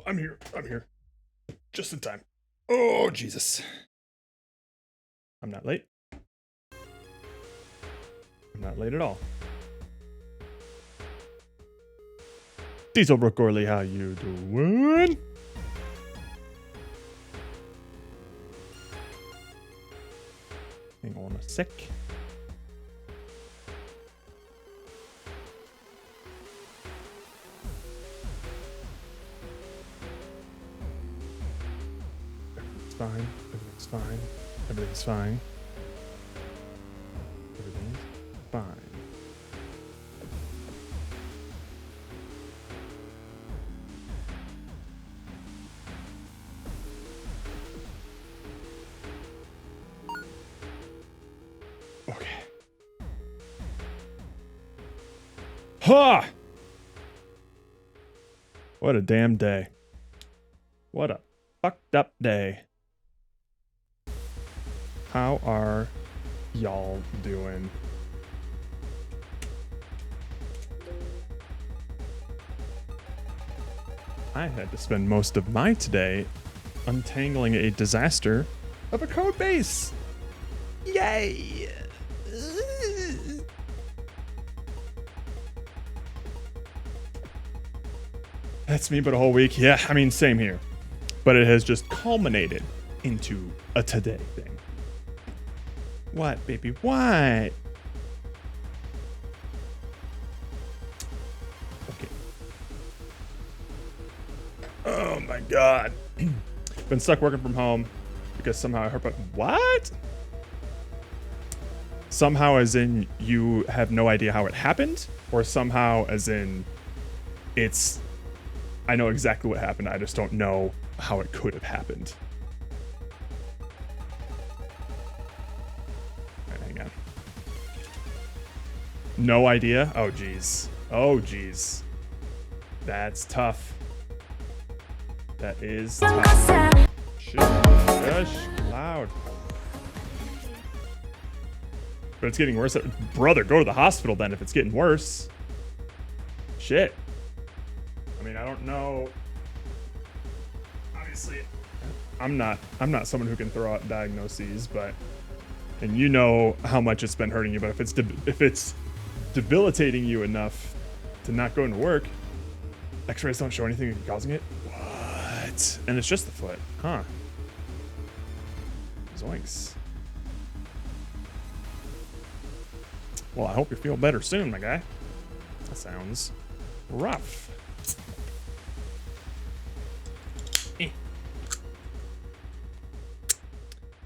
Oh, I'm here. I'm here. Just in time. Oh, Jesus. I'm not late. I'm not late at all. Diesel Brooke Gorley, how you doing? Hang on a sec. Everything's fine. Everything's fine. Everything's fine. Everything's fine. Okay. Ha! What a damn day. What a fucked up day. How are y'all doing? I had to spend most of my today untangling a disaster of a code base. Yay! That's me, but a whole week. Yeah, I mean, same here. But it has just culminated into a today thing. What, baby? What? Okay. Oh my god. Been stuck working from home because somehow I heard about what? Somehow as in you have no idea how it happened? Or somehow as in it's I know exactly what happened, I just don't know how it could have happened. Alright, hang on. No idea? Oh geez. Oh geez. That's tough. That is tough. Shush, loud. But it's getting worse. Brother, go to the hospital then if it's getting worse. Shit. I mean, I don't know. Obviously, I'm not someone who can throw out diagnoses, but and you know how much it's been hurting you. But if it's debilitating you enough to not go into work, X-rays don't show anything causing it. What? And it's just the foot, huh? Zoinks. Well, I hope you feel better soon, my guy. That sounds rough.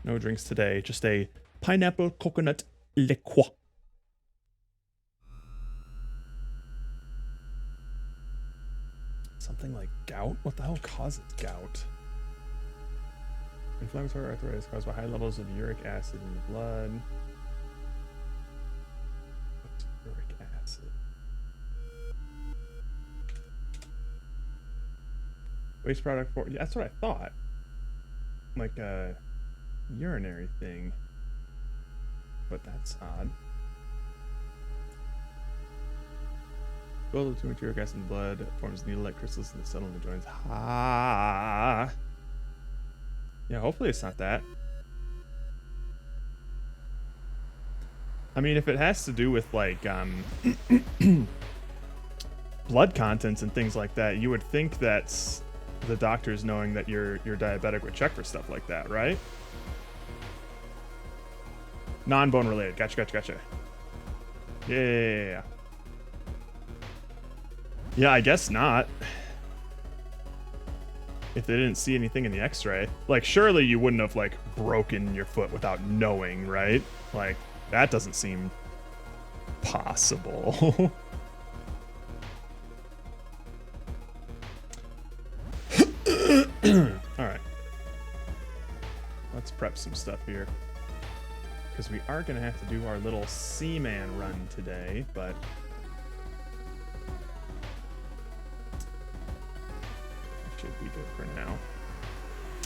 No drinks today, just a pineapple coconut liqueur. Something like gout? What the hell causes gout? Inflammatory arthritis caused by high levels of uric acid in the blood. What's uric acid? Waste product for... Yeah, that's what I thought. Like a urinary thing. But that's odd. Build too much uric acid in the blood, forms needle-like crystals that settle in the joints. Ah. Yeah, hopefully it's not that. I mean, if it has to do with like blood contents and things like that, you would think that the doctors knowing that you're diabetic would check for stuff like that, right? Non-bone related. Gotcha. Yeah. Yeah, I guess not. If they didn't see anything in the x-ray. Like, surely you wouldn't have, like, broken your foot without knowing, right? Like, that doesn't seem possible. Alright. Let's prep some stuff here. Because we are going to have to do our little Seaman run today, but... should be good for now.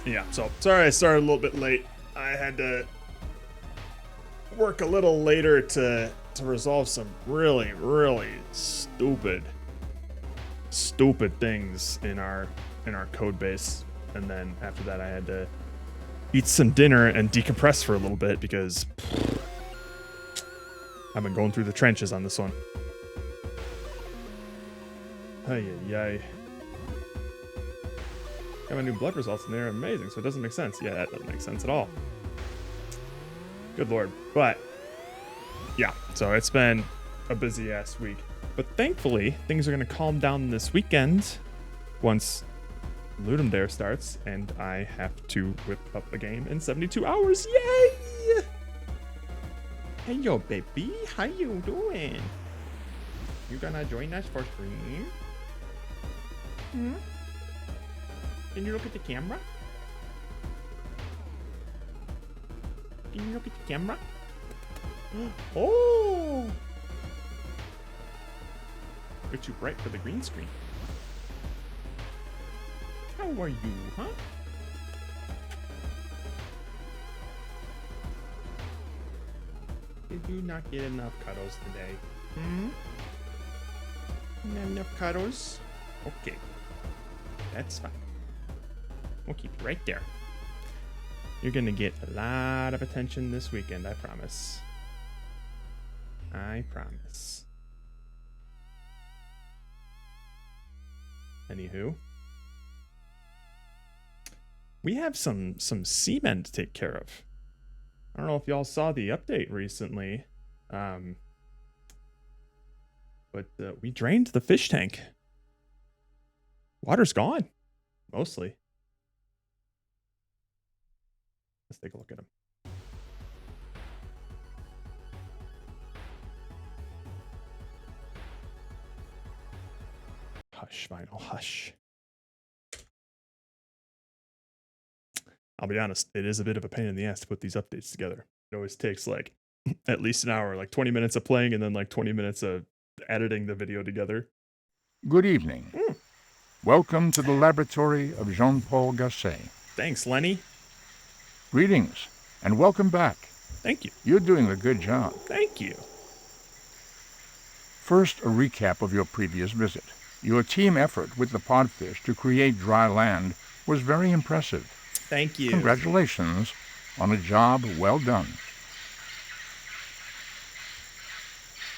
Yeah, so sorry I started a little bit late. I had to work a little later to resolve some really stupid things in our in our code base, and then after that I had to eat some dinner and decompress for a little bit because I've been going through the trenches on this one. Ay, ay, ay. Got my new blood results and they're amazing, so it doesn't make sense. Yeah, that doesn't make sense at all. Good lord. But, yeah, so it's been a busy ass week. But thankfully, things are going to calm down this weekend once Ludum Dare starts, and I have to whip up the game in 72 hours. Yay! Hey, yo, baby. How you doing? You gonna join us for stream? Hmm? Can you look at the camera? Can you look at the camera? Oh! You're too bright for the green screen. How are you, huh? Did you not get enough cuddles today? Hmm? Not enough cuddles? Okay. That's fine. We'll keep you right there. You're gonna get a lot of attention this weekend, I promise. I promise. Anywho. We have some seamen to take care of. I don't know if y'all saw the update recently. But we drained the fish tank. Water's gone. Mostly. Let's take a look at him. Hush, Vinyl, hush. I'll be honest, it is a bit of a pain in the ass to put these updates together. It always takes like at least an hour, like 20 minutes of playing and then like 20 minutes of editing the video together. Good evening. Welcome to the laboratory of Jean-Paul Gasset. Thanks, Lenny. Greetings, and welcome back. Thank you. You're doing a good job. Thank you. First, a recap of your previous visit. Your team effort with the podfish to create dry land was very impressive. Thank you. Congratulations on a job well done.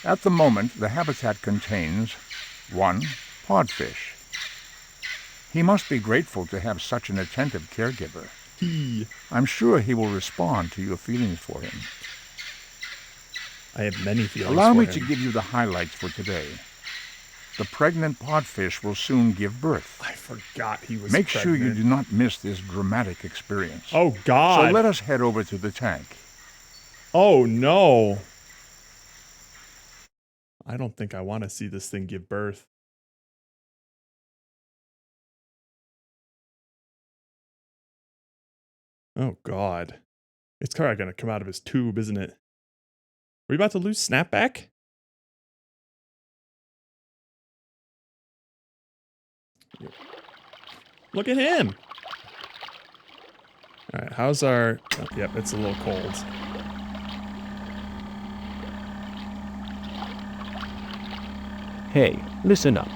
At the moment, the habitat contains 1. Podfish. He must be grateful to have such an attentive caregiver. I'm sure he will respond to your feelings for him. I have many feelings Allow for me him. to give you the highlights for today. The pregnant podfish will soon give birth. I forgot he was Make pregnant. sure you do not miss this dramatic experience. Oh, God. So let us head over to the tank. Oh, no. I don't think I want to see this thing give birth. Oh, God. It's probably going to come out of his tube, isn't it? Are we about to lose Snapback? Look at him. All right, how's our... Oh, yep, it's a little cold. Hey, listen up.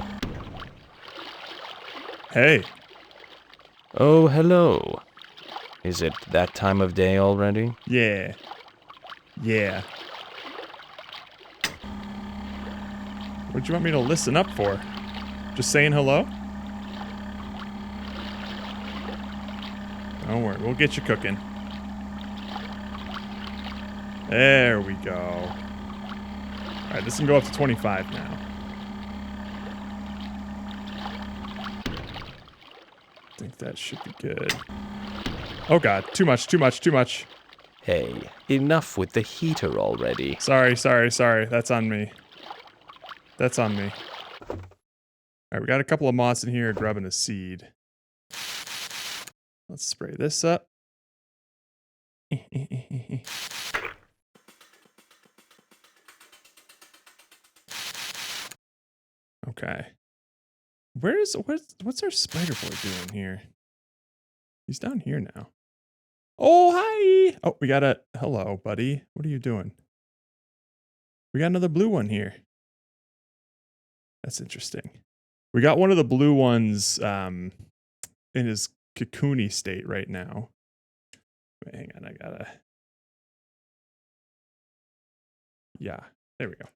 Hey. Oh, hello. Is it that time of day already? Yeah. Yeah. What'd you want me to listen up for? Just saying hello? Don't worry, we'll get you cooking. There we go. Alright, this can go up to 25 now. I think that should be good. Oh god, too much, too much, too much. Hey, enough with the heater already. Sorry. That's on me. That's on me. Alright, we got a couple of moths in here grubbing a seed. Let's spray this up. Okay. What's our spider boy doing here? He's down here now. Oh, hi! Oh, we got a... Hello, buddy. What are you doing? We got another blue one here. That's interesting. We got one of the blue ones, in his cocoony state right now. Wait, hang on, I gotta. Yeah, there we go.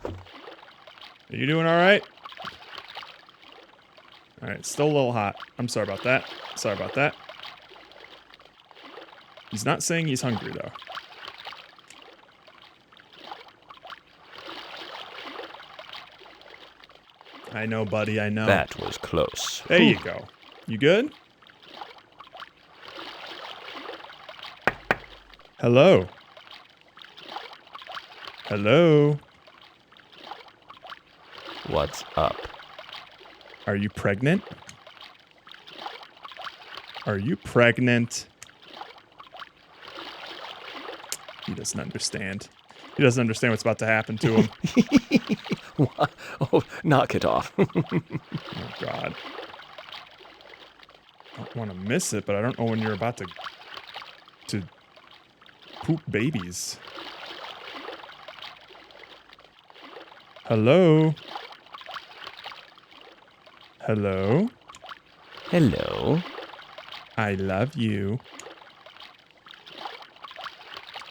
Are you doing all right? All right, still a little hot. I'm sorry about that. Sorry about that. He's not saying he's hungry, though. I know, buddy, I know. That was close. There you go. You good? Hello? Hello? What's up? Are you pregnant? Are you pregnant? He doesn't understand. He doesn't understand what's about to happen to him. What? Oh, knock it off. Oh, God. I don't want to miss it, but I don't know when you're about to poop babies. Hello? Hello? Hello. I love you.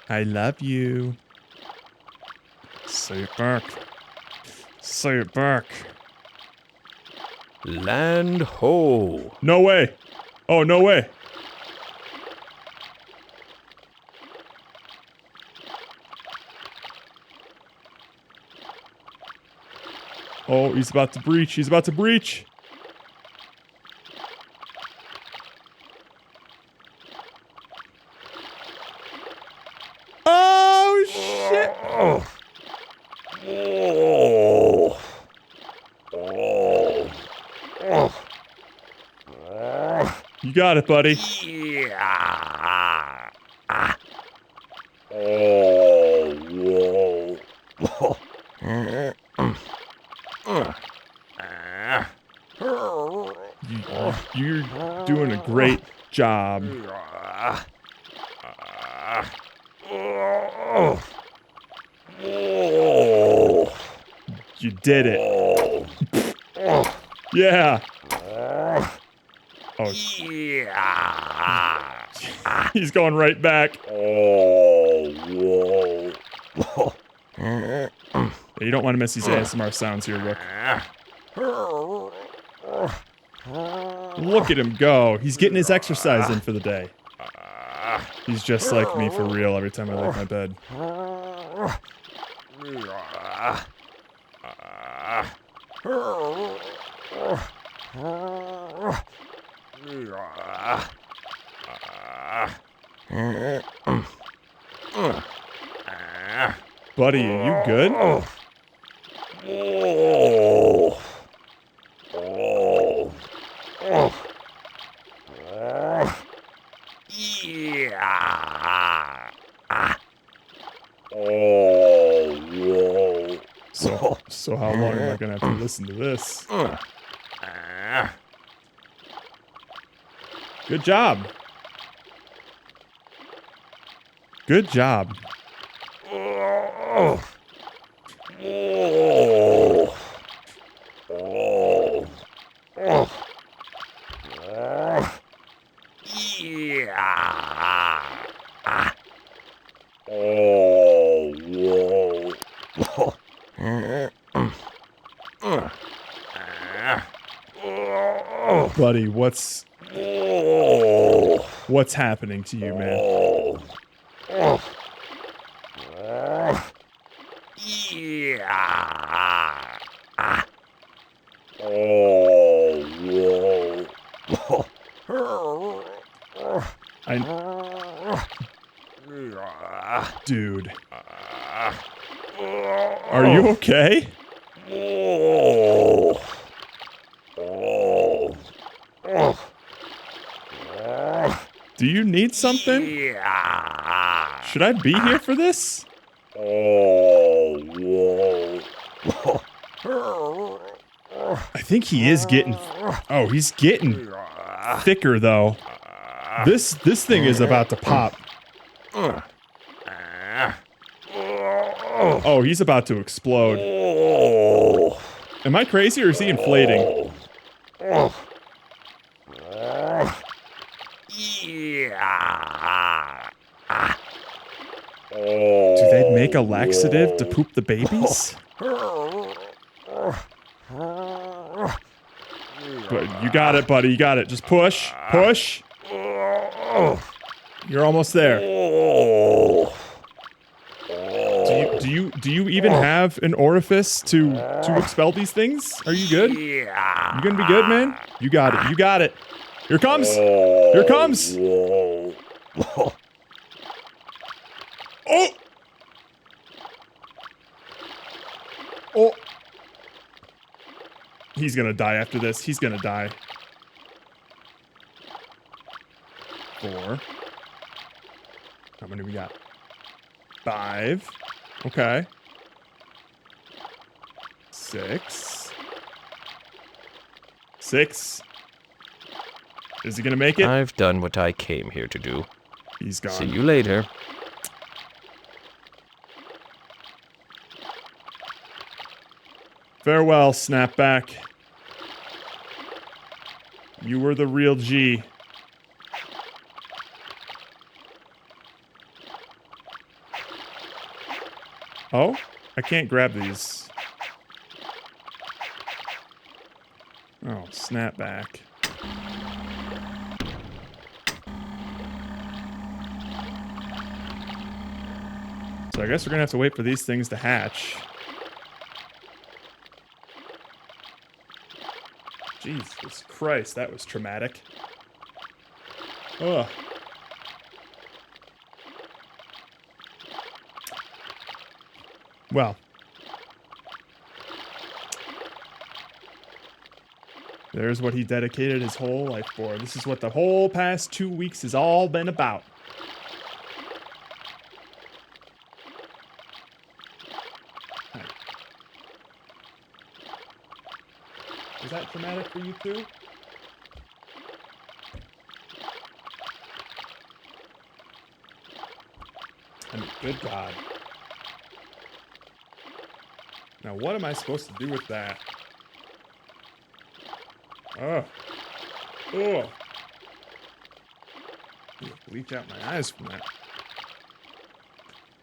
I love you. Say it back. Say it back. Land ho. No way. Oh, no way. Oh, he's about to breach. He's about to breach. Oh, shit. Oh. Oh. Oh. Oh. You got it, buddy. Yeah. Oh. Whoa. You're doing a great job. You did it. Yeah. Oh, Yeah. he's going right back. Oh. Whoa. You don't want to miss these ASMR sounds here, Rook. Look at him go. He's getting his exercise in for the day. He's just like me for real every time I leave my bed. Buddy, are you good? Oh. Oh. Oh. Yeah. Oh. Whoa. So how long am I gonna have to listen to this? Good job. Good job. Oh. Oh. Oh. Oh. Yeah. Oh. Whoa. Buddy, what's happening to you, man? Yeah. Oh. Whoa. Dude. Are you okay? Oh. Do you need something? Yeah. Should I be here for this? Oh. I think he is getting... Oh, he's getting thicker, though. This thing is about to pop. Oh, he's about to explode. Am I crazy or is he inflating? Do they make a laxative to poop the babies? But you got it, buddy. You got it. Just push. Push. You're almost there. Do you even have an orifice to expel these things? Are you good? You gonna be good, man? You got it. You got it. Here comes. Here comes. Oh. Oh. He's gonna die after this. He's gonna die. 4. How many we got? 5. Okay. 6. 6. Is he gonna make it? I've done what I came here to do. He's gone. See you later. Farewell, Snapback. You were the real G. Oh? I can't grab these. Oh, Snapback. So I guess we're gonna have to wait for these things to hatch. Jesus Christ, that was traumatic. Ugh. Well. There's what he dedicated his whole life for. This is what the whole past 2 weeks has all been about. Right. Is that traumatic for you too? I mean, good God. Now, what am I supposed to do with that? Oh. Oh. Bleach out my eyes from that.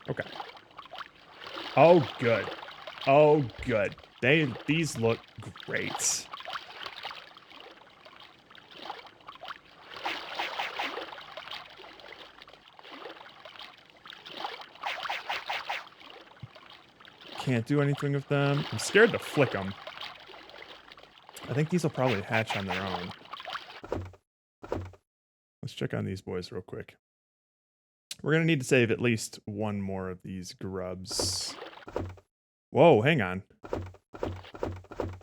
Okay. Oh, good. Oh, good. These look great. Can't do anything with them. I'm scared to flick them. I think these will probably hatch on their own. Let's check on these boys real quick. We're going to need to save at least one more of these grubs. Whoa, hang on.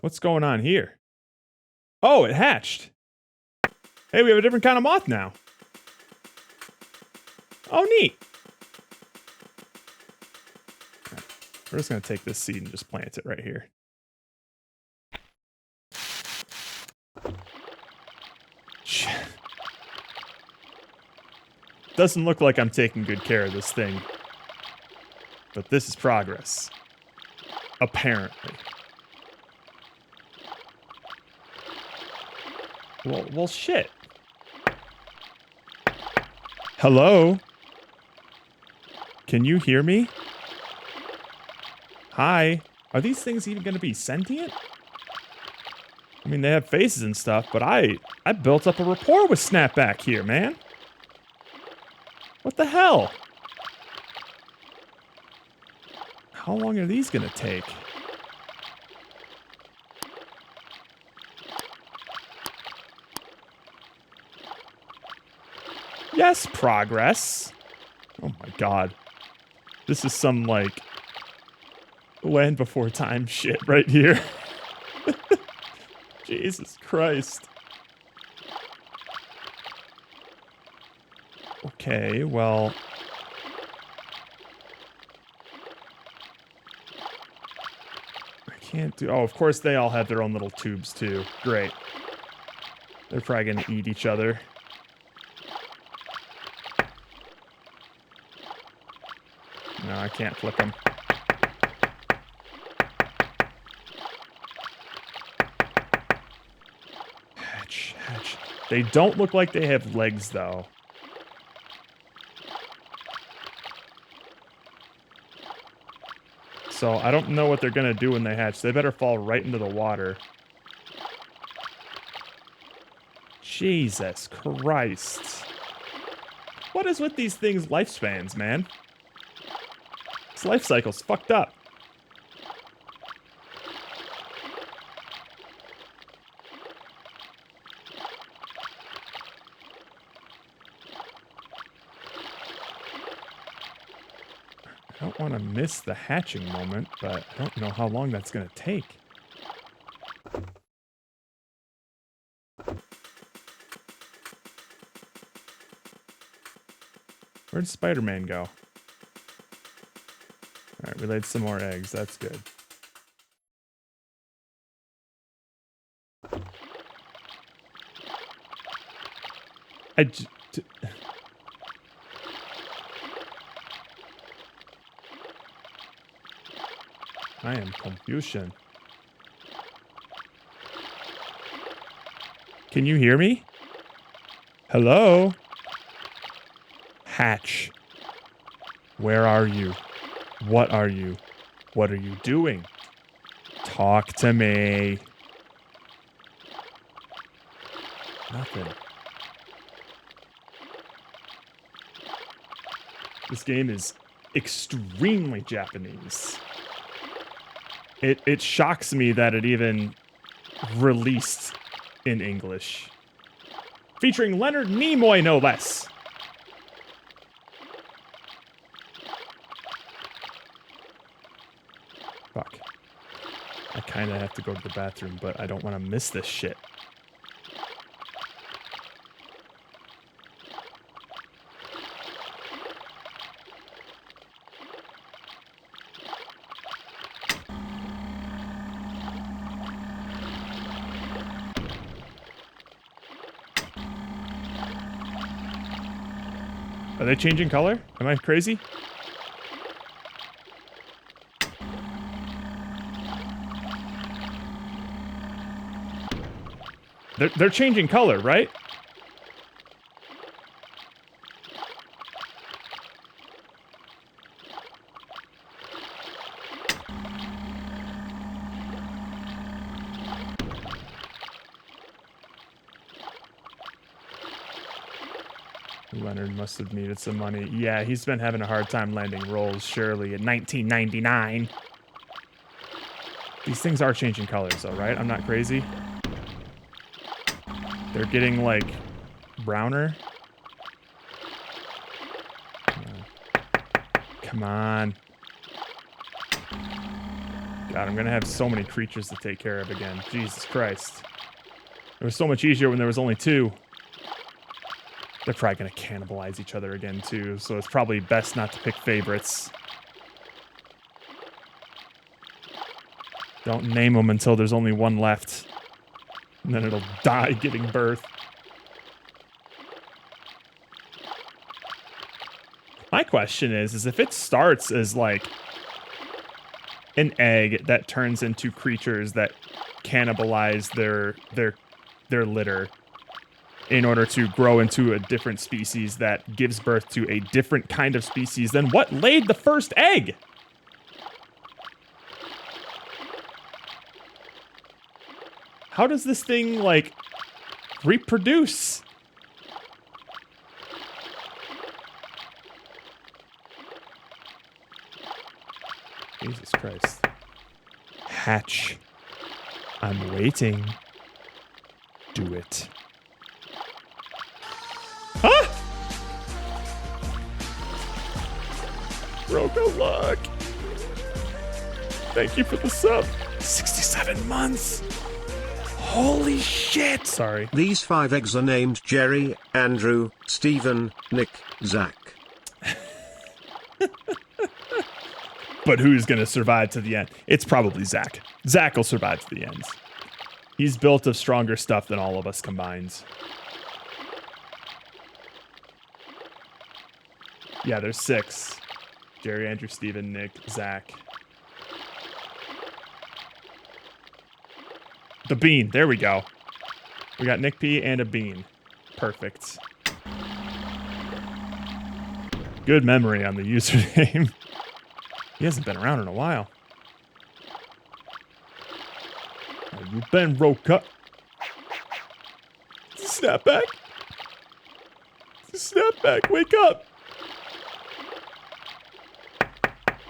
What's going on here? Oh, it hatched. Hey, we have a different kind of moth now. Oh, neat. We're just going to take this seed and just plant it right here. Doesn't look like I'm taking good care of this thing. But this is progress. Apparently. Well, shit. Hello? Can you hear me? Hi. Are these things even going to be sentient? I mean, they have faces and stuff, but I built up a rapport with Snapback here, man. What the hell? How long are these going to take? Yes, progress. Oh my God. This is some, like, Land Before Time shit right here. Jesus Christ. Okay, well... I can't do... Oh, of course they all have their own little tubes, too. Great. They're probably gonna eat each other. No, I can't flick them. Hatch, hatch. They don't look like they have legs, though. So I don't know what they're going to do when they hatch. They better fall right into the water. Jesus Christ. What is with these things' lifespans, man? This life cycle's fucked up. I don't want to miss the hatching moment, but I don't know how long that's going to take. Where'd Spider-Man go? Alright, we laid some more eggs. That's good. I am confusion. Can you hear me? Hello? Hatch. Where are you? What are you? What are you doing? Talk to me. Nothing. This game is extremely Japanese. It shocks me that it even released in English. Featuring Leonard Nimoy, no less. Fuck. I kind of have to go to the bathroom, but I don't want to miss this shit. Are they changing color? Am I crazy? They're changing color, right? Leonard must have needed some money. Yeah, he's been having a hard time landing roles, surely, in 1999. These things are changing colors, though, right? I'm not crazy. They're getting, like, browner. Come on. God, I'm gonna have so many creatures to take care of again. Jesus Christ. It was so much easier when there was only two. They're probably going to cannibalize each other again, too, so it's probably best not to pick favorites. Don't name them until there's only one left. And then it'll die giving birth. My question is if it starts as, like, an egg that turns into creatures that cannibalize their litter in order to grow into a different species that gives birth to a different kind of species than what laid the first egg. How does this thing, like, reproduce? Jesus Christ. Hatch. I'm waiting. Do it. Huh? Rogo luck. Thank you for the sub. 67 months. Holy shit. Sorry. These 5 eggs are named Jerry, Andrew, Stephen, Nick, Zach. But who's going to survive to the end? It's probably Zach. Zach will survive to the end. He's built of stronger stuff than all of us combined. Yeah, there's 6. Jerry, Andrew, Steven, Nick, Zach. The bean. There we go. We got Nick P and a bean. Perfect. Good memory on the username. He hasn't been around in a while. Have you been Roka? Snapback? Snapback, wake up!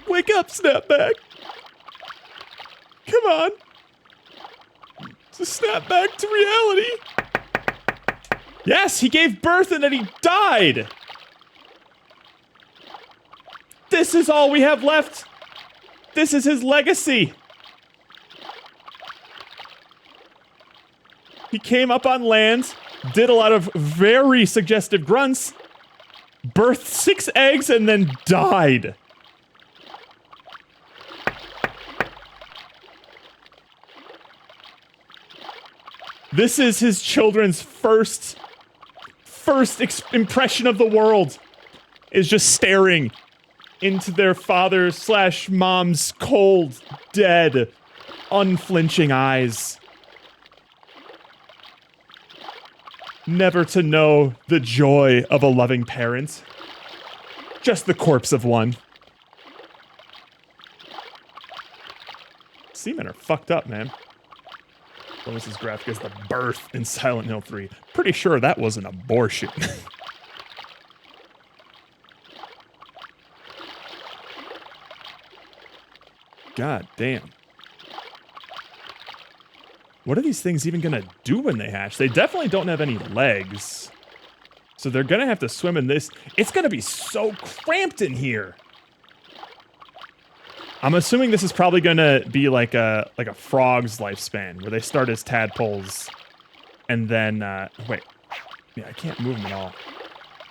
Wake up, Snapback! Come on! Just snap back to reality! Yes, he gave birth and then he died! This is all we have left! This is his legacy! He came up on land, did a lot of very suggestive grunts, birthed 6 eggs, and then died. This is his children's first impression of the world, is just staring into their father/mom's cold, dead, unflinching eyes. Never to know the joy of a loving parent. Just the corpse of one. Seamen are fucked up, man. Almost as graphic as the birth in Silent Hill 3. Pretty sure that was an abortion. God damn. What are these things even gonna do when they hatch? They definitely don't have any legs. So they're gonna have to swim in this. It's gonna be so cramped in here. I'm assuming this is probably gonna be like a frog's lifespan, where they start as tadpoles, and then wait, yeah, I can't move them at all,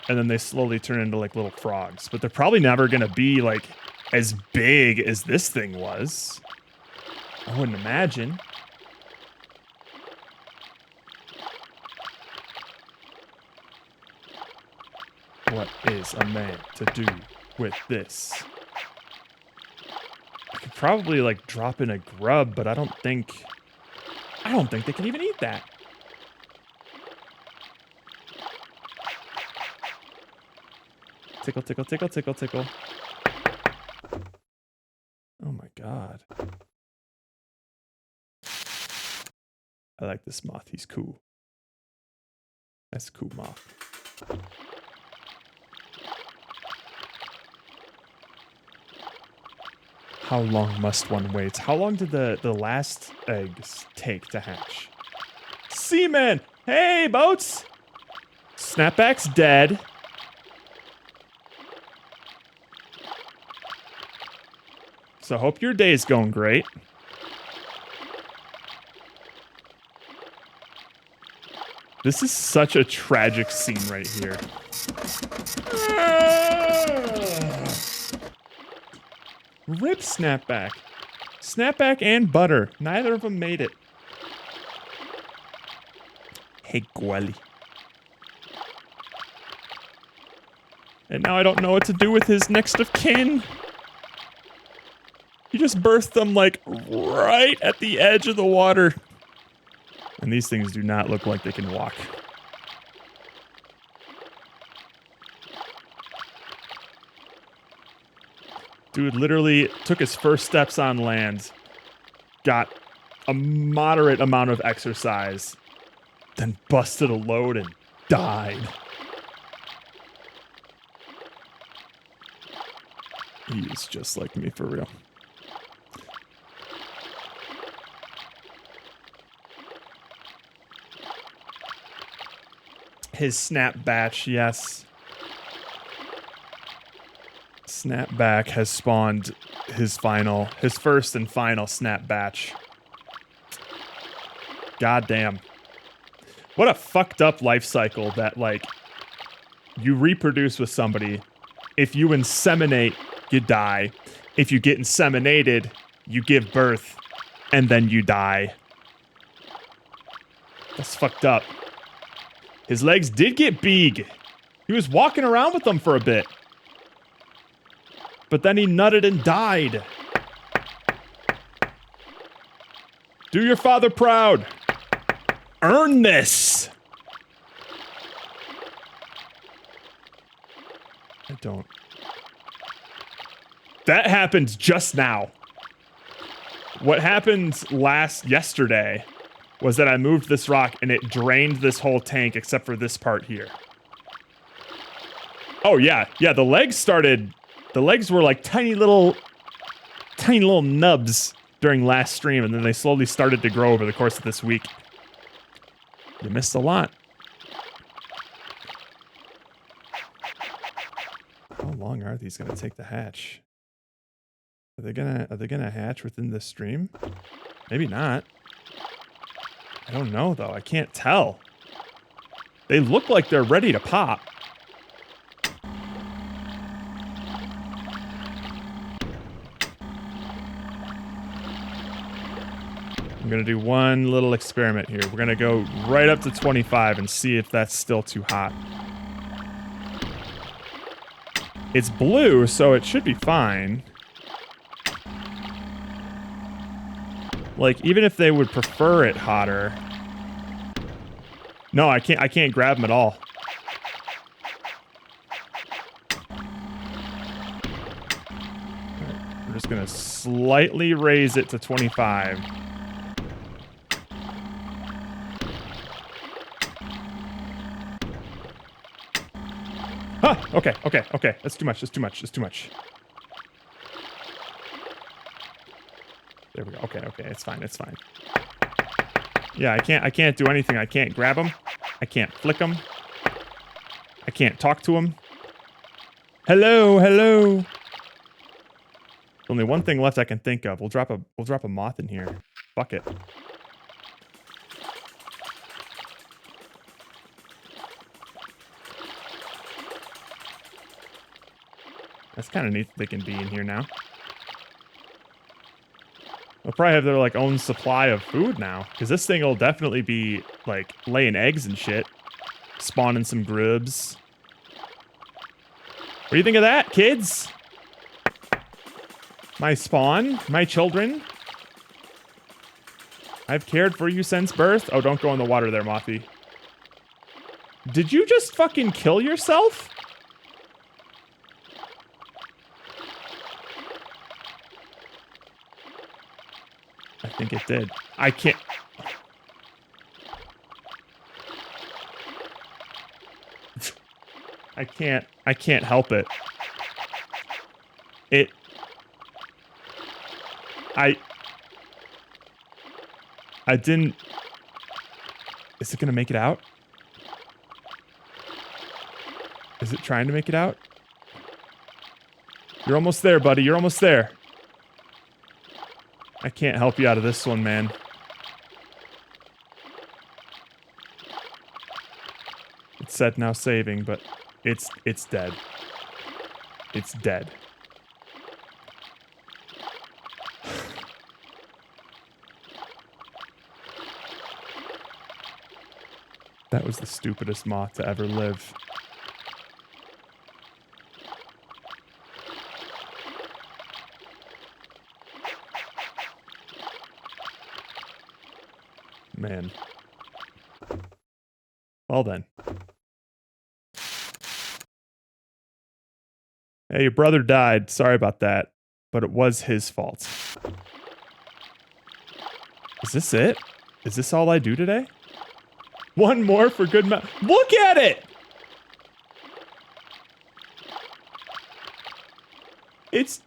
and then they slowly turn into like little frogs. But they're probably never gonna be like as big as this thing was. I wouldn't imagine. What is a man to do with this? I could probably like drop in a grub, but I don't think they can even eat that. Tickle, tickle, tickle, tickle, tickle. Oh my god. I like this moth. He's cool. That's a cool moth. How long must one wait? How long did the last eggs take to hatch? Seaman! Hey, boats! Snapback's dead. So hope your day's going great. This is such a tragic scene right here. Rip Snapback. Snapback and Butter. Neither of them made it. Hey, Gwelly. And now I don't know what to do with his next of kin. He just birthed them, like, right at the edge of the water. And these things do not look like they can walk. Dude literally took his first steps on land, got a moderate amount of exercise, then busted a load and died. He is just like me for real. His snap batch, yes. Snapback has spawned his first and final snap batch. Goddamn. What a fucked up life cycle that, like, you reproduce with somebody. If you inseminate, you die. If you get inseminated, you give birth, and then you die. That's fucked up. His legs did get big. He was walking around with them for a bit. But then he nutted and died. Do your father proud. Earn this. I don't. That happened just now. What happened yesterday was that I moved this rock and it drained this whole tank except for this part here. Oh yeah, the legs were like tiny little nubs during last stream, and then they slowly started to grow over the course of this week. You missed a lot. How long are these gonna take to hatch? Are they gonna hatch within this stream? Maybe not. I don't know though. I can't tell. They look like they're ready to pop. I'm gonna do one little experiment here. We're gonna go right up to 25 and see if that's still too hot. It's blue, so it should be fine. Like, even if they would prefer it hotter. No, I can't grab them at all. We're just gonna slightly raise it to 25. Huh, okay. That's too much. There we go. Okay, it's fine. Yeah, I can't do anything. I can't grab them. I can't flick them. I can't talk to them. Hello. There's only one thing left I can think of. We'll drop a moth in here. Fuck it. That's kind of neat that they can be in here now. They'll probably have their, like, own supply of food now. Because this thing will definitely be, like, laying eggs and shit. Spawning some grubs. What do you think of that, kids? My spawn? My children? I've cared for you since birth? Oh, don't go in the water there, Mothy. Did you just fucking kill yourself? I think it did. I can't... I can't help it. I didn't... Is it gonna make it out? Is it trying to make it out? You're almost there, buddy. You're almost there. I can't help you out of this one, man. It said now saving, but it's dead. It's dead. That was the stupidest moth to ever live. Man. Well then. Hey, your brother died. Sorry about that. But it was his fault. Is this it? Is this all I do today? One more for good Look at it! It's...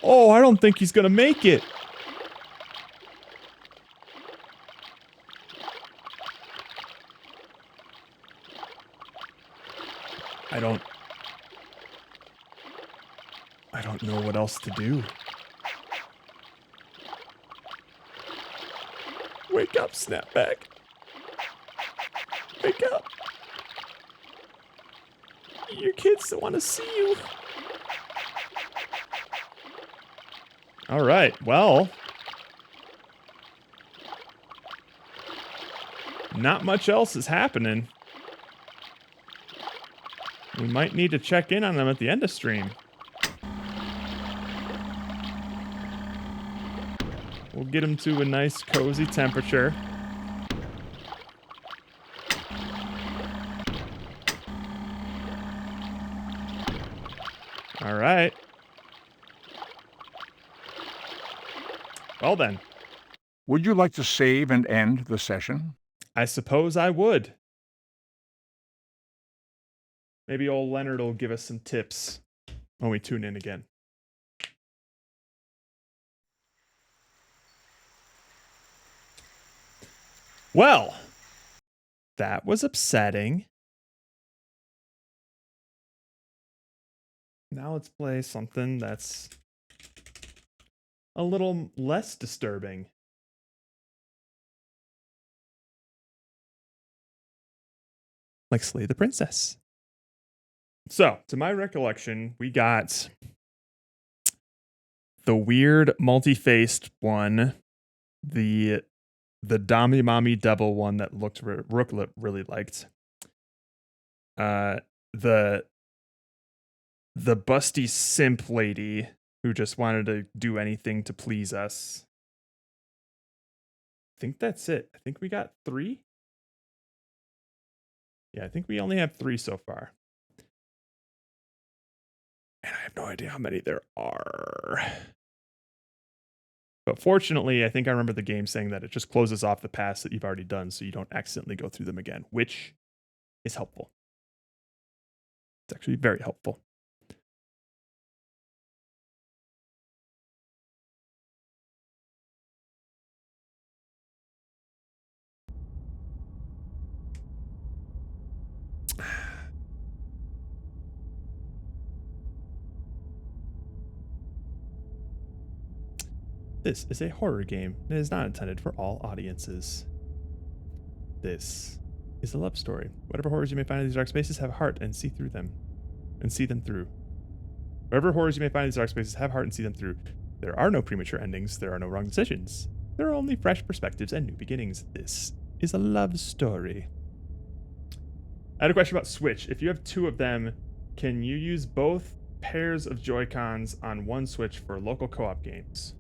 Oh, I don't think he's gonna make it. I don't know what else to do. Wake up, Snapback. Wake up. Your kids want to see you. All right, well. Not much else is happening. We might need to check in on them at the end of stream. We'll get him to a nice, cozy temperature. All right. Well then, Would you like to save and end the session? I suppose I would. Maybe old Leonard will give us some tips when we tune in again. Well, that was upsetting. Now let's play something that's a little less disturbing. Like Slay the Princess. So, to my recollection, we got the weird multi-faced one, the Dami Mommy double one that Rook really liked. The busty simp lady who just wanted to do anything to please us. I think that's it. I think we got 3. Yeah, I think we only have 3 so far. And I have no idea how many there are. But fortunately, I think I remember the game saying that it just closes off the paths that you've already done so you don't accidentally go through them again, which is helpful. It's actually very helpful. This is a horror game and is not intended for all audiences. This is a love story. Whatever horrors you may find in these dark spaces have a heart and see through them. And see them through. Whatever horrors you may find in these dark spaces have heart and see them through. There are no premature endings. There are no wrong decisions. There are only fresh perspectives and new beginnings. This is a love story. I had a question about Switch. If you have 2 of them, can you use both pairs of Joy-Cons on one Switch for local co-op games?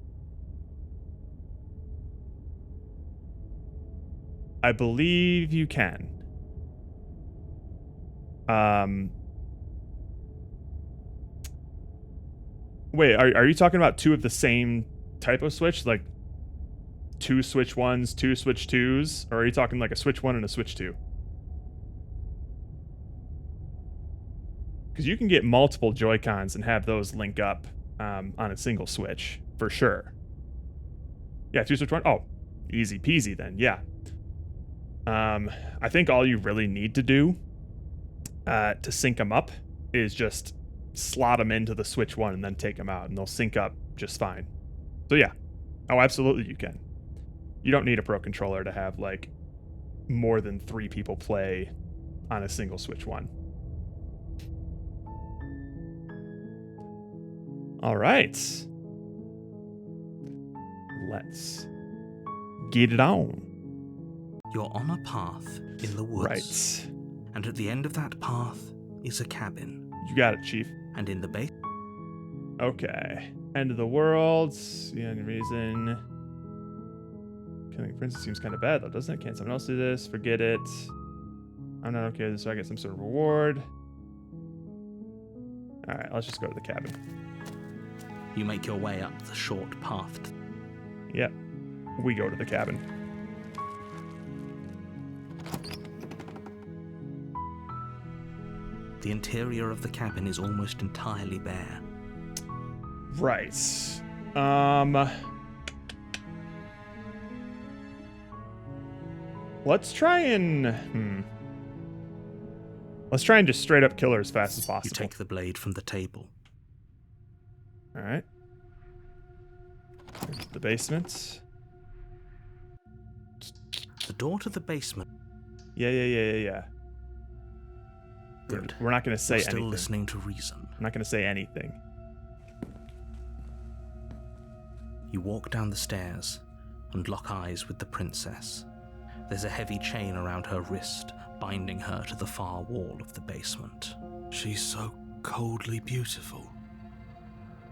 I believe you can. Wait, are you talking about 2 of the same type of Switch? Like 2 Switch 1s, 2 Switch 2s? Or are you talking like a Switch 1 and a Switch 2? Because you can get multiple Joy-Cons and have those link up on a single Switch, for sure. Yeah, 2 Switch 1? Oh, easy peasy then, yeah. I think all you really need to do to sync them up is just slot them into the Switch 1 and then take them out, and they'll sync up just fine. So yeah. Oh, absolutely you can. You don't need a Pro Controller to have, like, more than 3 people play on a single Switch 1. All right. Let's get it on. You're on a path in the woods. Right. And at the end of that path is a cabin. You got it, Chief. And in the base... Okay. End of the world. The only reason. Killing a princess seems kind of bad, though, doesn't it? Can't someone else do this? Forget it. I'm not okay with this, so I get some sort of reward. Alright, let's just go to the cabin. You make your way up the short path. Yep. We go to the cabin. The interior of the cabin is almost entirely bare. Right. Let's try and just straight up kill her as fast as possible. You take the blade from the table. All right. Here's the basement. The door to the basement. Yeah. Good. We're not going to say You're still anything. listening to reason. I'm not going to say anything. You walk down the stairs and lock eyes with the princess. There's a heavy chain around her wrist, binding her to the far wall of the basement. She's so coldly beautiful.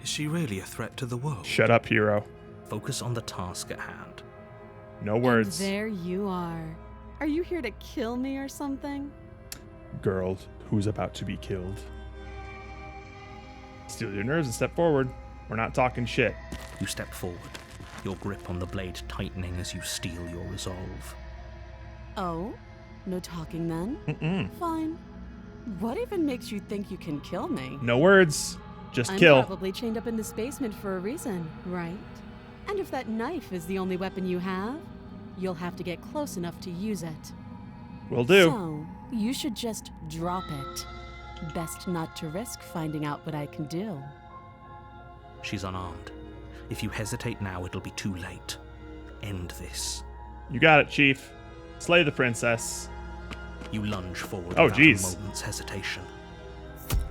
Is she really a threat to the world? Shut up, hero. Focus on the task at hand. No words. And there you are. Are you here to kill me or something? Girl who's about to be killed. Steel your nerves and step forward. We're not talking shit. You step forward, your grip on the blade tightening as you steel your resolve. Oh? No talking then? Mm-mm. Fine. What even makes you think you can kill me? No words. Just I'm kill. probably chained up in this basement for a reason, right? And if that knife is the only weapon you have, you'll have to get close enough to use it. Will do. So, you should just drop it. Best not to risk finding out what I can do. She's unarmed. If you hesitate now, it'll be too late. End this. You got it, Chief. Slay the princess. You lunge forward Oh, without jeez. a moment's hesitation.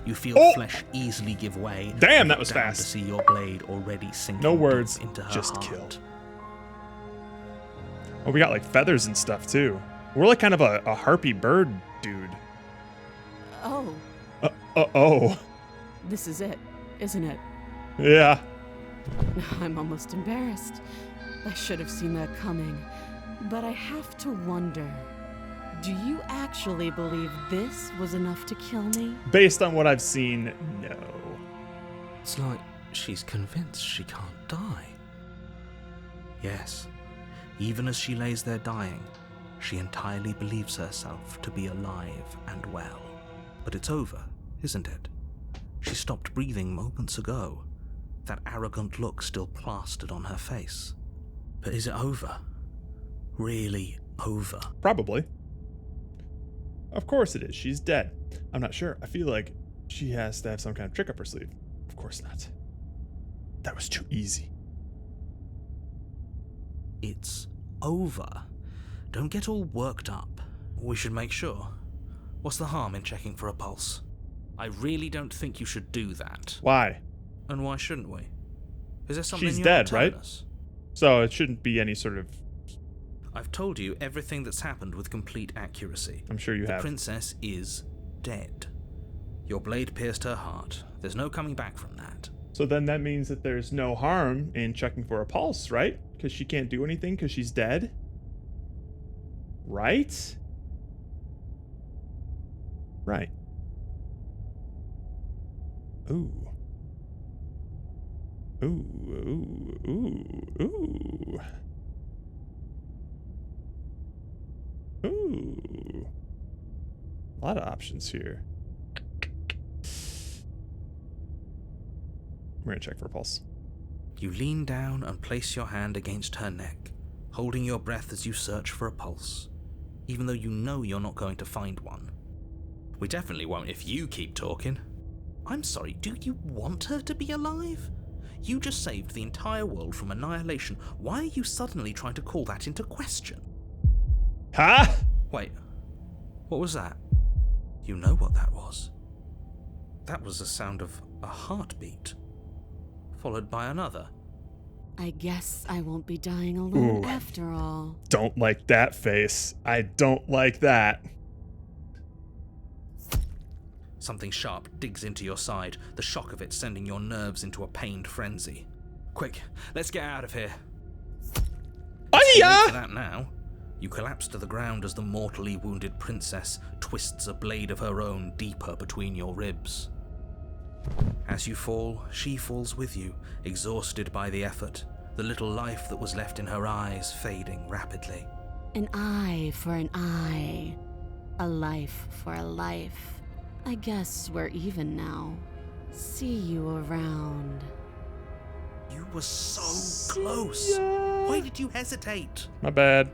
You feel Oh! flesh easily give way. Damn, and that look was down fast. To see your blade already sinking No deep words, into her just heart. kill. Oh, we got like feathers and stuff too. We're like kind of a harpy bird dude. Oh, Oh. this is it, isn't it? Yeah. I'm almost embarrassed. I should have seen that coming. But I have to wonder, do you actually believe this was enough to kill me? Based on what I've seen, no. It's like she's convinced she can't die. Yes, even as she lays there dying, she entirely believes herself to be alive and well. But it's over, isn't it? She stopped breathing moments ago, that arrogant look still plastered on her face. But is it over? Really over? Probably. Of course it is. She's dead. I'm not sure. I feel like she has to have some kind of trick up her sleeve. Of course not. That was too easy. It's over. Don't get all worked up. We should make sure. What's the harm in checking for a pulse? I really don't think you should do that. Why? And why shouldn't we? Is there something She's you dead, haven't right? told us? So it shouldn't be any sort of... I've told you everything that's happened with complete accuracy. I'm sure you The have. princess is dead. Your blade pierced her heart. There's no coming back from that. So then that means that there's no harm in checking for a pulse, right? Because she can't do anything because she's dead? Right? Right. Ooh. Ooh, ooh, ooh, ooh. Ooh. A lot of options here. We're gonna check for a pulse. You lean down and place your hand against her neck, holding your breath as you search for a pulse, even though you know you're not going to find one. We definitely won't if you keep talking. I'm sorry, do you want her to be alive? You just saved the entire world from annihilation. Why are you suddenly trying to call that into question? Huh? Wait, what was that? You know what that was. That was the sound of a heartbeat, followed by another. I guess I won't be dying alone Ooh. after all. Don't like that face. I don't like that. Something sharp digs into your side, the shock of it sending your nerves into a pained frenzy. Quick, let's get out of here. Too late for that now. You collapse to the ground as the mortally wounded princess twists a blade of her own deeper between your ribs. As you fall, she falls with you, exhausted by the effort, the little life that was left in her eyes fading rapidly. An eye for an eye. A life for a life. I guess we're even now. See you around. You were so close. Why did you hesitate? My bad.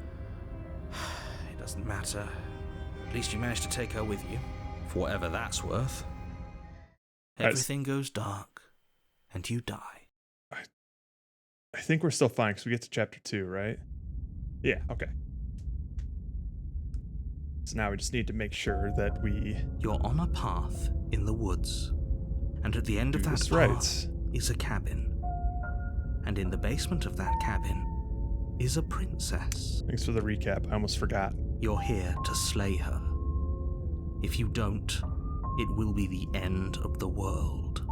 It doesn't matter. At least you managed to take her with you, for whatever that's worth. Everything goes dark, and you die. I think we're still fine because we get to chapter 2, right? Yeah, okay. So now we just need to make sure that we You're on a path in the woods, and at the end of do that this path right. is a cabin. And in the basement of that cabin is a princess. Thanks for the recap. I almost forgot. You're here to slay her. If you don't, it will be the end of the world.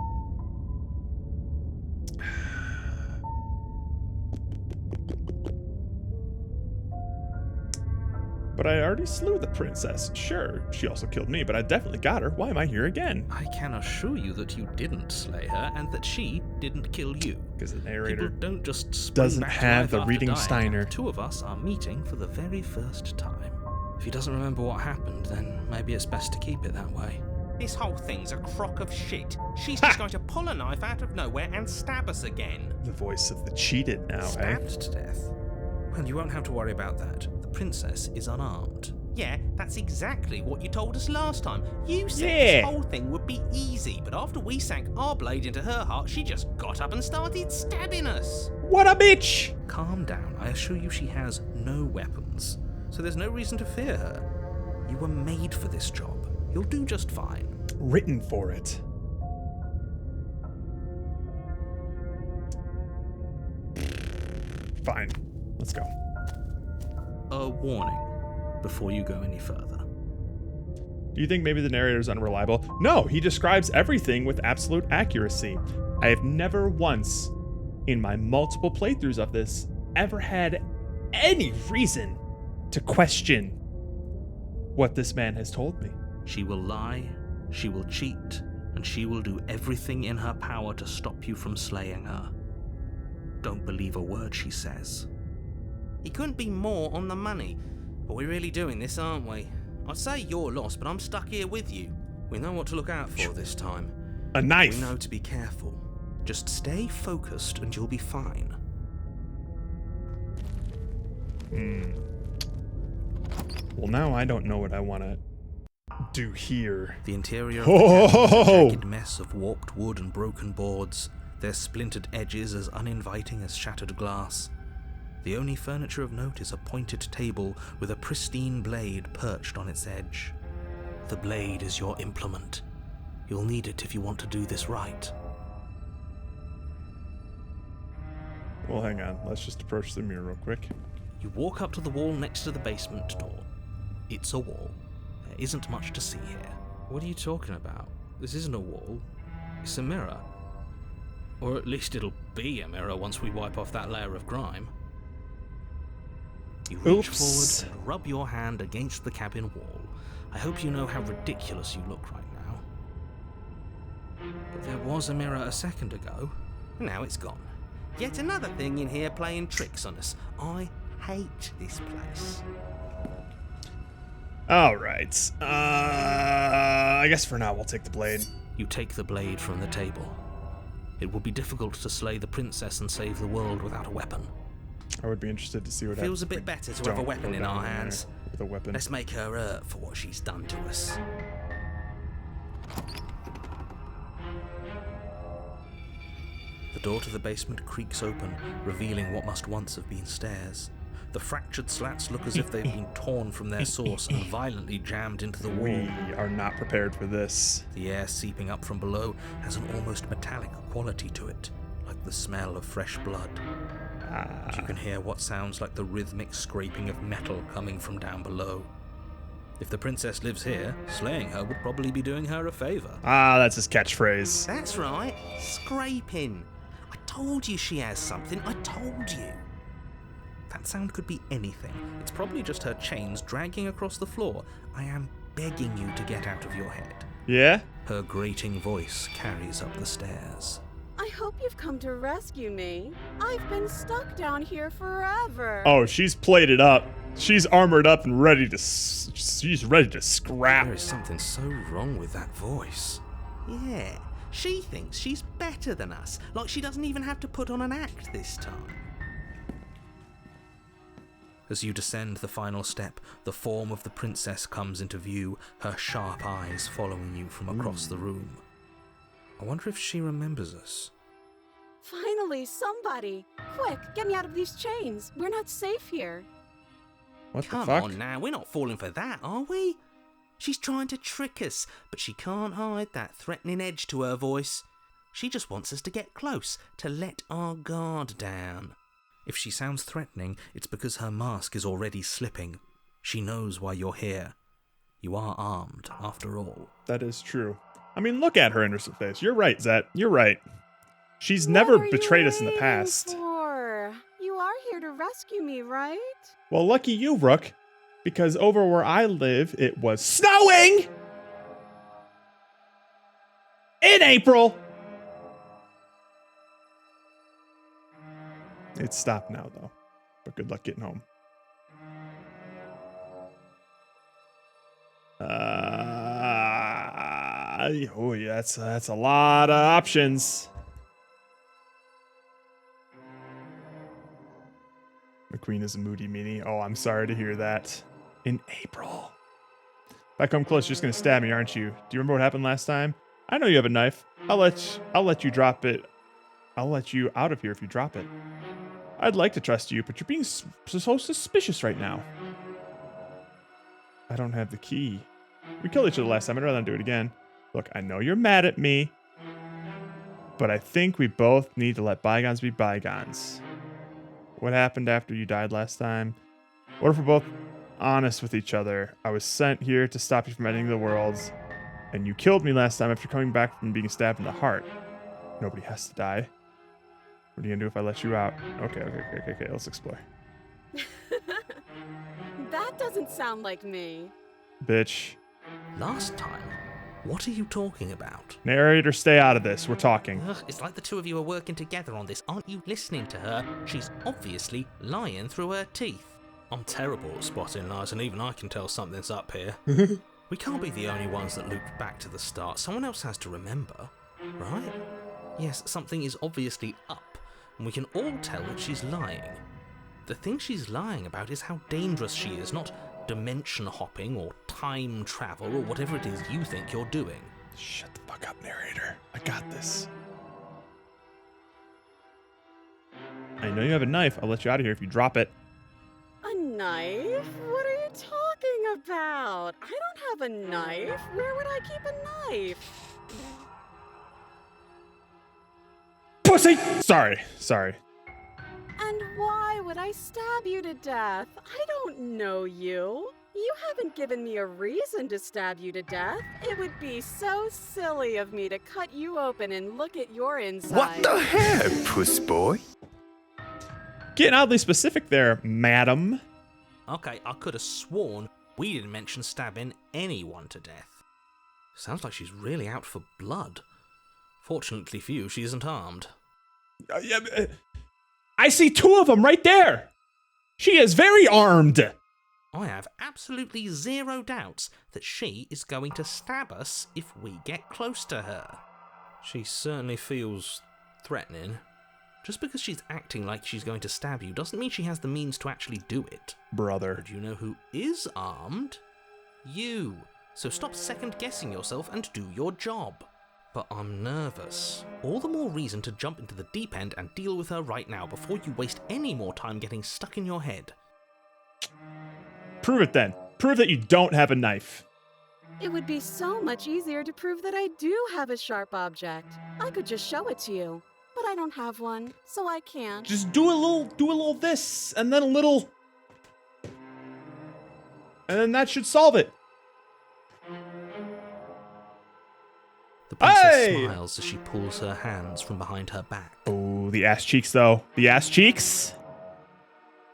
But I already slew the princess. Sure, she also killed me, but I definitely got her. Why am I here again? I can assure you that you didn't slay her and that she didn't kill you. Because the narrator People don't just spring doesn't back to have life the after reading dying. Steiner. The two of us are meeting for the very first time. If he doesn't remember what happened, then maybe it's best to keep it that way. This whole thing's a crock of shit. She's just going to pull a knife out of nowhere and stab us again. The voice of the cheated now, eh? Stabbed to death? Well, you won't have to worry about that. The princess is unarmed. Yeah, that's exactly what you told us last time. You said Yeah. this whole thing would be easy, but after we sank our blade into her heart, she just got up and started stabbing us. What a bitch! Calm down. I assure you she has no weapons, so there's no reason to fear her. You were made for this job. You'll do just fine. Written for it. Fine. Let's go. A warning before you go any further. Do you think maybe the narrator's unreliable? No, he describes everything with absolute accuracy. I have never once, in my multiple playthroughs of this, ever had any reason to question what this man has told me. She will lie, she will cheat, and she will do everything in her power to stop you from slaying her. Don't believe a word she says. He couldn't be more on the money. But we're really doing this, aren't we? I'd say you're lost, but I'm stuck here with you. We know what to look out for this time. A knife. We know to be careful. Just stay focused and you'll be fine. Well, now I don't know what I want to do here. The interior of Ho, the ho, cabin is ho, a ho. jagged mess of warped wood and broken boards, their splintered edges as uninviting as shattered glass. The only furniture of note is a pointed table with a pristine blade perched on its edge. The blade is your implement. You'll need it if you want to do this right. Well, hang on. Let's just approach the mirror real quick. You walk up to the wall next to the basement door. It's a wall. There isn't much to see here. What are you talking about? This isn't a wall. It's a mirror. Or at least it'll be a mirror once we wipe off that layer of grime. You reach Oops. forward and rub your hand against the cabin wall. I hope you know how ridiculous you look right now. But there was a mirror a second ago. Now it's gone. Yet another thing in here playing tricks on us. I hate this place. All right. I guess for now we'll take the blade. You take the blade from the table. It will be difficult to slay the princess and save the world without a weapon. I would be interested to see what Feels happens. a bit if we better to have a don't weapon go in down our there hands. With a weapon. Let's make her hurt for what she's done to us. The door to the basement creaks open, revealing what must once have been stairs. The fractured slats look as if they've been torn from their source and violently jammed into the wall. We are not prepared for this. The air seeping up from below has an almost metallic quality to it, like the smell of fresh blood. And you can hear what sounds like the rhythmic scraping of metal coming from down below. If the princess lives here, slaying her would probably be doing her a favor. That's his catchphrase. That's right, scraping. I told you she has something, I told you. That sound could be anything. It's probably just her chains dragging across the floor. I am begging you to get out of your head. Yeah? Her grating voice carries up the stairs. I hope you've come to rescue me. I've been stuck down here forever. Oh, she's played it up. She's armored up and ready to. She's ready to scrap. There is something so wrong with that voice. Yeah, she thinks she's better than us, like she doesn't even have to put on an act this time. As you descend the final step, the form of the princess comes into view, her sharp eyes following you from across the room. I wonder if she remembers us. Finally, somebody! Quick, get me out of these chains. We're not safe here. What the Come fuck? on now, we're not falling for that, are we? She's trying to trick us, but she can't hide that threatening edge to her voice. She just wants us to get close, to let our guard down. If she sounds threatening, it's because her mask is already slipping. She knows why you're here. You are armed, after all. That is true. I mean, look at her innocent face. You're right, Zet. You're right. She's What never are you betrayed us in the waiting past. for? You are here to rescue me, right? Well, lucky you, Rook. because over where I live, it was snowing in April. It's stopped now, though. But good luck getting home. Oh yeah, that's a lot of options. McQueen is a moody meanie. Oh, I'm sorry to hear that. In April. If I come close, you're just gonna stab me, aren't you? Do you remember what happened last time? I know you have a knife. I'll let you drop it. I'll let you out of here if you drop it. I'd like to trust you, but you're being so suspicious right now. I don't have the key. We killed each other last time. I'd rather not do it again. Look, I know you're mad at me, but I think we both need to let bygones be bygones. What happened after you died last time? What if we're both honest with each other? I was sent here to stop you from ending the worlds, and you killed me last time after coming back from being stabbed in the heart. Nobody has to die. What are you gonna do if I let you out? Okay, let's explore. That doesn't sound like me. Bitch. Last time? What are you talking about? Narrator, stay out of this. We're talking. Ugh, it's like the two of you are working together on this. Aren't you listening to her? She's obviously lying through her teeth. I'm terrible at spotting lies, and even I can tell something's up here. We can't be the only ones that looped back to the start. Someone else has to remember, right? Yes, something is obviously up, and we can all tell that she's lying. The thing she's lying about is how dangerous she is, not dimension hopping or time travel or whatever it is you think you're doing. Shut the fuck up, narrator. I got this. I know you have a knife. I'll let you out of here if you drop it. A knife? What are you talking about? I don't have a knife. Where would I keep a knife? Pussy! Sorry. And why would I stab you to death? I don't know you. You haven't given me a reason to stab you to death. It would be so silly of me to cut you open and look at your inside. What the hell, puss boy? Getting oddly specific there, madam. Okay, I could have sworn we didn't mention stabbing anyone to death. Sounds like she's really out for blood. Fortunately for you, she isn't armed. I see two of them right there. She is very armed. I have absolutely zero doubts that she is going to stab us if we get close to her. She certainly feels threatening. Just because she's acting like she's going to stab you doesn't mean she has the means to actually do it. Brother. But you know who is armed? You. So stop second-guessing yourself and do your job. But I'm nervous. All the more reason to jump into the deep end and deal with her right now before you waste any more time getting stuck in your head. Prove it then. Prove that you don't have a knife. It would be so much easier to prove that I do have a sharp object. I could just show it to you. But I don't have one, so I can't. Just do a little this, and then a little... And then that should solve it. The princess Hey! smiles as she pulls her hands from behind her back. Oh, the ass cheeks, though. The ass cheeks.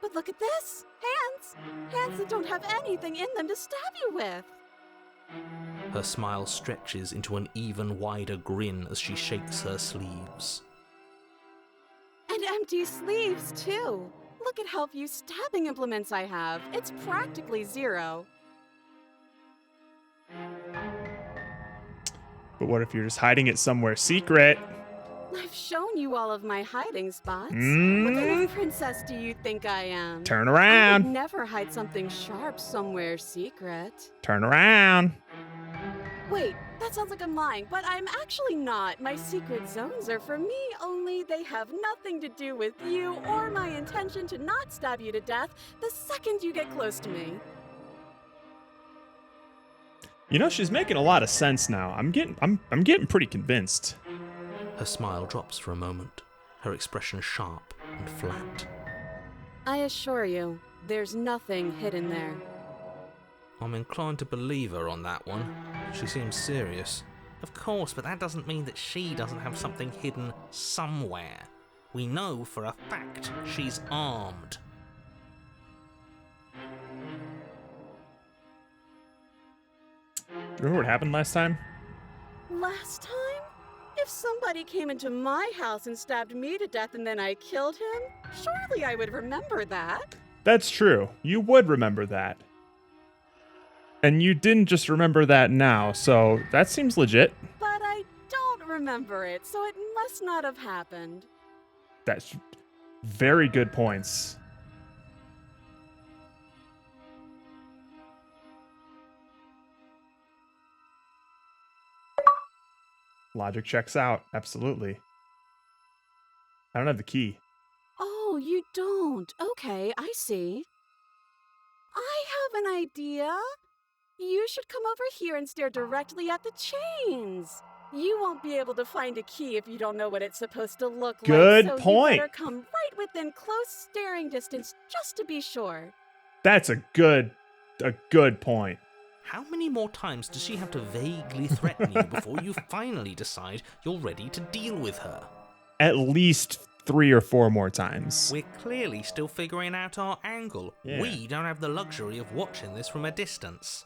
But look at this! Hands! Hands that don't have anything in them to stab you with! Her smile stretches into an even wider grin as she shakes her sleeves. And empty sleeves, too! Look at how few stabbing implements I have. It's practically zero. But what if you're just hiding it somewhere secret? I've shown you all of my hiding spots. What Mm. kind of princess do you think I am? Turn I would around. never hide something sharp somewhere secret. Turn around. Wait, that sounds like I'm lying, but I'm actually not. My secret zones are for me, only they have nothing to do with you or my intention to not stab you to death the second you get close to me. You know, she's making a lot of sense now. I'm getting pretty convinced. Her smile drops for a moment, her expression sharp and flat. I assure you, there's nothing hidden there. I'm inclined to believe her on that one. She seems serious. Of course, but that doesn't mean that she doesn't have something hidden somewhere. We know for a fact she's armed. Remember what happened last time? Last time? If somebody came into my house and stabbed me to death and then I killed him, surely I would remember that. That's true. You would remember that. And you didn't just remember that now, so that seems legit. But I don't remember it, so it must not have happened. That's very good points. Logic checks out. Absolutely. I don't have the key. Oh, you don't? Okay, I see. I have an idea. You should come over here and stare directly at the chains. You won't be able to find a key if you don't know what it's supposed to look Good like. So point. you better come right within close staring distance just to be sure. That's a good point. How many more times does she have to vaguely threaten you before you finally decide you're ready to deal with her? At least 3 or 4 more times. We're clearly still figuring out our angle. Yeah. We don't have the luxury of watching this from a distance.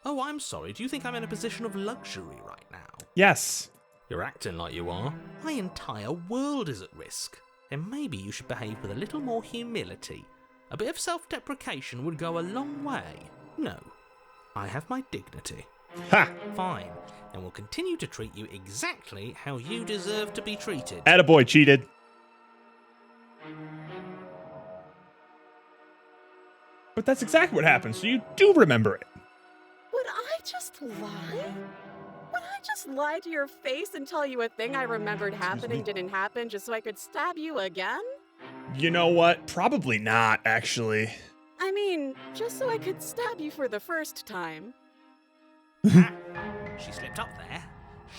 Oh, I'm sorry. Do you think I'm in a position of luxury right now? Yes. You're acting like you are. My entire world is at risk. Then maybe you should behave with a little more humility. A bit of self-deprecation would go a long way. No. I have my dignity. Ha! Fine. And will continue to treat you exactly how you deserve to be treated. Attaboy, cheated. But that's exactly what happened, so you do remember it. Would I just lie? Would I just lie to your face and tell you a thing I remembered happening didn't happen just so I could stab you again? You know what? Probably not, actually. I mean, just so I could stab you for the first time. She slipped up there.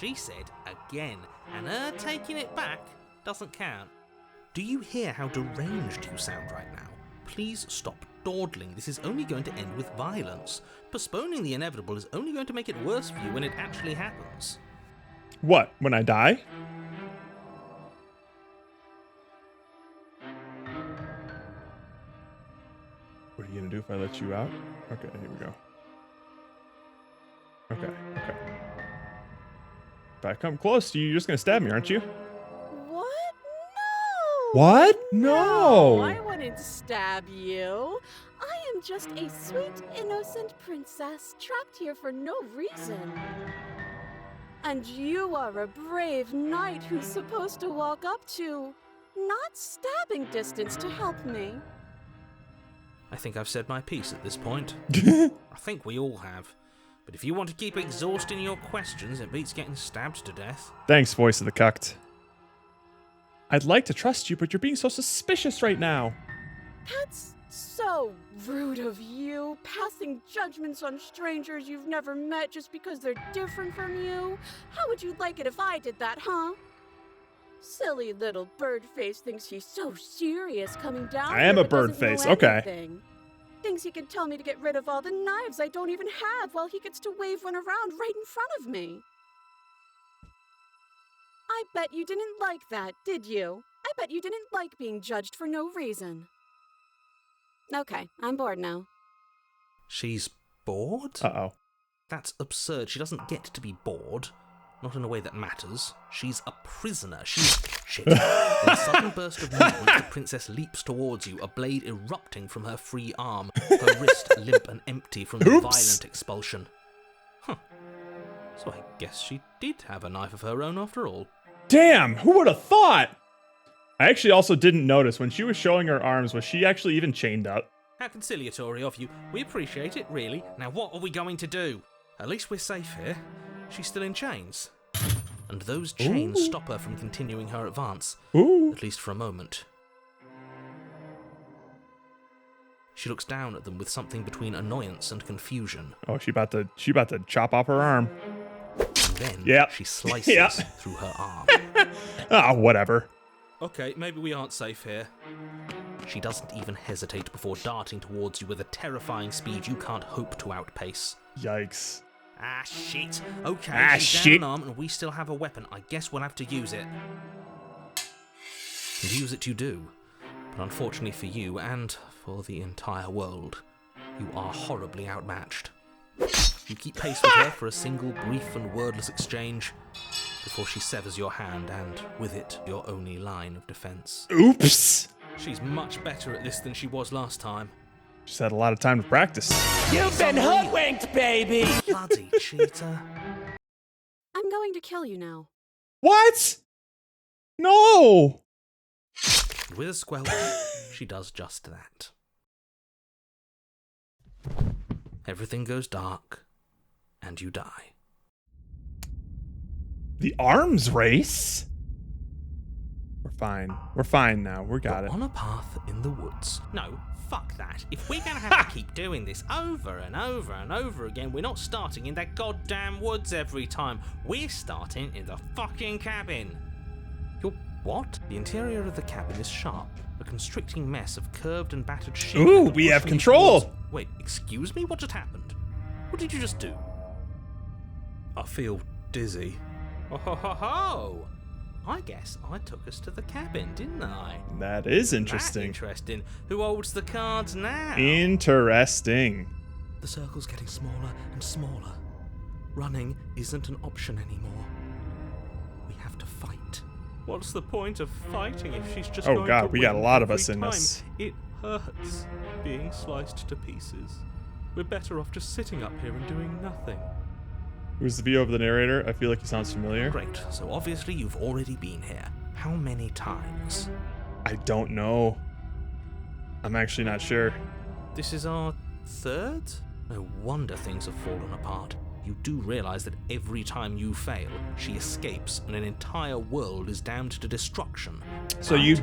She said again, and her taking it back doesn't count. Do you hear how deranged you sound right now? Please stop dawdling. This is only going to end with violence. Postponing the inevitable is only going to make it worse for you when it actually happens. What, when I die? What are you gonna do if I let you out? Okay, here we go. Okay. If I come close to you, you're just gonna stab me, aren't you? What? No! What? No! I wouldn't stab you. I am just a sweet, innocent princess trapped here for no reason. And you are a brave knight who's supposed to walk up to not stabbing distance to help me. I think I've said my piece at this point. I think we all have. But if you want to keep exhausting your questions, it beats getting stabbed to death. Thanks, voice of the cucked. I'd like to trust you, but you're being so suspicious right now. That's so rude of you, passing judgments on strangers you've never met just because they're different from you. How would you like it if I did that, huh? Silly little Birdface thinks he's so serious coming down. I am here a but doesn't know Birdface, okay. anything. Thinks he could tell me to get rid of all the knives I don't even have while he gets to wave one around right in front of me. I bet you didn't like that, did you? I bet you didn't like being judged for no reason. Okay, I'm bored now. She's bored? Uh-oh. That's absurd. She doesn't get to be bored. Not in a way that matters. She's a prisoner. She's... Shit. In a sudden burst of movement, the princess leaps towards you, a blade erupting from her free arm, her wrist limp and empty from the Oops. violent expulsion. Huh. So I guess she did have a knife of her own after all. Damn, who would have thought? I actually also didn't notice when she was showing her arms, was she actually even chained up? How conciliatory of you. We appreciate it, really. Now what are we going to do? At least we're safe here. She's still in chains. And those chains stop her from continuing her advance. Ooh. At least for a moment. She looks down at them with something between annoyance and confusion. Oh, she about to chop off her arm. And then Yep. she slices Yep. through her arm. Ah, whatever. Okay, maybe we aren't safe here. She doesn't even hesitate before darting towards you with a terrifying speed you can't hope to outpace. Yikes. Ah, shit. Okay, Ah, she's shit. down an arm and we still have a weapon. I guess we'll have to use it. And use it you do. But unfortunately for you, and for the entire world, you are horribly outmatched. You keep pace with her for a single brief and wordless exchange before she severs your hand and, with it, your only line of defense. Oops. She's much better at this than she was last time. She's had a lot of time to practice. You've been hoodwinked, baby! Bloody cheater. I'm going to kill you now. What? No. With a squelch, she does just that. Everything goes dark, and you die. The arms race? We're fine. We're fine now. We got it. On a path in the woods. No, fuck that. If we're gonna have to keep doing this over and over and over again, we're not starting in that goddamn woods every time. We're starting in the fucking cabin. You're what? The interior of the cabin is sharp. A constricting mess of curved and battered shit. Ooh, we have control. Wait, excuse me? What just happened? What did you just do? I feel dizzy. Oh ho ho ho! I guess I took us to the cabin, didn't I? That is That interesting. interesting. Who holds the cards now? Interesting. The circle's getting smaller and smaller. Running isn't an option anymore. We have to fight. What's the point of fighting if she's just Oh going God, to we got a win lot of every us in time? this. It hurts being sliced to pieces. We're better off just sitting up here and doing nothing. Who's the VO of the narrator? I feel like he sounds familiar. Great. So obviously you've already been here. How many times? I don't know. I'm actually not sure. This is our third? No wonder things have fallen apart. You do realize that every time you fail, she escapes and an entire world is damned to destruction. So right?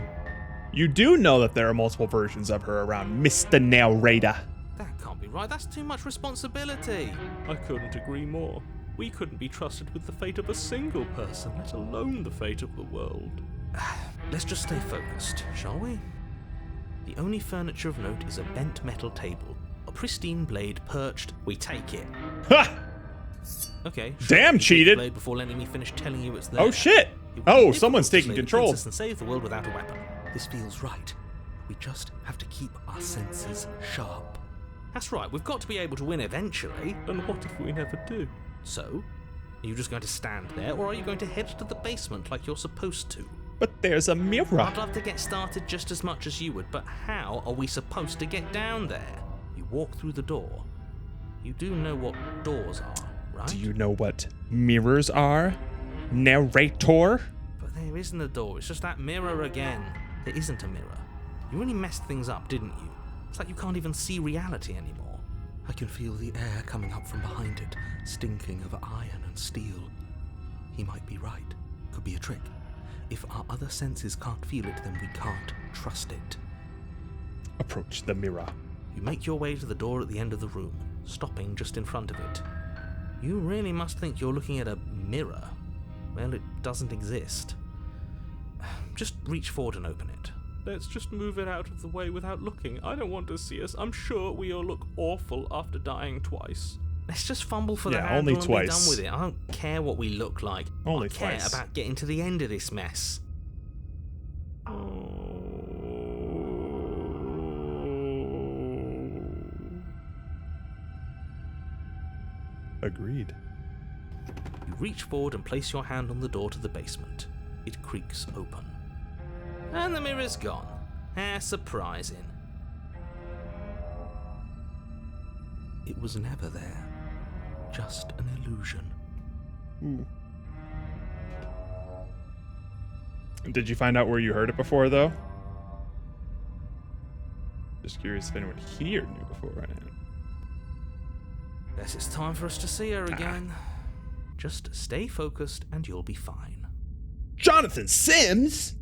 you do know that there are multiple versions of her around, Mr. Narrator. That can't be right. That's too much responsibility. I couldn't agree more. We couldn't be trusted with the fate of a single person, let alone the fate of the world. Let's just stay focused, shall we? The only furniture of note is a bent metal table. A pristine blade perched. We take it. Ha! Okay. Damn, sure, you take the cheated. blade before letting me finish telling you it's there. Oh shit! It would Oh, be difficult someone's to taking slay the control. princess and save the world without a weapon. This feels right. We just have to keep our senses sharp. That's right, we've got to be able to win eventually. And what if we never do? So, are you just going to stand there, or are you going to head to the basement like you're supposed to? But there's a mirror. I'd love to get started just as much as you would, but how are we supposed to get down there? You walk through the door. You do know what doors are, right? Do you know what mirrors are? Narrator? But there isn't a door, it's just that mirror again. There isn't a mirror. You really messed things up, didn't you? It's like you can't even see reality anymore. I can feel the air coming up from behind it, stinking of iron and steel. He might be right. Could be a trick. If our other senses can't feel it, then we can't trust it. Approach the mirror. You make your way to the door at the end of the room, stopping just in front of it. You really must think you're looking at a mirror. Well, it doesn't exist. Just reach forward and open it. Let's just move it out of the way without looking. I don't want to see us. I'm sure we all look awful after dying twice. Let's just fumble for the Yeah, handle only and be twice. done with it. I don't care what we look like. Only I care twice. about getting to the end of this mess. Agreed. You reach forward and place your hand on the door to the basement. It creaks open. And the mirror's gone. How surprising. It was never there. Just an illusion. Ooh. Did you find out where you heard it before, though? Just curious if anyone here knew beforehand. Guess it's time for us to see her again. Just stay focused and you'll be fine. Jonathan Sims?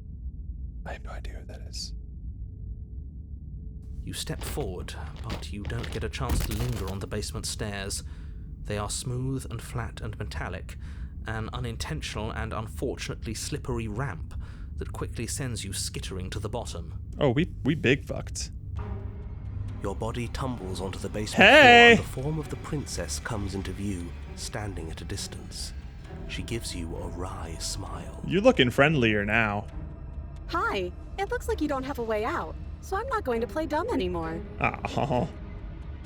I have no idea who that is. You step forward, but you don't get a chance to linger on the basement stairs. They are smooth and flat and metallic, an unintentional and unfortunately slippery ramp that quickly sends you skittering to the bottom. Oh, we big fucked. Your body tumbles onto the basement Hey! floor and the form of the princess comes into view, standing at a distance. She gives you a wry smile. You're looking friendlier now. Hi, it looks like you don't have a way out, so I'm not going to play dumb anymore. Oh.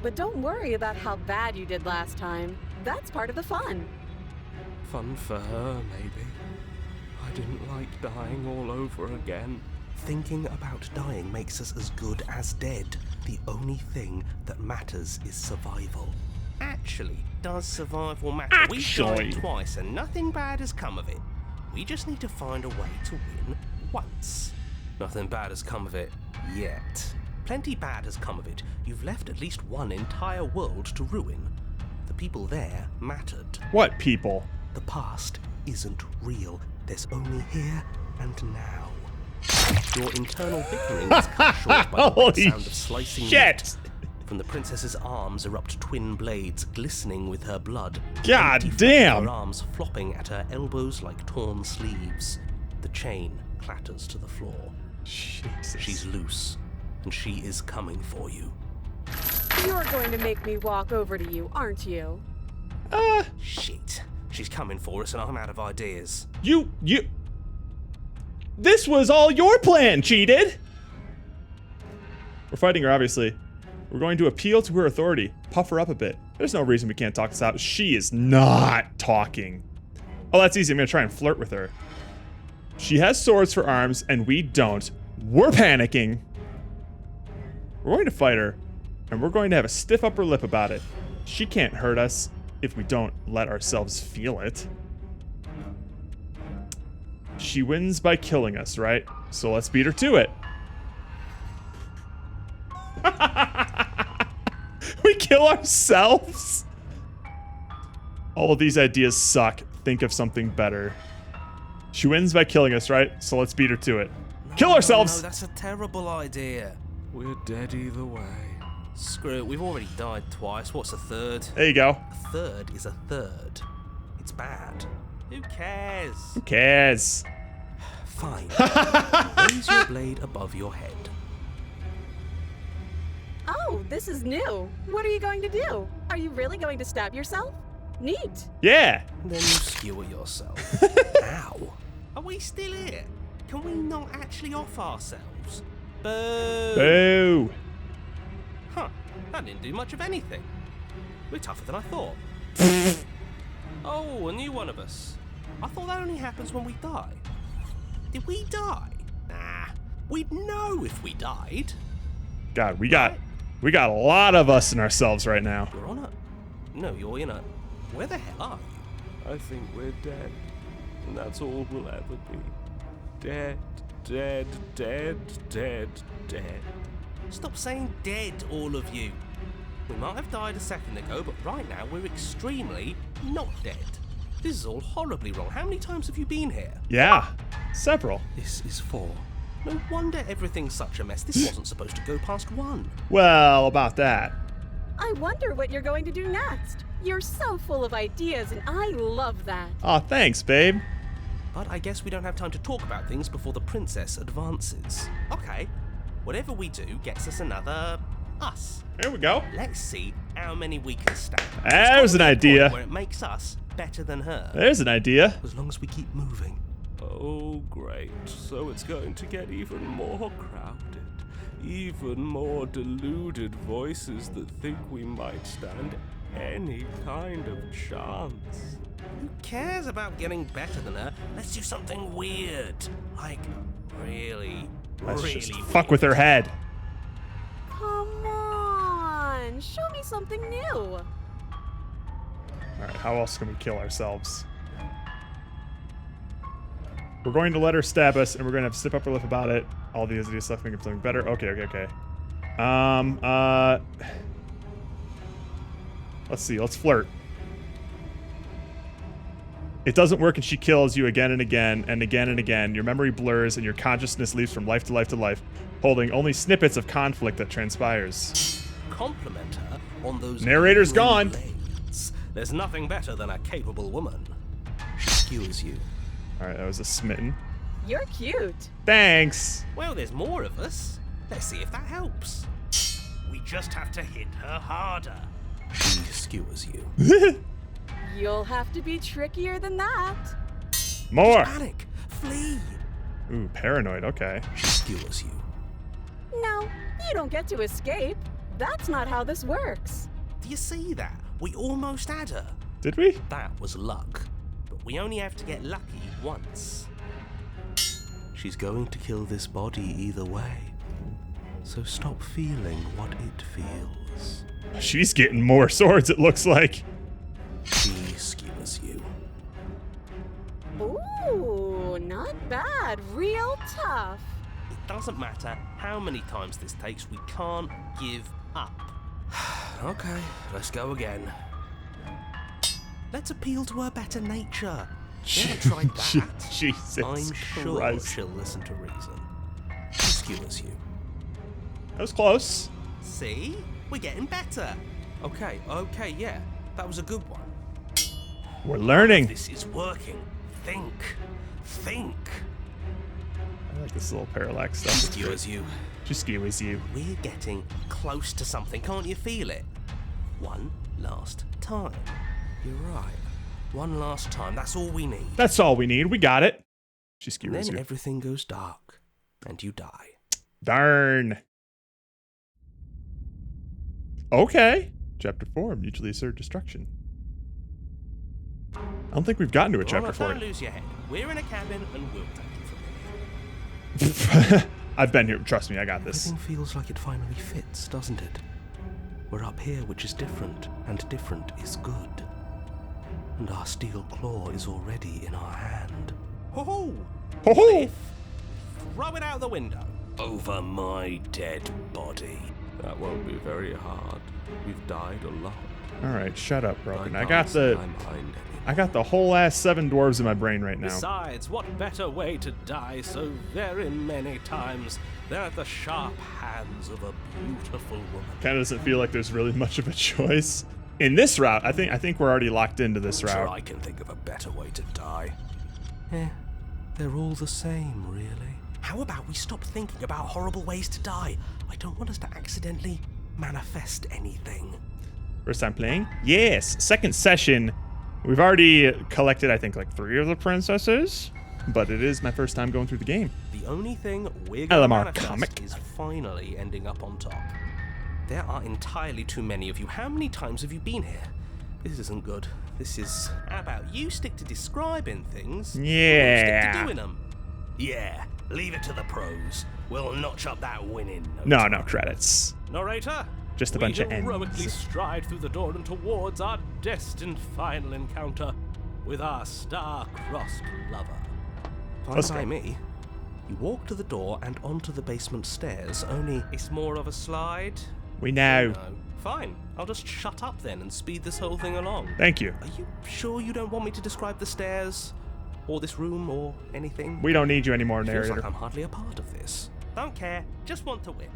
But don't worry about how bad you did last time. That's part of the fun. Fun for her, maybe. I didn't like dying all over again. Thinking about dying makes us as good as dead. The only thing that matters is survival. Actually, does survival matter? We've died twice and nothing bad has come of it. We just need to find a way to win once. Nothing bad has come of it yet. Plenty bad has come of it. You've left at least one entire world to ruin. The people there mattered. What people? The past isn't real. There's only here and now. Your internal bickering is cut short by the wet sound of slicing meat. From the princess's arms erupt twin blades glistening with her blood. God damn! Her arms flopping at her elbows like torn sleeves. The chain clatters to the floor. Jesus. She's loose, and she is coming for you. You're going to make me walk over to you, aren't you? Shit. She's coming for us and I'm out of ideas. You... This was all your plan, cheated! We're fighting her, obviously. We're going to appeal to her authority. Puff her up a bit. There's no reason we can't talk this out. She is not talking. Oh, that's easy. I'm gonna try and flirt with her. She has swords for arms, and we don't. We're panicking. We're going to fight her, and we're going to have a stiff upper lip about it. She can't hurt us if we don't let ourselves feel it. She wins by killing us, right? So let's beat her to it. We kill ourselves? All of these ideas suck. Think of something better. She wins by killing us, right? So let's beat her to it. Kill ourselves! No, that's a terrible idea. We're dead either way. Screw it, we've already died twice. What's a third? There you go. A third is a third. It's bad. Who cares? Who cares? Fine. Raise your blade above your head. Oh, this is new. What are you going to do? Are you really going to stab yourself? Neat. Yeah. Then you skewer yourself. Ow. Are we still here? Can we not actually off ourselves? Boo. Boo. Huh. That didn't do much of anything. We're tougher than I thought. Oh, a new one of us. I thought that only happens when we die. Did we die? Nah. We'd know if we died. God, we got a lot of us in ourselves right now. You're on it. No, you're in it. Where the hell are you? I think we're dead. And that's all we'll ever be. Dead, dead, dead, dead, dead. Stop saying dead, all of you. We might have died a second ago, but right now we're extremely not dead. This is all horribly wrong. How many times have you been here? Yeah, several. This is 4. No wonder everything's such a mess. This wasn't supposed to go past 1. Well, about that. I wonder what you're going to do next. You're so full of ideas, and I love that. Aw, thanks, babe. But I guess we don't have time to talk about things before the princess advances. Okay, whatever we do gets us another us. There we go. Let's see how many we can stack. There's an idea. Where it makes us better than her. There's an idea. As long as we keep moving. Oh, great. So it's going to get even more crowded. Even more deluded voices that think we might stand any kind of chance. Who cares about getting better than her? Let's do something weird. Like, really Let's just weird. fuck with her head. Come on, show me something new. Alright, how else can we kill ourselves? We're going to let her stab us, and we're going to have to step up our lip about it. All the other stuff, think of something better. Okay. Let's see, let's flirt. It doesn't work and she kills you again and again and again and again. Your memory blurs and your consciousness leaps from life to life to life, holding only snippets of conflict that transpires. Compliment her on those Narrator's gone. blades. There's nothing better than a capable woman. She skewers you. Alright, that was a smitten. You're cute. Thanks. Well, there's more of us. Let's see if that helps. We just have to hit her harder. She skewers you. You'll have to be trickier than that. More. Panic! Flee! Ooh, paranoid, okay. She skewers you. No, you don't get to escape. That's not how this works. Do you see that? We almost had her. Did we? That was luck. But we only have to get lucky once. She's going to kill this body either way. So stop feeling what it feels. She's getting more swords, it looks like. She skewers you. Ooh, not bad. Real tough. It doesn't matter how many times this takes, we can't give up. Okay, let's go again. Let's appeal to her better nature. Never tried that. Jesus I'm sure Christ. she'll listen to reason. She skewers you. That was close. See? We're getting better. Okay, yeah. That was a good one. We're learning. This is working. Think. I like this little parallax stuff. She skewers you. She skewers you. We're getting close to something. Can't you feel it? One last time. You're right. One last time. That's all we need. That's all we need. We got it. She And skewers then you. everything goes dark. And you die. Darn. Okay. Chapter 4, mutually assured destruction. I don't think we've gotten to a chapter 4. Don't lose your head. We're in a cabin and we'll take it from here. I've been here. Trust me, I got this. Everything feels like it finally fits, doesn't it? We're up here, which is different, and different is good. And our steel claw is already in our hand. Ho-ho! Ho-ho! Throw it out the window. Over my dead body. That won't be very hard. We've died a lot. All right, shut up, Broken. I can't got say the... I mind anymore. I got the whole ass 7 dwarves in my brain right now. Besides, what better way to die so very many times than at the sharp hands of a beautiful woman? Kind of doesn't feel like there's really much of a choice. In this route, I think we're already locked into this route. Sure, I can think of a better way to die. They're all the same, really. How about we stop thinking about horrible ways to die? I don't want us to accidentally manifest anything. First time playing? Yes. Second session. We've already collected, I think, like 3 of the princesses, but it is my first time going through the game. The only thing we're going to LMR manifest comic. is finally ending up on top. There are entirely too many of you. How many times have you been here? This isn't good. This is... How about you stick to describing things? Yeah. Stick to doing them. Yeah, leave it to the pros. We'll notch up that winning. No credits. Narrator, Just a bunch of ends. we heroically stride through the door and towards our destined final encounter with our star-crossed lover. Let's Fine by go. me. You walk to the door and onto the basement stairs, only it's more of a slide. We know. No. Fine, I'll just shut up then and speed this whole thing along. Thank you. Are you sure you don't want me to describe the stairs, or this room, or anything? We don't need you anymore, Feels narrator. like I'm hardly a part of this. Don't care, just want to win.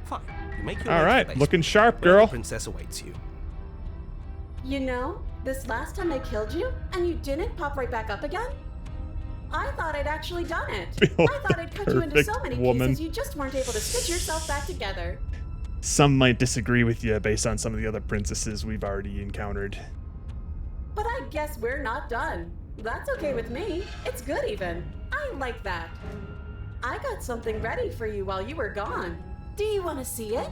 Fine, you make your way All to the right, basement, looking sharp, where girl. The princess awaits you. You know, this last time I killed you, and you didn't pop right back up again? I thought I'd actually done it. Feel I thought I'd cut you into so perfect many woman. pieces you just weren't able to stitch yourself back together. Some might disagree with you based on some of the other princesses we've already encountered. But I guess we're not done. That's okay with me. It's good even. I like that. I got something ready for you while you were gone. Do you want to see it?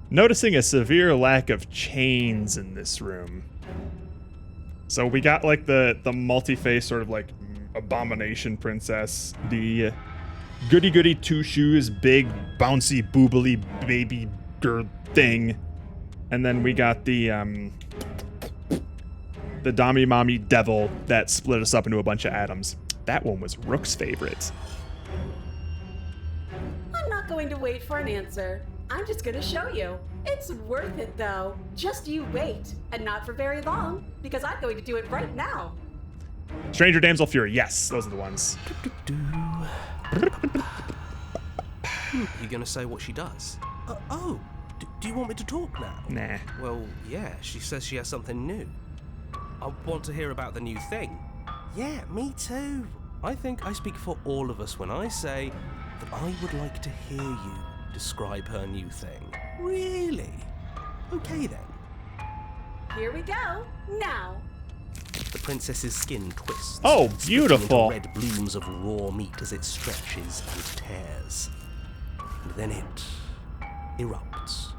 Noticing a severe lack of chains in this room. So we got like the multi-face sort of like abomination princess, the goody-goody two-shoes, big bouncy boobily baby girl thing, and then we got the Dami Mommy devil that split us up into a bunch of atoms. That one was Rook's favorite. I'm not going to wait for an answer. I'm just going to show you. It's worth it though. Just you wait, and not for very long, because I'm going to do it right now. Stranger Damsel Fury, yes, those are the ones. You gonna say what she does? Do you want me to talk now? Nah. Well, yeah, she says she has something new. I want to hear about the new thing. Yeah, me too. I think I speak for all of us when I say that I would like to hear you describe her new thing. Really? Okay then. Here we go. Now. The princess's skin twists. Oh, splitting beautiful. into red blooms of raw meat as it stretches and tears. And then it erupts.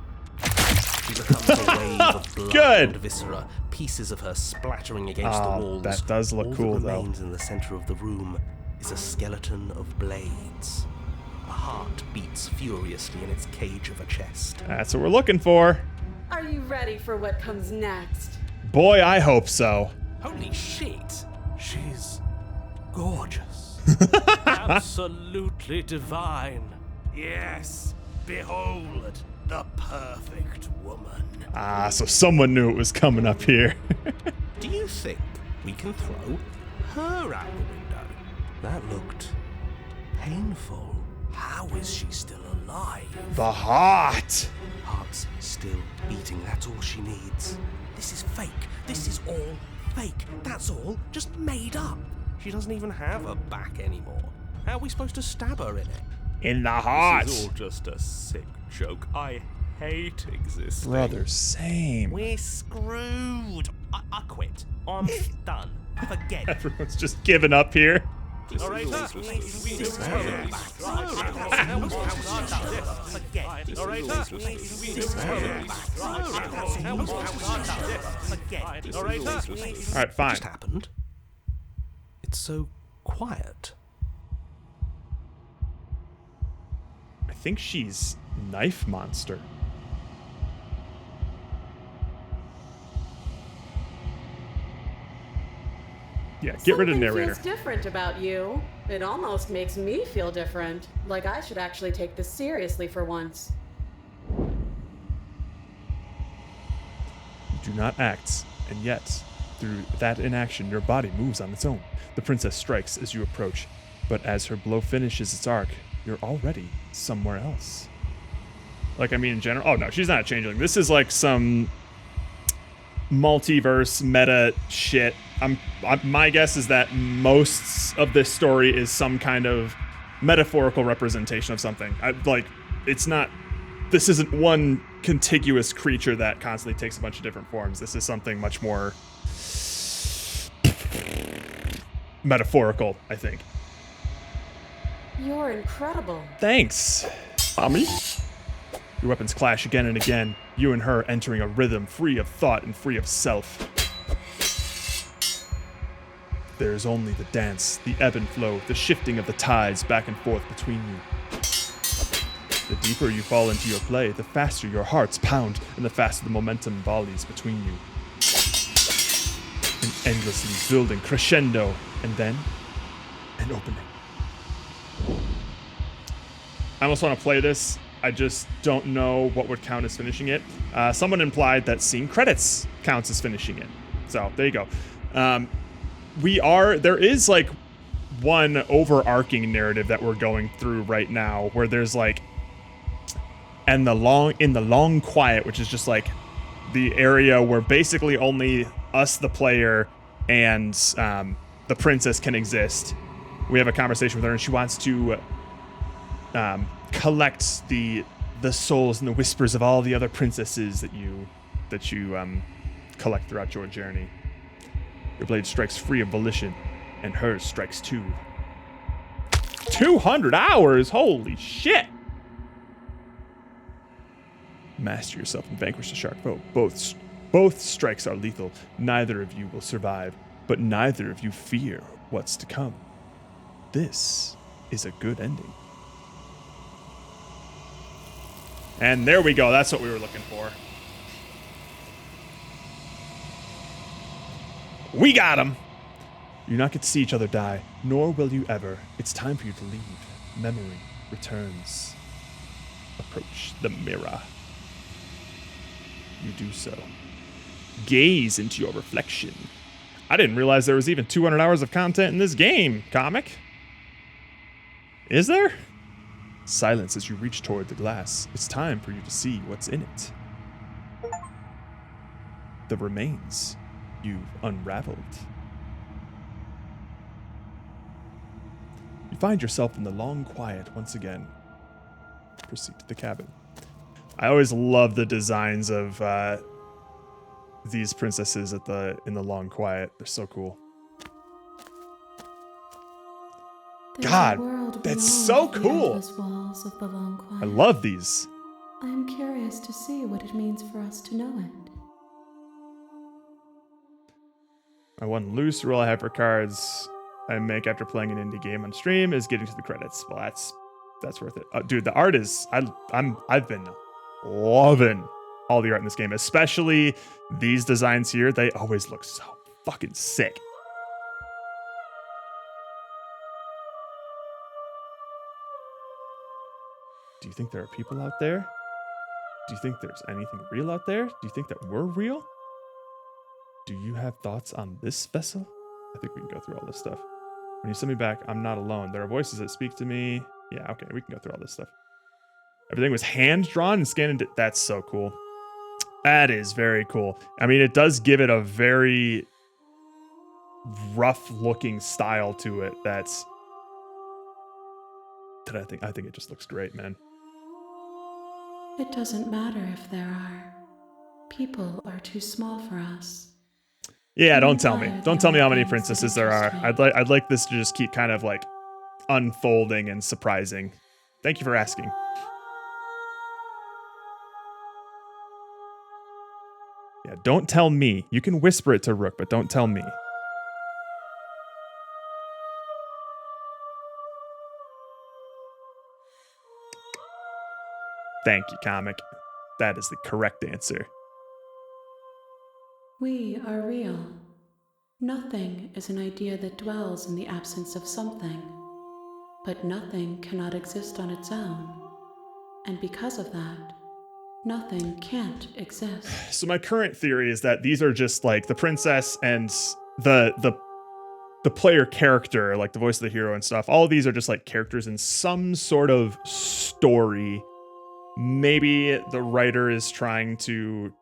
She becomes a wave of blood Good. and viscera, pieces of her splattering against the walls. That does look cool, all that though. remains in the center of the room is a skeleton of blades. A heart beats furiously in its cage of a chest. That's what we're looking for. Are you ready for what comes next? Boy, I hope so. Holy shit! She's gorgeous. Absolutely divine. Yes, behold, the perfect woman. So someone knew it was coming up here. Do you think we can throw her out the window? That looked painful. How is she still alive? The heart. Heart's still beating, that's all she needs. This is fake. This is all fake. That's all just made up. She doesn't even have a back anymore. How are we supposed to stab her in it? In the heart. This is all just a sick joke. I hate existing. Brother, same. We're screwed. I quit. I'm done. Forget it. Everyone's just giving up here. Alright, fine. Just happened. It's so quiet. I think she's Knife Monster. Yeah, get rid of narrator. Something feels different about you. It almost makes me feel different. Like I should actually take this seriously for once. You do not act, and yet, through that inaction, your body moves on its own. The princess strikes as you approach, but as her blow finishes its arc, you're already somewhere else. Like, I mean, in general. Oh no, she's not a changeling. This is like some multiverse meta shit. My guess is that most of this story is some kind of metaphorical representation of something. This isn't one contiguous creature that constantly takes a bunch of different forms. This is something much more metaphorical, I think. You're incredible. Thanks, mommy. Your weapons clash again and again, you and her entering a rhythm free of thought and free of self. There is only the dance, the ebb and flow, the shifting of the tides back and forth between you. The deeper you fall into your play, the faster your hearts pound, and the faster the momentum volleys between you. An endlessly building crescendo, and then an opening. I almost want to play this. I just don't know what would count as finishing it. Someone implied that seeing credits counts as finishing it. So there you go. There is like one overarching narrative that we're going through right now where there's like, in the long quiet, which is just like the area where basically only us, the player, and the princess can exist. We have a conversation with her and she wants to collect the souls and the whispers of all the other princesses that you collect throughout your journey. Your blade strikes free of volition, and hers strikes too. 200 hours? Holy shit! Master yourself and vanquish the shark foe. Both strikes are lethal. Neither of you will survive, but neither of you fear what's to come. This is a good ending. And there we go. That's what we were looking for. We got him! You do not get to see each other die, nor will you ever. It's time for you to leave. Memory returns. Approach the mirror. You do so. Gaze into your reflection. I didn't realize there was even 200 hours of content in this game, comic. Is there? Silence as you reach toward the glass. It's time for you to see what's in it. The remains you've unraveled. You find yourself in the long quiet once again. Proceed to the cabin. I always love the designs of these princesses in the long quiet. They're so cool. God, that's so cool. I love these. I am curious to see what it means for us to know it. My one loose rule I have for cards I make after playing an indie game on stream is getting to the credits. Well, that's worth it. Dude, the art is I've been loving all the art in this game, especially these designs here. They always look so fucking sick. Do you think there are people out there? Do you think there's anything real out there? Do you think that we're real? Do you have thoughts on this vessel? I think we can go through all this stuff. When you send me back, I'm not alone. There are voices that speak to me. Yeah, okay, we can go through all this stuff. Everything was hand-drawn and scanned. That's so cool. That is very cool. I mean, it does give it a very rough-looking style to it. That I think it just looks great, man. It doesn't matter if there are. People are too small for us. Yeah, don't tell me. Don't tell me how many princesses there are. I'd like this to just keep kind of like unfolding and surprising. Thank you for asking. Yeah, don't tell me. You can whisper it to Rook, but don't tell me. Thank you, comic. That is the correct answer. We are real. Nothing is an idea that dwells in the absence of something. But nothing cannot exist on its own. And because of that, nothing can't exist. So my current theory is that these are just like the princess and the player character, like the voice of the hero and stuff. All of these are just like characters in some sort of story. Maybe the writer is trying to,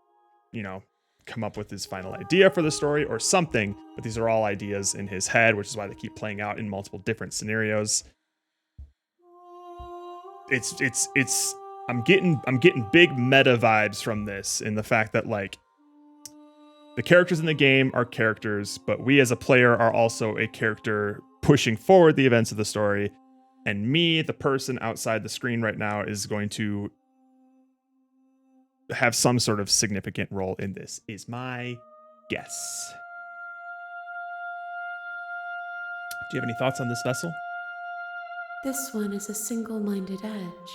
come up with his final idea for the story or something, but these are all ideas in his head, which is why they keep playing out in multiple different scenarios. I'm getting big meta vibes from this, in the fact that like the characters in the game are characters, but we as a player are also a character pushing forward the events of the story. And me, the person outside the screen right now, is going to have some sort of significant role in this, is my guess. Do you have any thoughts on this vessel? This one is a single-minded edge.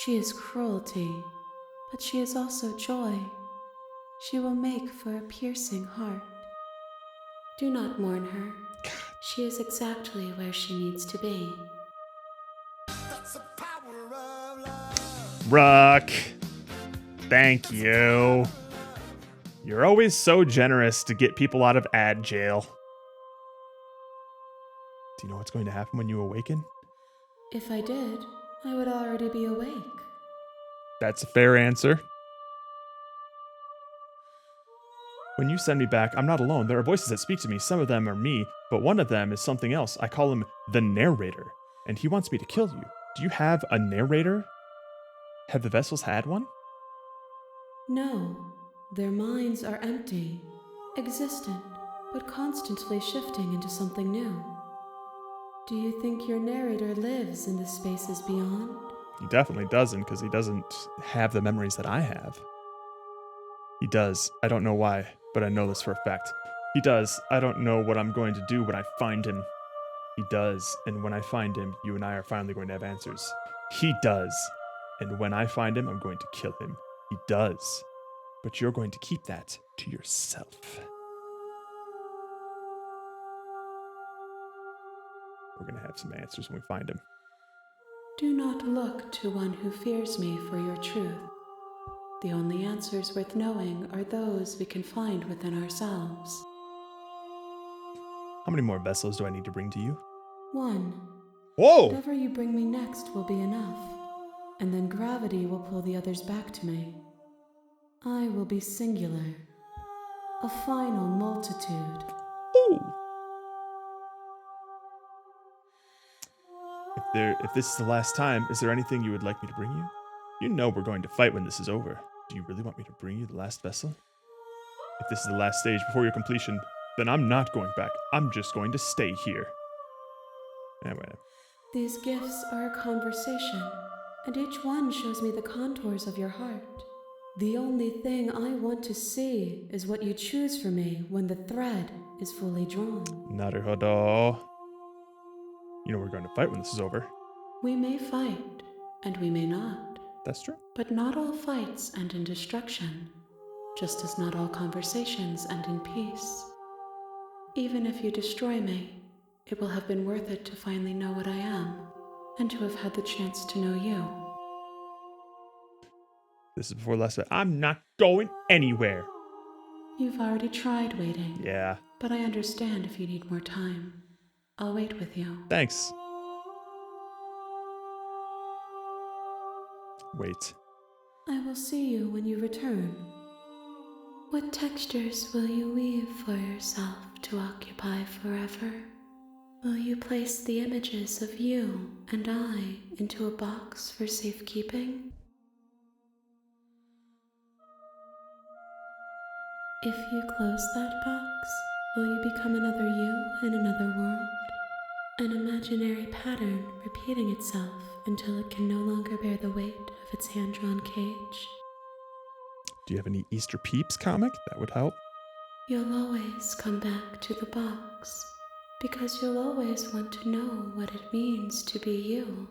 She is cruelty, but she is also joy. She will make for a piercing heart. Do not mourn her. She is exactly where she needs to be. Rook. Thank you. You're always so generous to get people out of ad jail. Do you know what's going to happen when you awaken? If I did, I would already be awake. That's a fair answer. When you send me back, I'm not alone. There are voices that speak to me. Some of them are me, but one of them is something else. I call him the narrator, and he wants me to kill you. Do you have a narrator? Have the vessels had one? No, their minds are empty, existent, but constantly shifting into something new. Do you think your narrator lives in the spaces beyond? He definitely doesn't, because he doesn't have the memories that I have. He does. I don't know why, but I know this for a fact. He does. I don't know what I'm going to do when I find him. He does. And when I find him, you and I are finally going to have answers. He does. And when I find him, I'm going to kill him. He does. But you're going to keep that to yourself. We're going to have some answers when we find him. Do not look to one who fears me for your truth. The only answers worth knowing are those we can find within ourselves. How many more vessels do I need to bring to you? One. Whoa! Whatever you bring me next will be enough. And then gravity will pull the others back to me. I will be singular. A final multitude. Ooh. If this is the last time, is there anything you would like me to bring you? You know we're going to fight when this is over. Do you really want me to bring you the last vessel? If this is the last stage before your completion, then I'm not going back. I'm just going to stay here. Anyway. These gifts are a conversation, and each one shows me the contours of your heart. The only thing I want to see is what you choose for me when the thread is fully drawn. Naruhodo. You know we're going to fight when this is over. We may fight, and we may not. That's true. But not all fights end in destruction, just as not all conversations end in peace. Even if you destroy me, it will have been worth it to finally know what I am, and to have had the chance to know you. This is before last night. I'm not going anywhere. You've already tried waiting. Yeah. But I understand if you need more time. I'll wait with you. Thanks. Wait. I will see you when you return. What textures will you weave for yourself to occupy forever? Will you place the images of you and I into a box for safekeeping? If you close that box, will you become another you in another world? An imaginary pattern repeating itself until it can no longer bear the weight of its hand-drawn cage. Do you have any Easter Peeps comic? That would help. You'll always come back to the box, because you'll always want to know what it means to be you.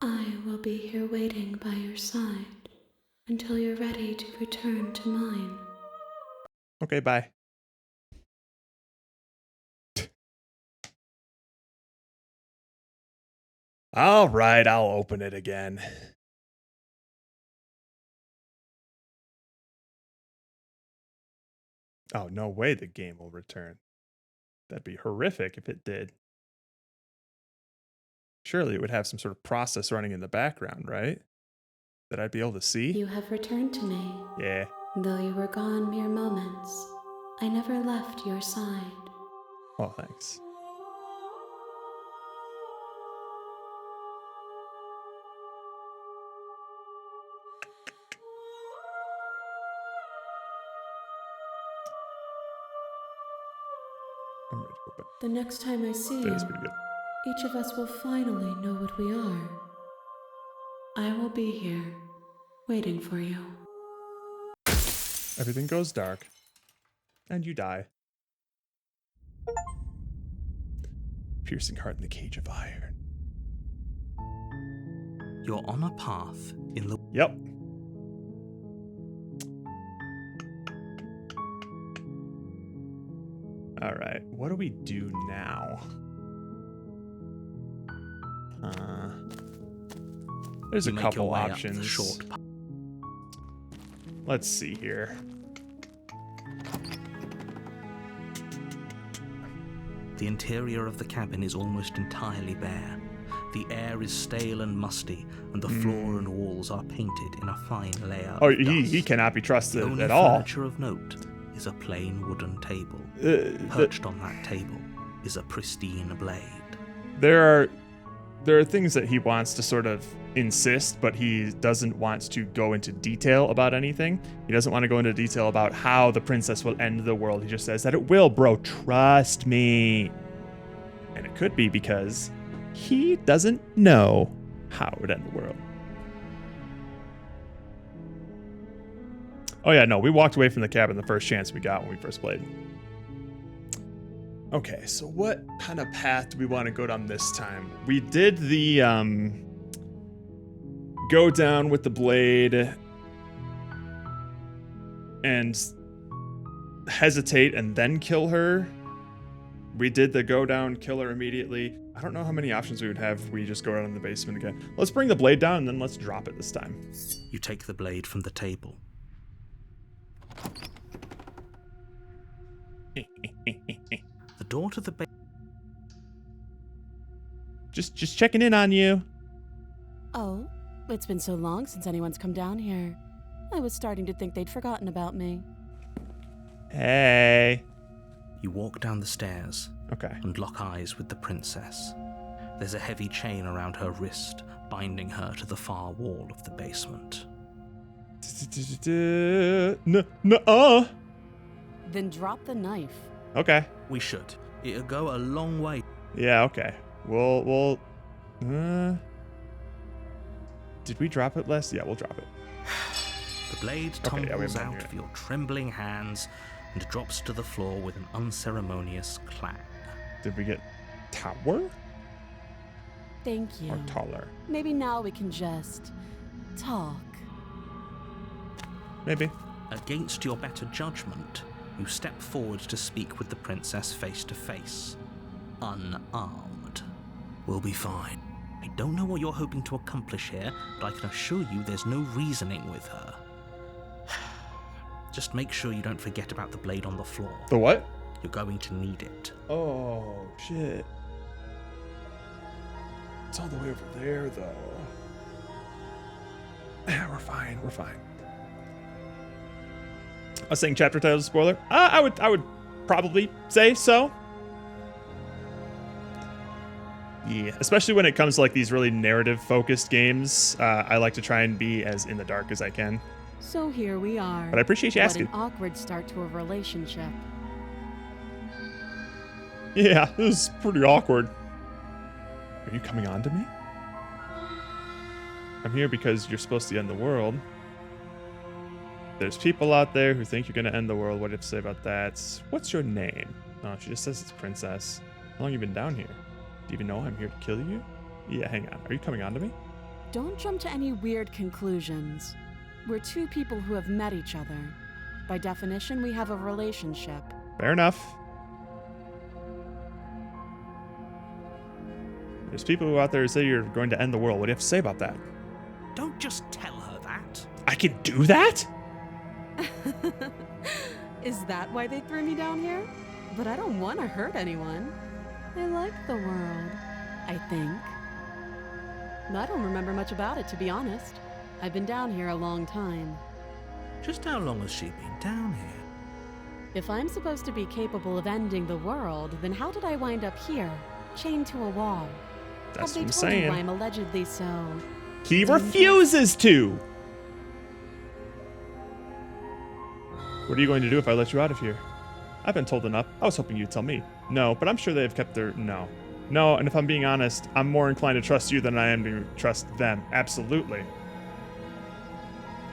I will be here waiting by your side until you're ready to return to mine. Okay, bye. All right, I'll open it again. Oh, no way the game will return. That'd be horrific if it did. Surely it would have some sort of process running in the background, right? That I'd be able to see? You have returned to me. Yeah. Though you were gone mere moments, I never left your side. Oh, thanks. I'm ready to go back. The next time I see That you, was pretty good. each of us will finally know what we are. I will be here, waiting for you. Everything goes dark. And you die. Piercing heart in the cage of iron. You're on a path in the... Yep. Alright, what do we do now? There's a You make couple your way up the options. short path. Let's see here. The interior of the cabin is almost entirely bare. The air is stale and musty, and the floor and walls are painted in a fine layer Oh, of he dust. cannot be trusted The only at all. furniture of note is a plain wooden table. The- Perched on that table is a pristine blade. There are things that he wants to sort of insist, but he doesn't want to go into detail about anything. He doesn't want to go into detail about how the princess will end the world. He just says that it will, bro. Trust me. And it could be because he doesn't know how it would end the world. Oh yeah, no, we walked away from the cabin the first chance we got when we first played. Okay, so what kind of path do we want to go down this time? We did the go down with the blade and hesitate and then kill her. We did the go down, kill her immediately. I don't know how many options we would have if we just go down in the basement again. Let's bring the blade down and then let's drop it this time. You take the blade from the table. The door to the Just checking in on you. Oh, it's been so long since anyone's come down here. I was starting to think they'd forgotten about me. Hey. You walk down the stairs Okay. and lock eyes with the princess. There's a heavy chain around her wrist, binding her to the far wall of the basement. Nuh-uh. Then drop the knife. Okay. We should. It'll go a long way. Yeah, okay. We'll did we drop it less? Yeah, we'll drop it. The blade Okay, yeah, we tumbles haven't done out it. of your trembling hands, and drops to the floor with an unceremonious clang. Did we get tower Thank you. or taller? Maybe now we can just talk. Maybe. Against your better judgment, you step forward to speak with the princess face to face, unarmed. We'll be fine. I don't know what you're hoping to accomplish here, but I can assure you there's no reasoning with her. Just make sure you don't forget about the blade on the floor. The what? You're going to need it. Oh, shit. It's all the way over there, though. We're fine. We're fine. I was saying chapter title spoiler. I would probably say so. Yeah, especially when it comes to like these really narrative-focused games. I like to try and be as in the dark as I can. So here we are. But I appreciate you asking. What an awkward start to a relationship. Yeah, this is pretty awkward. Are you coming on to me? I'm here because you're supposed to end the world. There's people out there who think you're going to end the world. What do you have to say about that? What's your name? Oh, she just says it's Princess. How long have you been down here? Do you even know I'm here to kill you? Yeah, hang on. Are you coming on to me? Don't jump to any weird conclusions. We're two people who have met each other. By definition, we have a relationship. Fair enough. There's people who out there who say you're going to end the world. What do you have to say about that? Don't just tell her that. I can do that? Is that why they threw me down here? But I don't want to hurt anyone. I like the world, I think. I don't remember much about it, to be honest. I've been down here a long time. Just how long has she been down here? If I'm supposed to be capable of ending the world, then how did I wind up here, chained to a wall? That's Have what I'm they told you saying. why I'm allegedly so... He refuses to! What are you going to do if I let you out of here? I've been told enough. I was hoping you'd tell me. No, but I'm sure they have kept their... No. No, and if I'm being honest, I'm more inclined to trust you than I am to trust them. Absolutely.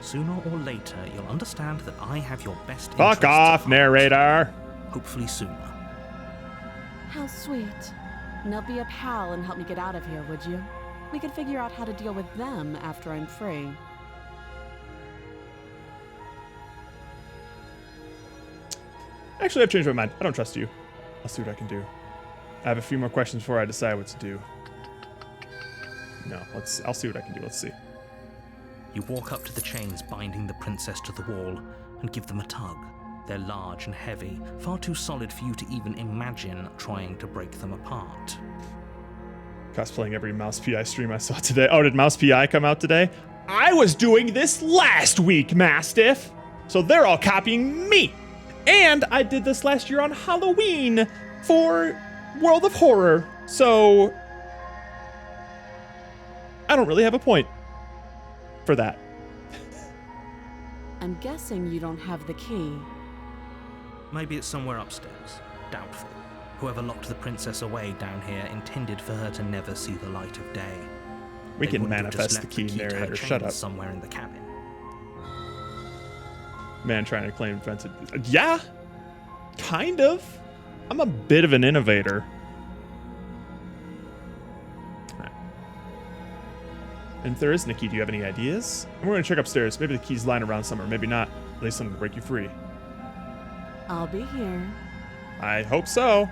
Sooner or later, you'll understand that I have your best interests Fuck off, at heart. narrator! Hopefully sooner. How sweet. Now be a pal and help me get out of here, would you? We could figure out how to deal with them after I'm free. Actually, I've changed my mind. I don't trust you. I'll see what I can do. I have a few more questions before I decide what to do. No, I'll see what I can do. Let's see. You walk up to the chains binding the princess to the wall and give them a tug. They're large and heavy, far too solid for you to even imagine trying to break them apart. Cosplaying every Mouse PI stream I saw today. Oh, did Mouse PI come out today? I was doing this last week, Mastiff! So they're all copying me! And I did this last year on Halloween for World of Horror. So I don't really have a point for that. I'm guessing you don't have the key. Maybe it's somewhere upstairs. Doubtful. Whoever locked the princess away down here intended for her to never see the light of day. We They can wouldn't have just manifest the left key, to her narrator. Shut chains up. Somewhere in the cabin. Man trying to claim invented. Yeah, kind of. I'm a bit of an innovator. Alright. And if there isn't a key, do you have any ideas? And we're gonna check upstairs. Maybe the key's lying around somewhere. Maybe not. At least something to break you free. I'll be here. I hope so.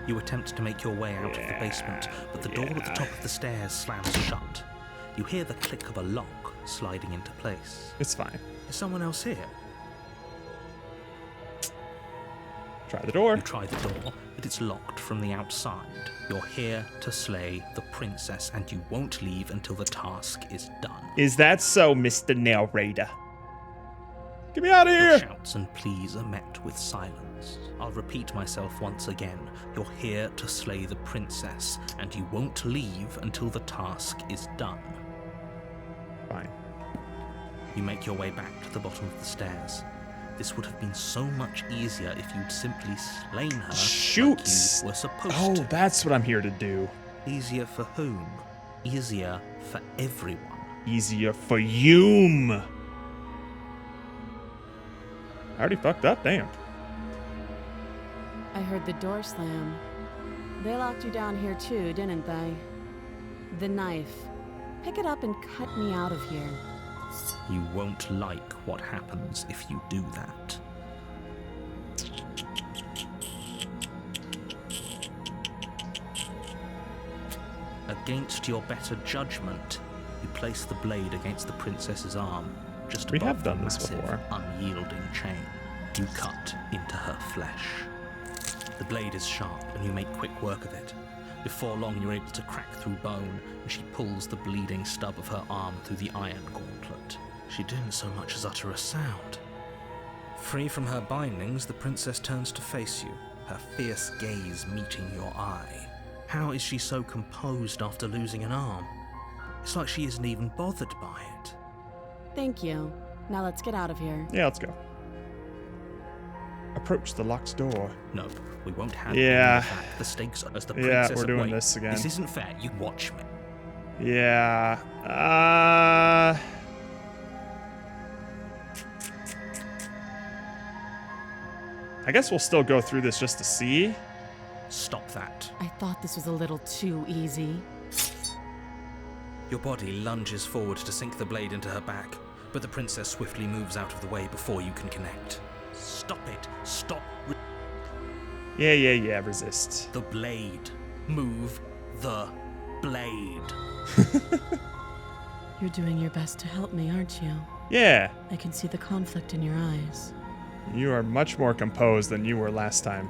You attempt to make your way out of the basement, but the door at the top of the stairs slams shut. You hear the click of a lock sliding into place. It's fine. Is someone else here? Try the door. You try the door, but it's locked from the outside. You're here to slay the princess, and you won't leave until the task is done. Is that so, Mr. Narrator? Get me out of Your here! shouts and pleas are met with silence. I'll repeat myself once again. You're here to slay the princess, and you won't leave until the task is done. Fine. You make your way back to the bottom of the stairs. This would have been so much easier if you'd simply slain her Shoot! like you were supposed Oh, to. that's what I'm here to do. Easier for whom? Easier for everyone. Easier for you. I already fucked up, damn. I heard the door slam. They locked you down here too, didn't they? The knife. Pick it up and cut me out of here. You won't like what happens if you do that. Against your better judgment, you place the blade against the princess's arm, just above have done the this massive, before. unyielding chain. You cut into her flesh. The blade is sharp, and you make quick work of it. Before long, you're able to crack through bone, and she pulls the bleeding stub of her arm through the iron gauntlet. She didn't so much as utter a sound. Free from her bindings, the princess turns to face you, her fierce gaze meeting your eye. How is she so composed after losing an arm? It's like she isn't even bothered by it. Thank you. Now let's get out of here. Yeah, let's go. Approach the locked door. No, we won't have Yeah. the stakes are as the Yeah, princess. we're doing Wait, this again. This isn't fair. You watch me. Yeah. I guess we'll still go through this just to see. Stop that. I thought this was a little too easy. Your body lunges forward to sink the blade into her back, but the princess swiftly moves out of the way before you can connect. Stop it. Stop. Yeah, resist. The blade. Move the blade. You're doing your best to help me, aren't you? Yeah. I can see the conflict in your eyes. You are much more composed than you were last time.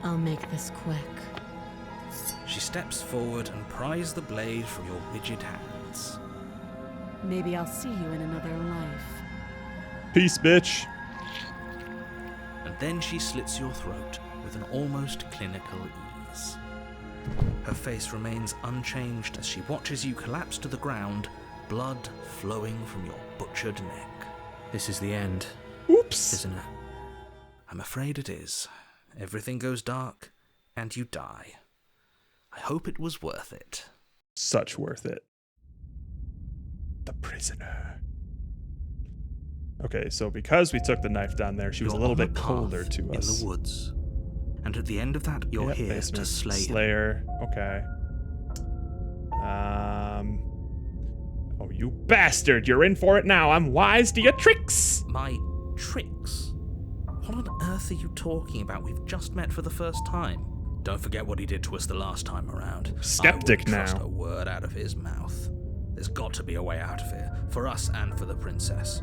I'll make this quick. She steps forward and pries the blade from your rigid hands. Maybe I'll see you in another life. Peace, bitch. And then she slits your throat with an almost clinical ease. Her face remains unchanged as she watches you collapse to the ground, blood flowing from your butchered neck. This is the end. Oops. Isn't it? I'm afraid it is. Everything goes dark, and you die. I hope it was worth it. Such worth it. The prisoner. Okay, so because we took the knife down there, she was a little bit colder to us. In the woods. And at the end of that, you're here basement. to slay him. Slayer. Okay. Oh, you bastard! You're in for it now. I'm wise to your tricks. My tricks? What on earth are you talking about? We've just met for the first time. Don't forget what he did to us the last time around. Skeptic I wouldn't trust now. a word out of his mouth. There's got to be a way out of here, for us and for the princess.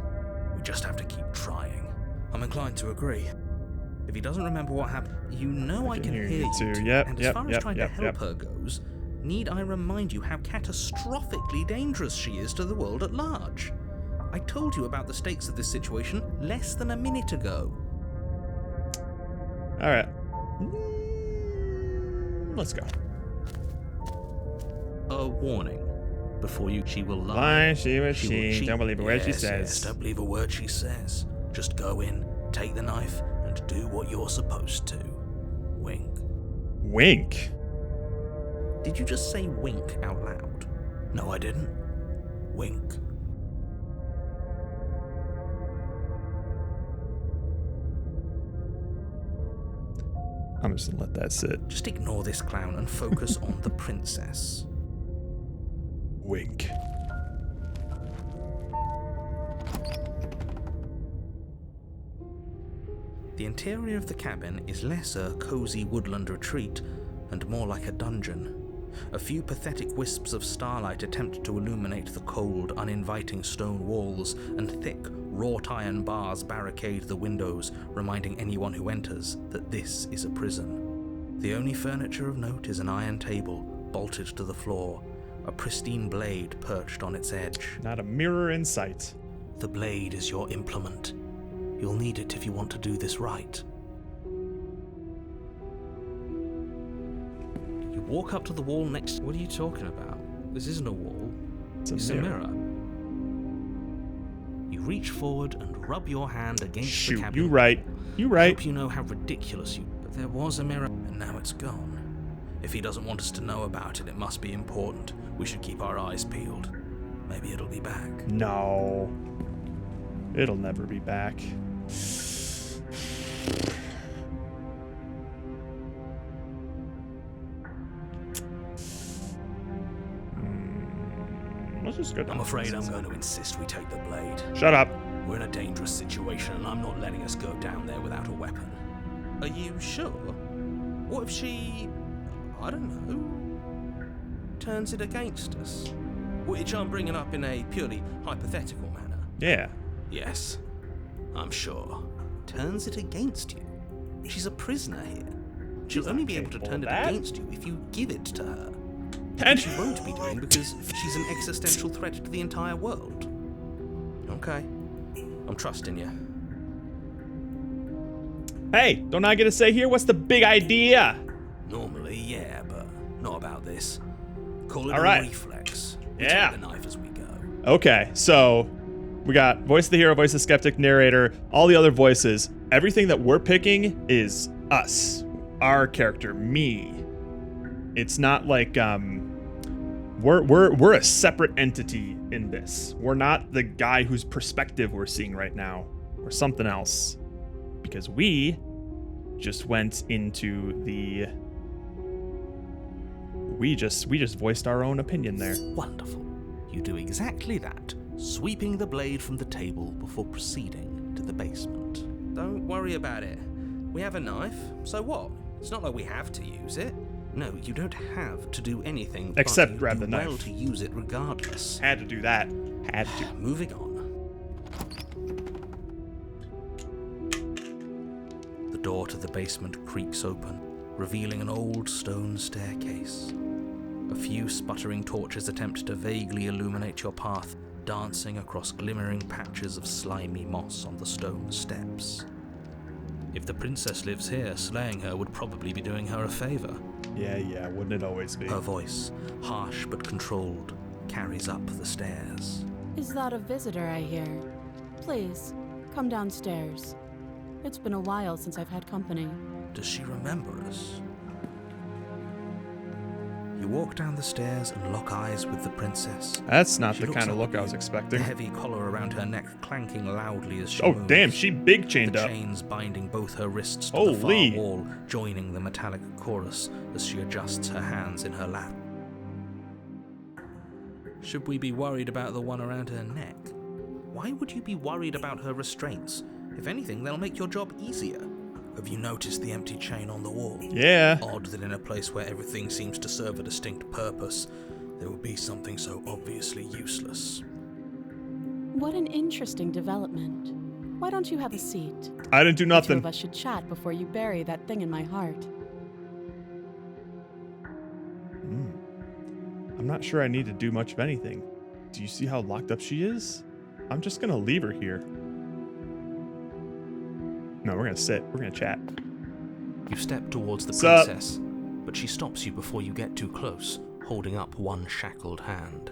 We just have to keep trying. I'm inclined to agree. If he doesn't remember what happened, you know I can hear you too. too. Yep, and as yep, far as yep, trying yep, to help yep. her goes, need I remind you how catastrophically dangerous she is to the world at large? I told you about the stakes of this situation less than a minute ago. All right. Let's go. A warning. Before you, she will lie. Lie, she will will cheat. cheat. Don't believe a word she Yes, says. yes, don't believe a word she says. Just go in, take the knife, and do what you're supposed to. Wink. Wink. Did you just say wink out loud? No, I didn't. Wink. I'm just gonna let that sit. Just ignore this clown and focus on the princess. Wink. The interior of the cabin is less a cozy woodland retreat and more like a dungeon. A few pathetic wisps of starlight attempt to illuminate the cold, uninviting stone walls, and thick, wrought iron bars barricade the windows, reminding anyone who enters that this is a prison. The only furniture of note is an iron table, bolted to the floor, a pristine blade perched on its edge. Not a mirror in sight. The blade is your implement. You'll need it if you want to do this right. You walk up to the wall next. What are you talking about? This isn't a wall. It's a mirror. You reach forward and rub your hand against the Shoot, cabin. you right. You I right. hope you know how ridiculous you. But there was a mirror, and now it's gone. If he doesn't want us to know about it, it must be important. We should keep our eyes peeled. Maybe it'll be back. No. It'll never be back. Let's just go down. I'm afraid I'm going to insist we take the blade. Shut up. We're in a dangerous situation, and I'm not letting us go down there without a weapon. Are you sure? What if she, I don't know, turns it against us? Which I'm bringing up in a purely hypothetical manner. Yeah. Yes, I'm sure. Turns it against you? She's a prisoner here. She'll only be able to turn it against you if you give it to her. And she won't be doing because she's an existential threat to the entire world. Okay. I'm trusting you. Hey, don't I get to say here? What's the big idea? Normally, yeah, but not about this. Call it All a right. reflex. We Yeah. take the knife as we go. Okay, so we got voice of the hero, voice of the skeptic, narrator, all the other voices. Everything that we're picking is us, our character, me. It's not like we're a separate entity in this. We're not the guy whose perspective we're seeing right now. We're something else. Because we just went into the we just voiced our own opinion there. Wonderful. You do exactly that, sweeping the blade from the table before proceeding to the basement. Don't worry about it. We have a knife, so what? It's not like we have to use it. No, you don't have to do anything. Except but you grab do the knife. well to use it regardless. Had to do that. Had to. Moving on. The door to the basement creaks open, revealing an old stone staircase. A few sputtering torches attempt to vaguely illuminate your path, dancing across glimmering patches of slimy moss on the stone steps. If the princess lives here, slaying her would probably be doing her a favor. Yeah, wouldn't it always be? Her voice, harsh but controlled, carries up the stairs. Is that a visitor I hear? Please, come downstairs. It's been a while since I've had company. Does she remember us? You walk down the stairs and lock eyes with the princess. That's not She the looks kind of up look at I was you, expecting. The heavy collar around her neck clanking loudly as she Oh, moves. damn, she big chained the up. chains binding both her wrists to Holy. the far wall, joining the metallic chorus as she adjusts her hands in her lap. Should we be worried about the one around her neck? Why would you be worried about her restraints? If anything, they'll make your job easier. Have you noticed the empty chain on the wall? Yeah. Odd that in a place where everything seems to serve a distinct purpose, there would be something so obviously useless. What an interesting development. Why don't you have a seat? I didn't do The two nothing. of us should chat before you bury that thing in my heart. I'm not sure I need to do much of anything. Do you see how locked up she is? I'm just gonna leave her here. No, we're gonna sit. We're gonna chat. You step towards the Sup? princess, but she stops you before you get too close, holding up one shackled hand.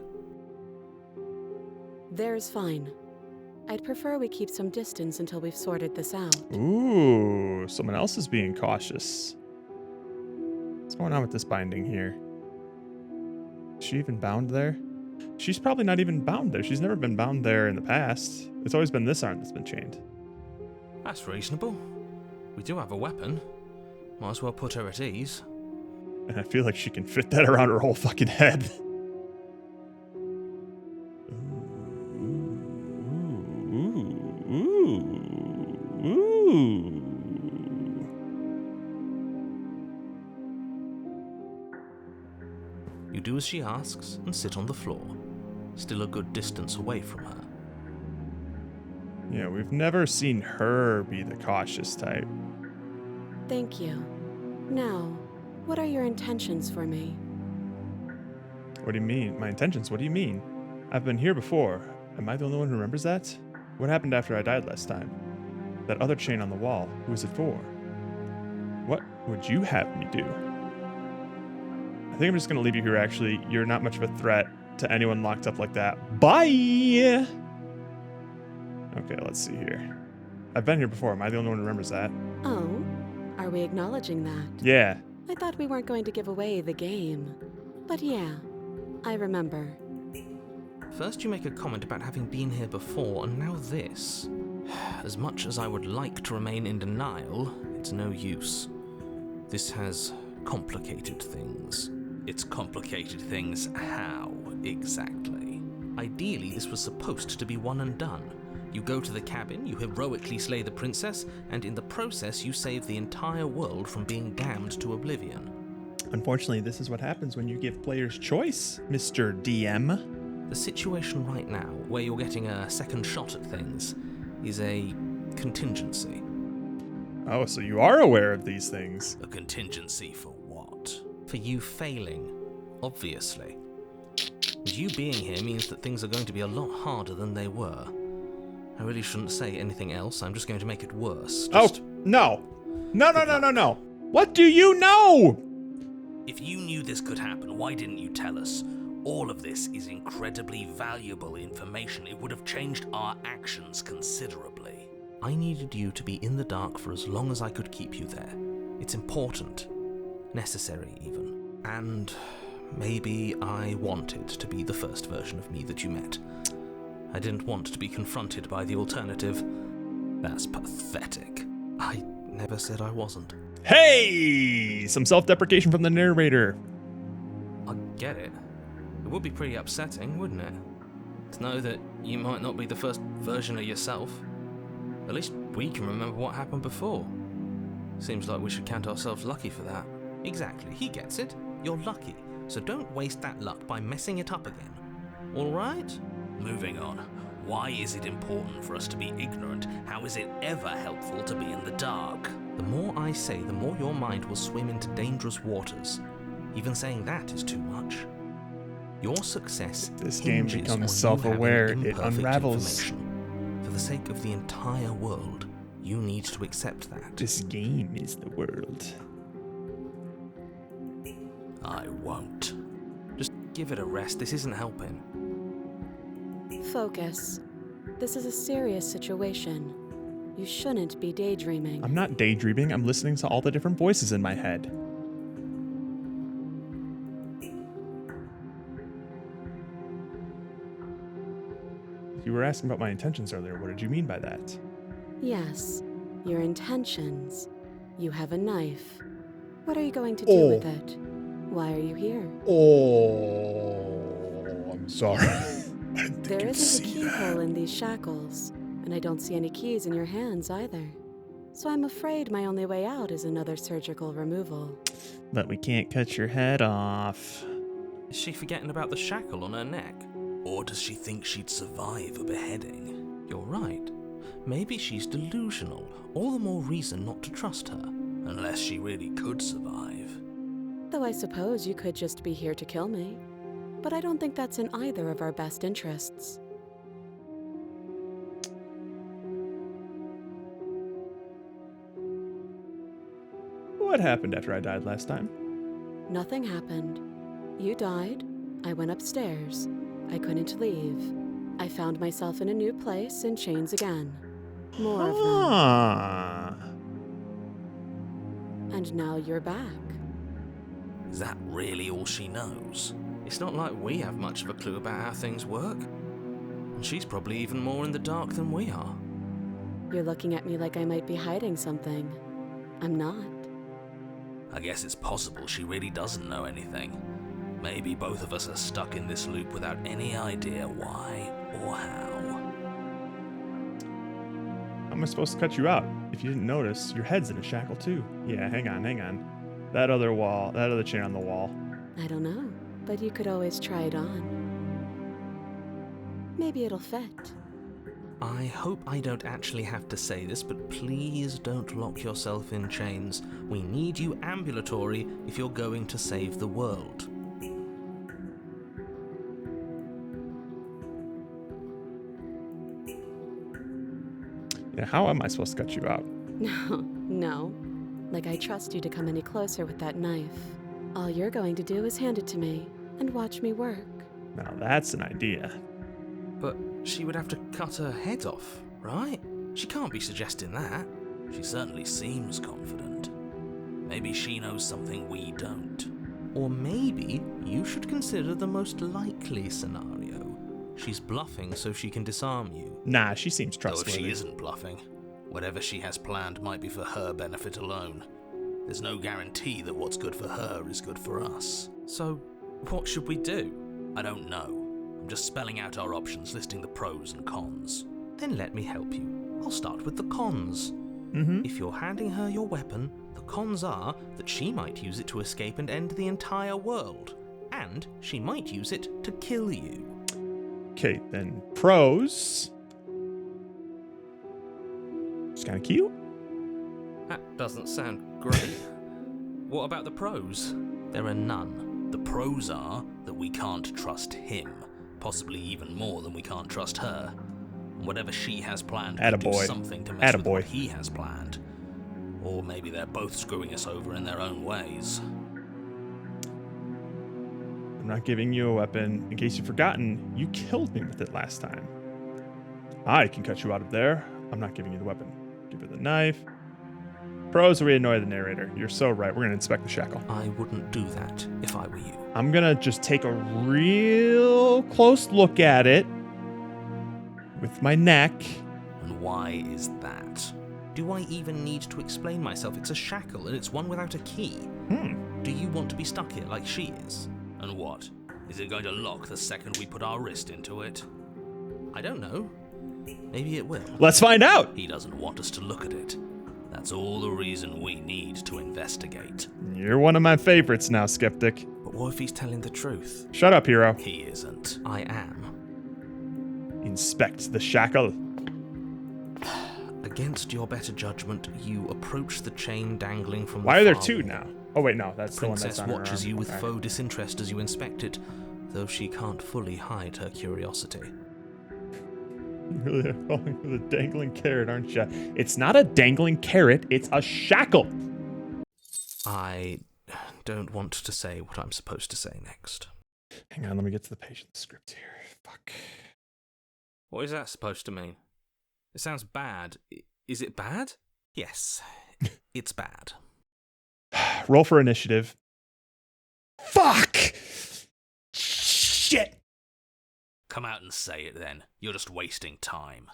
There's fine. I'd prefer we keep some distance until we've sorted this out. Ooh, someone else is being cautious. What's going on with this binding here? Is she even bound there? She's probably not even bound there. She's never been bound there in the past. It's always been this arm that's been chained. That's reasonable. We do have a weapon. Might as well put her at ease. And I feel like she can fit that around her whole fucking head. Ooh. You do as she asks and sit on the floor, still a good distance away from her. Yeah, we've never seen her be the cautious type. Thank you. Now, what are your intentions for me? What do you mean? My intentions? What do you mean? I've been here before. Am I the only one who remembers that? What happened after I died last time? That other chain on the wall, who was it for? What would you have me do? I think I'm just gonna leave you here, actually. You're not much of a threat to anyone locked up like that. Bye! Okay, let's see here. I've been here before. Am I the only one who remembers that? Oh, are we acknowledging that? Yeah. I thought we weren't going to give away the game. But yeah, I remember. First you make a comment about having been here before, and now this. As much as I would like to remain in denial, it's no use. This has complicated things. It's complicated things how, exactly? Ideally, this was supposed to be one and done. You go to the cabin, you heroically slay the princess, and in the process you save the entire world from being damned to oblivion. Unfortunately, this is what happens when you give players choice, Mr. DM. The situation right now, where you're getting a second shot at things, is a contingency. Oh, so you are aware of these things. A contingency for what? For you failing, obviously. And you being here means that things are going to be a lot harder than they were. I really shouldn't say anything else, I'm just going to make it worse. Oh, no. No. What do you know? If you knew this could happen, why didn't you tell us? All of this is incredibly valuable information. It would have changed our actions considerably. I needed you to be in the dark for as long as I could keep you there. It's important. Necessary, even. And maybe I wanted to be the first version of me that you met. I didn't want to be confronted by the alternative. That's pathetic. I never said I wasn't. Hey! Some self-deprecation from the narrator. I get it. It would be pretty upsetting, wouldn't it? To know that you might not be the first version of yourself. At least we can remember what happened before. Seems like we should count ourselves lucky for that. Exactly, he gets it. You're lucky. So don't waste that luck by messing it up again. Alright? Moving on. Why is it important for us to be ignorant? How is it ever helpful to be in the dark? The more I say, the more your mind will swim into dangerous waters. Even saying that is too much. Your success This game hinges becomes on self-aware. you having It imperfect unravels. information. For the sake of the entire world, you need to accept that. This game is the world. I won't. Just give it a rest. This isn't helping. Focus. This is a serious situation. You shouldn't be daydreaming. I'm not daydreaming. I'm listening to all the different voices in my head. You were asking about my intentions earlier. What did you mean by that? Yes, your intentions. You have a knife. What are you going to do with it? Why are you here? Oh, I'm sorry. There isn't a keyhole in these shackles, and I don't see any keys in your hands either. So I'm afraid my only way out is another surgical removal. But we can't cut your head off. Is she forgetting about the shackle on her neck? Or does she think she'd survive a beheading? You're right. Maybe she's delusional. All the more reason not to trust her. Unless she really could survive. Though I suppose you could just be here to kill me. But I don't think that's in either of our best interests. What happened after I died last time? Nothing happened. You died. I went upstairs. I couldn't leave. I found myself in a new place in chains again. More of them. And now you're back. Is that really all she knows? It's not like we have much of a clue about how things work. And she's probably even more in the dark than we are. You're looking at me like I might be hiding something. I'm not. I guess it's possible she really doesn't know anything. Maybe both of us are stuck in this loop without any idea why or how. How am I supposed to cut you out? If you didn't notice, your head's in a shackle too. Yeah, hang on. That other chain on the wall. I don't know, but you could always try it on. Maybe it'll fit. I hope I don't actually have to say this, but please don't lock yourself in chains. We need you ambulatory if you're going to save the world. Yeah, how am I supposed to cut you out? No. Like I trust you to come any closer with that knife. All you're going to do is hand it to me and watch me work. Now that's an idea. But she would have to cut her head off, right? She can't be suggesting that. She certainly seems confident. Maybe she knows something we don't. Or maybe you should consider the most likely scenario. She's bluffing so she can disarm you. Nah, she seems Though trustworthy. if she isn't bluffing, whatever she has planned might be for her benefit alone. There's no guarantee that what's good for her is good for us. So, what should we do? I don't know. I'm just spelling out our options, listing the pros and cons. Then let me help you. I'll start with the cons. If you're handing her your weapon, the cons are that she might use it to escape and end the entire world. And she might use it to kill you. Okay, then pros. It's kind of cute. That doesn't sound great. What about the pros? There are none. The pros are that we can't trust him. Possibly even more than we can't trust her. Whatever she has planned could do something to mess with what he has planned. Or maybe they're both screwing us over in their own ways. I'm not giving you a weapon. In case you've forgotten, you killed me with it last time. I can cut you out of there. I'm not giving you the weapon. Give her the knife. Pros, we annoy the narrator. You're so right. We're going to inspect the shackle. I wouldn't do that if I were you. I'm going to just take a real close look at it with my neck. And why is that? Do I even need to explain myself? It's a shackle and it's one without a key. Do you want to be stuck here like she is? And what? Is it going to lock the second we put our wrist into it? I don't know. Maybe it will. Let's find out! He doesn't want us to look at it. That's all the reason we need to investigate. You're one of my favorites now, Skeptic. But what if he's telling the truth? Shut up, hero. He isn't. I am. Inspect the shackle. Against your better judgment, you approach the chain dangling from the Why are there far two wall. now? Oh wait, no, that's the one that's Princess on her watches arm. you with Okay. faux disinterest as you inspect it, though she can't fully hide her curiosity. You really are falling for the dangling carrot, aren't you? It's not a dangling carrot, it's a shackle. I don't want to say what I'm supposed to say next. Hang on, let me get to the page of the script here. Fuck. What is that supposed to mean? It sounds bad. Is it bad? Yes, it's bad. Roll for initiative. Fuck! Shit! Come out and say it then. You're just wasting time.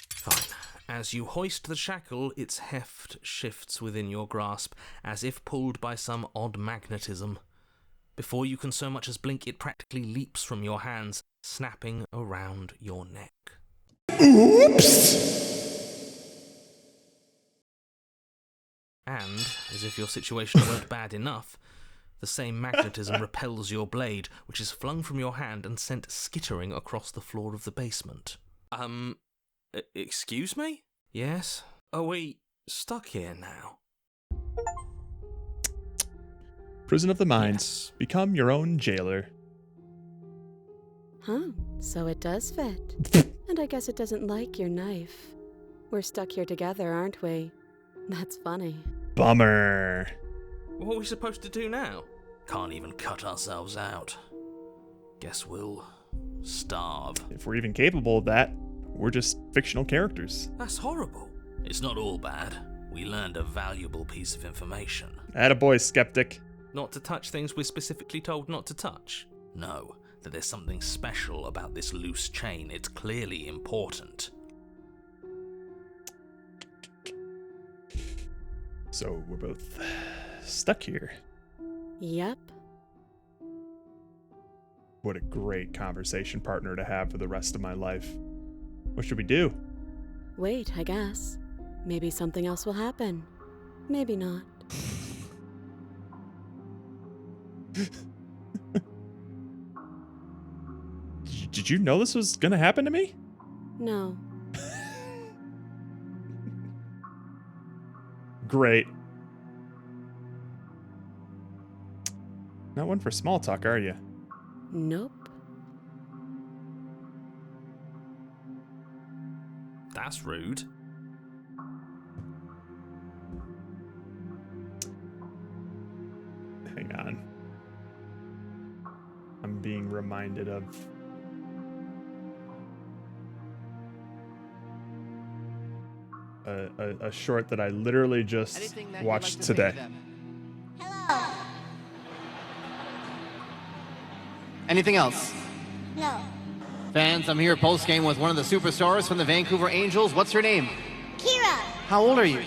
Fine. As you hoist the shackle, its heft shifts within your grasp, as if pulled by some odd magnetism. Before you can so much as blink, it practically leaps from your hands, snapping around your neck. Oops! And, as if your situation weren't bad enough, the same magnetism repels your blade, which is flung from your hand and sent skittering across the floor of the basement. Excuse me? Yes? Are we stuck here now? Prison of the Minds. Yes. Become your own jailer. Huh, so it does fit. And I guess it doesn't like your knife. We're stuck here together, aren't we? That's funny. Bummer. What are we supposed to do now? Can't even cut ourselves out. Guess we'll starve. If we're even capable of that, we're just fictional characters. That's horrible. It's not all bad. We learned a valuable piece of information. Attaboy, Skeptic. Not to touch things we're specifically told not to touch? No, that there's something special about this loose chain. It's clearly important. So we're both stuck here. Yep. What a great conversation partner to have for the rest of my life. What should we do? Wait, I guess. Maybe something else will happen. Maybe not. Did you know this was gonna happen to me? No. Great. Not one for small talk, are you? Nope. That's rude. Hang on. I'm being reminded of a short that I literally just watched today. Hello. Anything else? No. Fans, I'm here post-game with one of the superstars from the Vancouver Angels. What's her name? Kira. How old are you?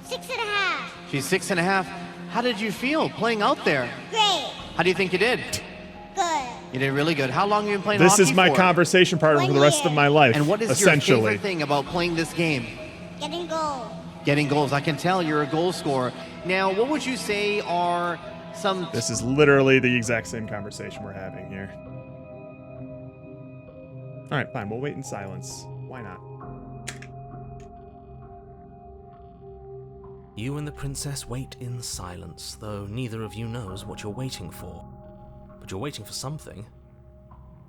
6.5. She's 6.5. How did you feel playing out there? Great. How do you think you did? Good. You did really good. How long have you been playing This hockey is my for? conversation partner for the rest of my life. And what is your essentially favorite thing about playing this game? Getting goals. Getting goals. I can tell you're a goal scorer. Now, what would you say are some... This is literally the exact same conversation we're having here. All right, fine. We'll wait in silence. Why not? You and the princess wait in silence, though neither of you knows what you're waiting for. But you're waiting for something.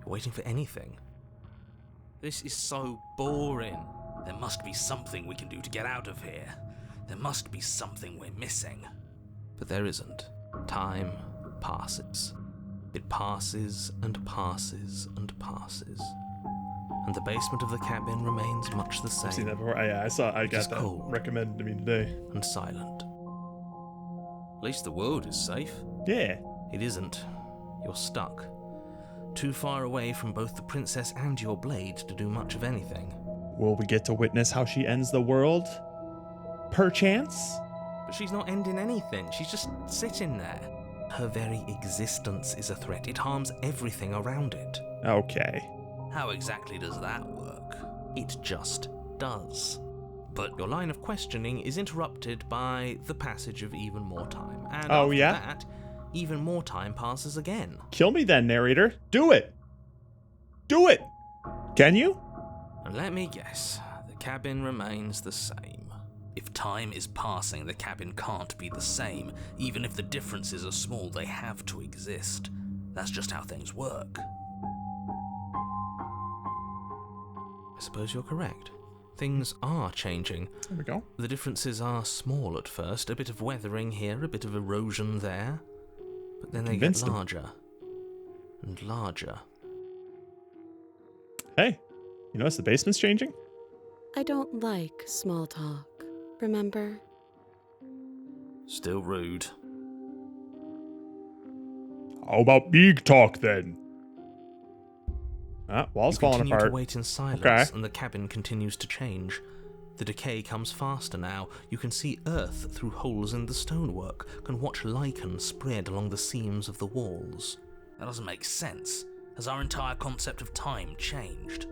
You're waiting for anything. This is so boring. There must be something we can do to get out of here. There must be something we're missing. But there isn't. Time passes. It passes and passes and passes. And the basement of the cabin remains much the same. I've seen that before. Yeah, I got that cold recommended to me today. and silent. At least the world is safe. Yeah. It isn't. You're stuck. Too far away from both the princess and your blade to do much of anything. Will we get to witness how she ends the world? Perchance? But she's not ending anything. She's just sitting there. Her very existence is a threat. It harms everything around it. Okay. How exactly does that work? It just does. But your line of questioning is interrupted by the passage of even more time. And after that, even more time passes again. Kill me then, narrator. Do it. Do it. Can you? And let me guess, the cabin remains the same. If time is passing, the cabin can't be the same. Even if the differences are small, they have to exist. That's just how things work. I suppose you're correct. Things are changing. There we go. The differences are small at first, a bit of weathering here, a bit of erosion there. But then they get larger and larger. Hey, you notice the basement's changing? I don't like small talk, remember? Still rude. How about big talk then? Wall's You falling continue apart. to wait in silence, Okay. and the cabin continues to change. The decay comes faster now. You can see earth through holes in the stonework, can watch lichen spread along the seams of the walls. That doesn't make sense. Has our entire concept of time changed?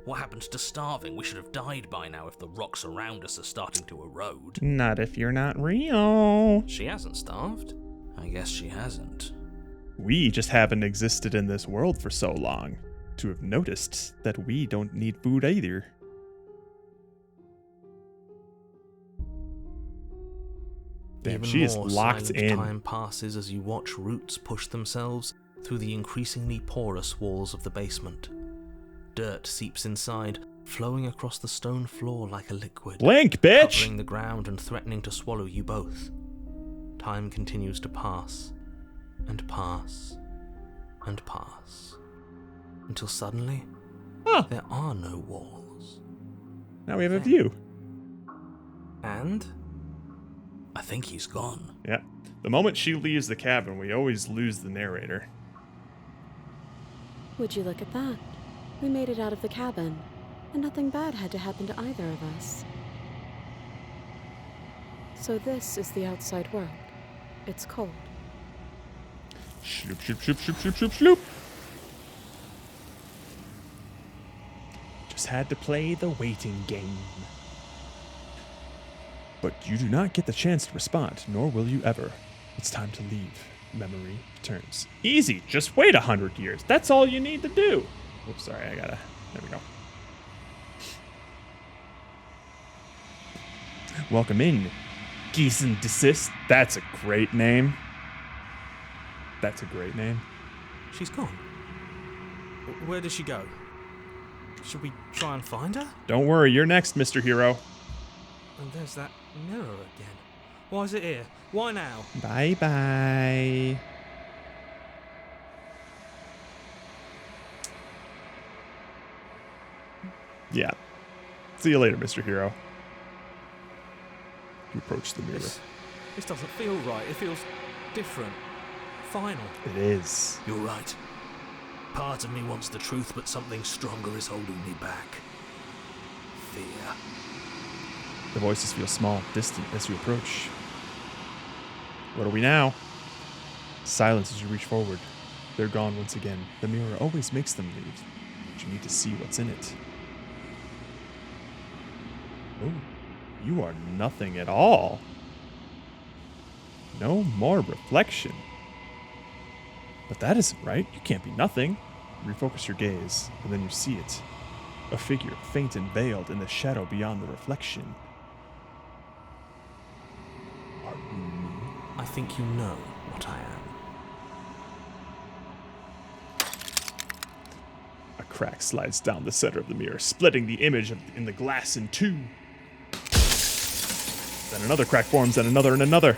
What happened to starving? We should have died by now if the rocks around us are starting to erode. Not if you're not real. She hasn't starved. I guess she hasn't. We just haven't existed in this world for so long to have noticed that we don't need food either. Damn, Even she is more locked silent in. Time passes as you watch roots push themselves through the increasingly porous walls of the basement. Dirt seeps inside, flowing across the stone floor like a liquid. Blink, bitch! Covering the ground and threatening to swallow you both. Time continues to pass, and pass, and pass. Until suddenly, there are no walls. Now we have a view. And I think he's gone. Yeah. The moment she leaves the cabin, we always lose the narrator. Would you look at that? We made it out of the cabin, and nothing bad had to happen to either of us. So this is the outside world. It's cold. Shoop, shoop, shoop, shoop, shoop, shoop, shoop. Just had to play the waiting game. But you do not get the chance to respond, nor will you ever. It's time to leave. Memory returns. Easy, just wait 100 years. That's all you need to do. Oops, sorry, there we go. Welcome in, Geese and Desist. That's a great name. That's a great name. She's gone. Where did she go? Should we try and find her? Don't worry, you're next, Mr. Hero. And there's that mirror again. Why is it here? Why now? Bye-bye. Yeah. See you later, Mr. Hero. You approach the mirror. This doesn't feel right. It feels different. Final. It is. You're right. Part of me wants the truth, but something stronger is holding me back. Fear. The voices feel small, distant as you approach. What are we now? Silence as you reach forward. They're gone once again. The mirror always makes them leave. But you need to see what's in it. Oh, you are nothing at all. No more reflection. But that isn't right. You can't be nothing. Refocus your gaze, and then you see it. A figure, faint and veiled in the shadow beyond the reflection. Are you me? I think you know what I am. A crack slides down the center of the mirror, splitting the image in the glass in two. Then another crack forms, and another,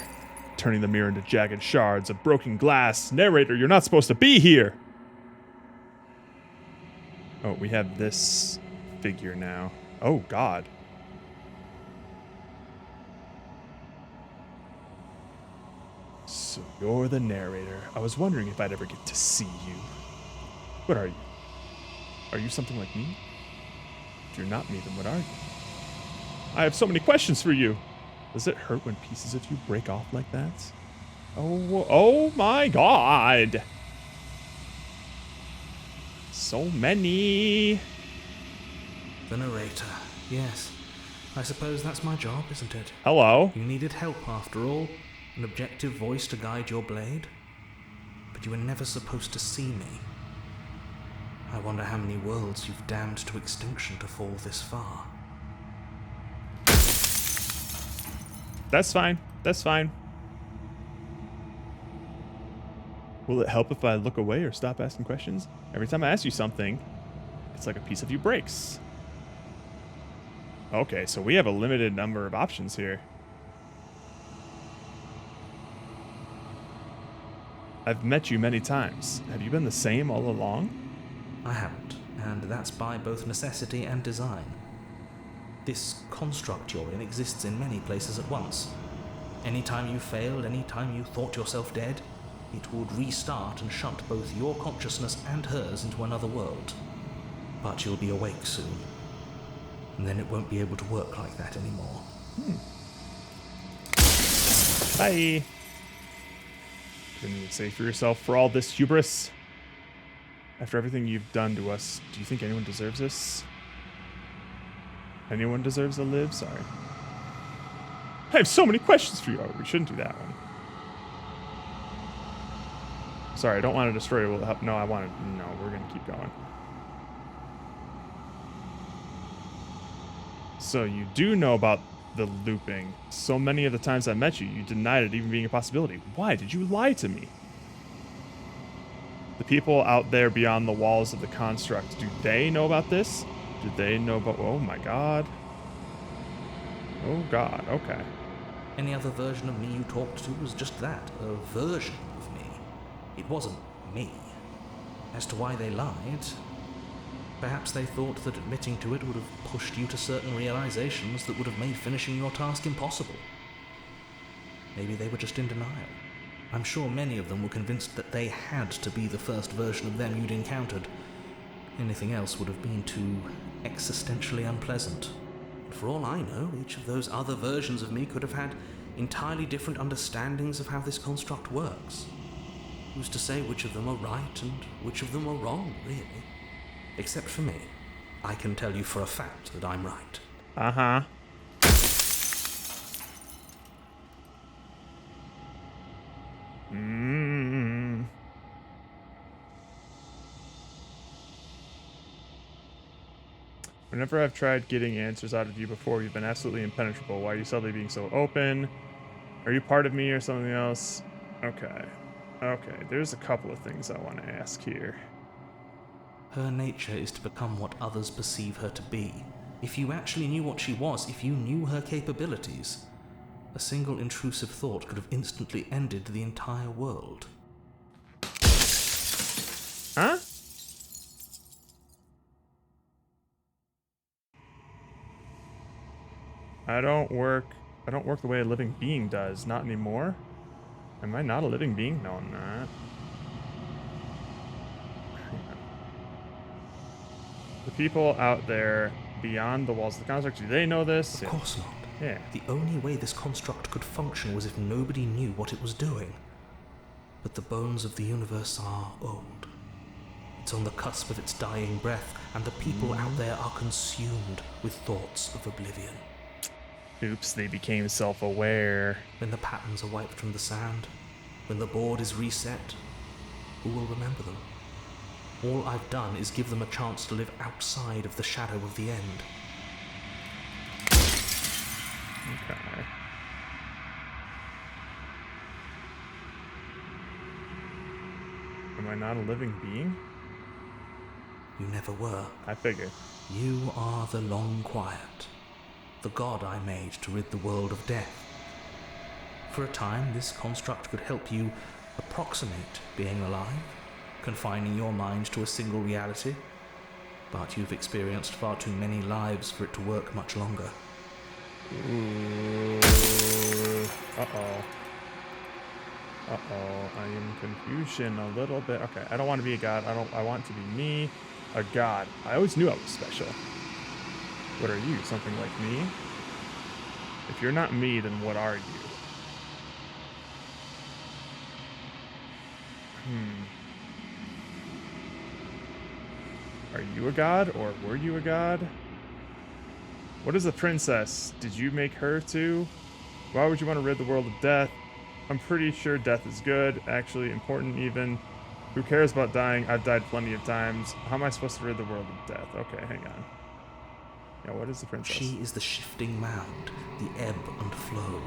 turning the mirror into jagged shards of broken glass. Narrator, you're not supposed to be here! Oh, we have this figure now. Oh, God. So you're the narrator. I was wondering if I'd ever get to see you. What are you? Are you something like me? If you're not me, then what are you? I have so many questions for you. Does it hurt when pieces of you break off like that? Oh my God. So many. The narrator. Yes. I suppose that's my job, isn't it? Hello. You needed help after all. An objective voice to guide your blade. But you were never supposed to see me. I wonder how many worlds you've damned to extinction to fall this far. That's fine. That's fine. Will it help if I look away or stop asking questions? Every time I ask you something, it's like a piece of you breaks. Okay, so we have a limited number of options here. I've met you many times. Have you been the same all along? I haven't, and that's by both necessity and design. This construct you're in exists in many places at once. Anytime you failed, anytime you thought yourself dead, it would restart and shunt both your consciousness and hers into another world. But you'll be awake soon, and then it won't be able to work like that anymore. Bye. Couldn't you say for yourself for all this hubris? After everything you've done to us, do you think anyone deserves this? Anyone deserves to live? Sorry. I have so many questions for you. Oh, we shouldn't do that one. Sorry, I don't want to destroy you. Will it help? No, no, we're going to keep going. So you do know about the looping. So many of the times I met you, you denied it even being a possibility. Why did you lie to me? The people out there beyond the walls of the construct, do they know about this? Do they know about... Oh my God. Oh God, okay. Any other version of me you talked to was just that, a version of me. It wasn't me. As to why they lied, perhaps they thought that admitting to it would have pushed you to certain realizations that would have made finishing your task impossible. Maybe they were just in denial. I'm sure many of them were convinced that they had to be the first version of them you'd encountered. Anything else would have been too existentially unpleasant. For all I know, each of those other versions of me could have had entirely different understandings of how this construct works. Who's to say which of them are right and which of them are wrong, really? Except for me. I can tell you for a fact that I'm right. Uh-huh. Whenever I've tried getting answers out of you before, you've been absolutely impenetrable. Why are you suddenly being so open? Are you part of me or something else? Okay. Okay, there's a couple of things I want to ask here. Her nature is to become what others perceive her to be. If you actually knew what she was, if you knew her capabilities, a single intrusive thought could have instantly ended the entire world. Huh? I don't work the way a living being does. Not anymore. Am I not a living being? No, I'm not. The people out there beyond the walls of the construct, do they know this? Of course not. Yeah. The only way this construct could function was if nobody knew what it was doing. but the bones of the universe are old. It's on the cusp of its dying breath, and the people out there are consumed with thoughts of oblivion. Oops, they became self-aware. When the patterns are wiped from the sand, when the board is reset, who will remember them? All I've done is give them a chance to live outside of the shadow of the end. Okay. Am I not a living being? You never were. I figured. You are the Long Quiet, the god I made to rid the world of death. For a time, this construct could help you approximate being alive, confining your mind to a single reality. But you've experienced far too many lives for it to work much longer. Ooh. Uh-oh. Uh-oh. I am confusion a little bit. Okay, I don't want to be a god. I want to be me, a god. I always knew I was special. What are you? Something like me? If you're not me, then what are you? Are you a god, or were you a god? What is a princess? Did you make her too? Why would you want to rid the world of death? I'm pretty sure death is good, actually important even. Who cares about dying? I've died plenty of times. How am I supposed to rid the world of death? Okay, hang on. Yeah, what is the princess? She is the shifting mound, the ebb and flow,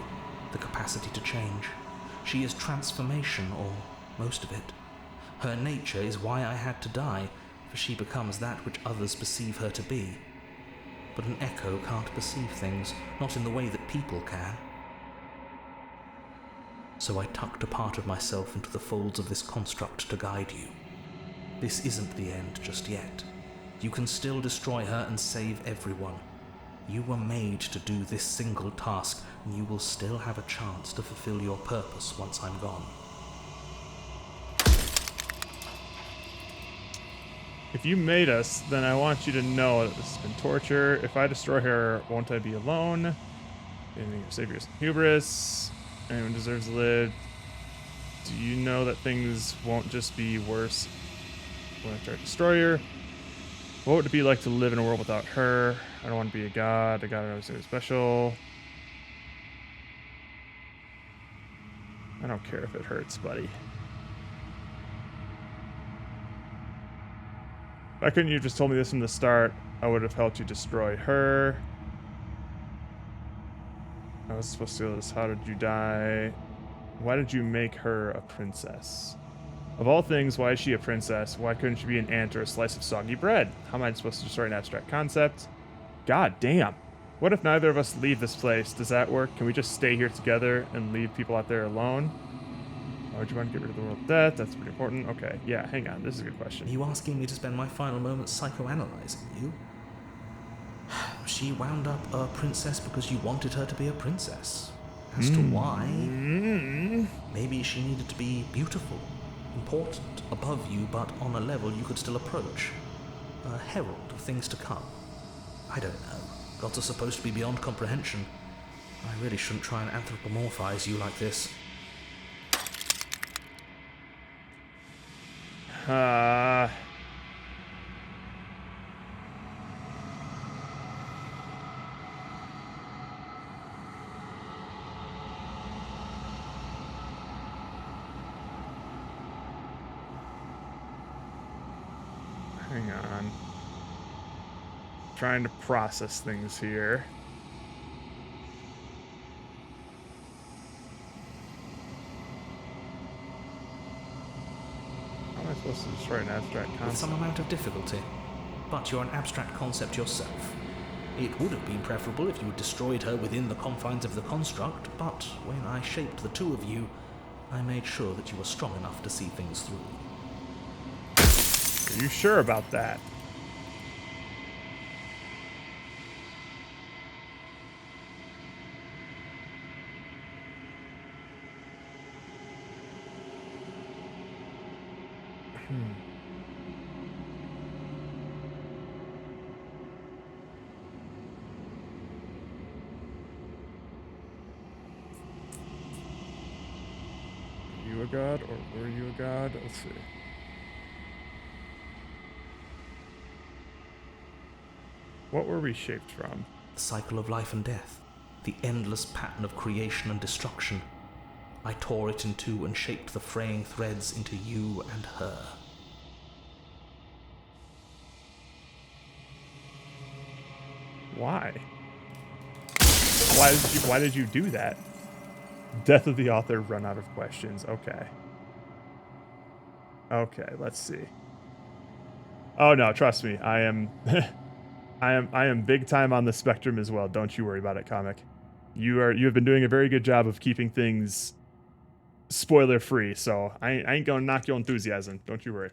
the capacity to change. She is transformation, or most of it. Her nature is why I had to die, for she becomes that which others perceive her to be. But an echo can't perceive things, not in the way that people can. So I tucked a part of myself into the folds of this construct to guide you. This isn't the end just yet. You can still destroy her and save everyone. You were made to do this single task, and you will still have a chance to fulfill your purpose once I'm gone. If you made us, then I want you to know that this has been torture. If I destroy her, won't I be alone? Aiming your savior's hubris. Anyone deserves to live. Do you know that things won't just be worse when I try to destroy her? What would it be like to live in a world without her? I don't want to be a god. A god I know something special. I don't care if it hurts, buddy. Why couldn't you have just told me this from the start? I would have helped you destroy her. I was supposed to do this. How did you die? Why did you make her a princess? Of all things, why is she a princess? Why couldn't she be an ant or a slice of soggy bread? How am I supposed to destroy an abstract concept? God damn. What if neither of us leave this place? Does that work? Can we just stay here together and leave people out there alone? Why would you want to get rid of the world of death? That's pretty important. Okay, yeah, hang on. This is a good question. Are you asking me to spend my final moments psychoanalyzing you? She wound up a princess because you wanted her to be a princess. As to why, maybe she needed to be beautiful, important, above you, but on a level you could still approach. A herald of things to come. I don't know. Gods are supposed to be beyond comprehension. I really shouldn't try and anthropomorphize you like this. Hang on. Trying to process things here. How am I supposed to destroy an abstract concept? With some amount of difficulty. But you're an abstract concept yourself. It would have been preferable if you had destroyed her within the confines of the construct, but when I shaped the two of you, I made sure that you were strong enough to see things through. Are you sure about that? you a god or were you a god? Let's see. What were we shaped from? The cycle of life and death. The endless pattern of creation and destruction. I tore it in two and shaped the fraying threads into you and her. Why? Why did you do that? Death of the author, run out of questions. Okay. Okay, let's see. Oh no, trust me. I am I am big time on the spectrum as well. Don't you worry about it, comic. You have been doing a very good job of keeping things spoiler free, so I ain't gonna knock your enthusiasm. Don't you worry.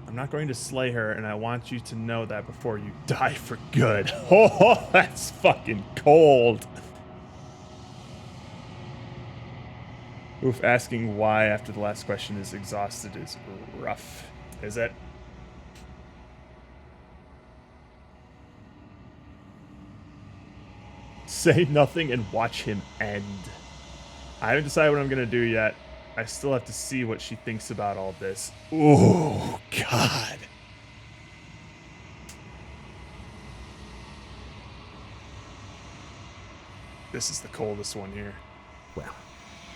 I'm not going to slay her, and I want you to know that before you die for good. Oh, that's fucking cold. Oof, asking why after the last question is exhausted is rough. Is it? Say nothing and watch him end. I haven't decided what I'm going to do yet. I still have to see what she thinks about all this. Oh, God. This is the coldest one here. Well,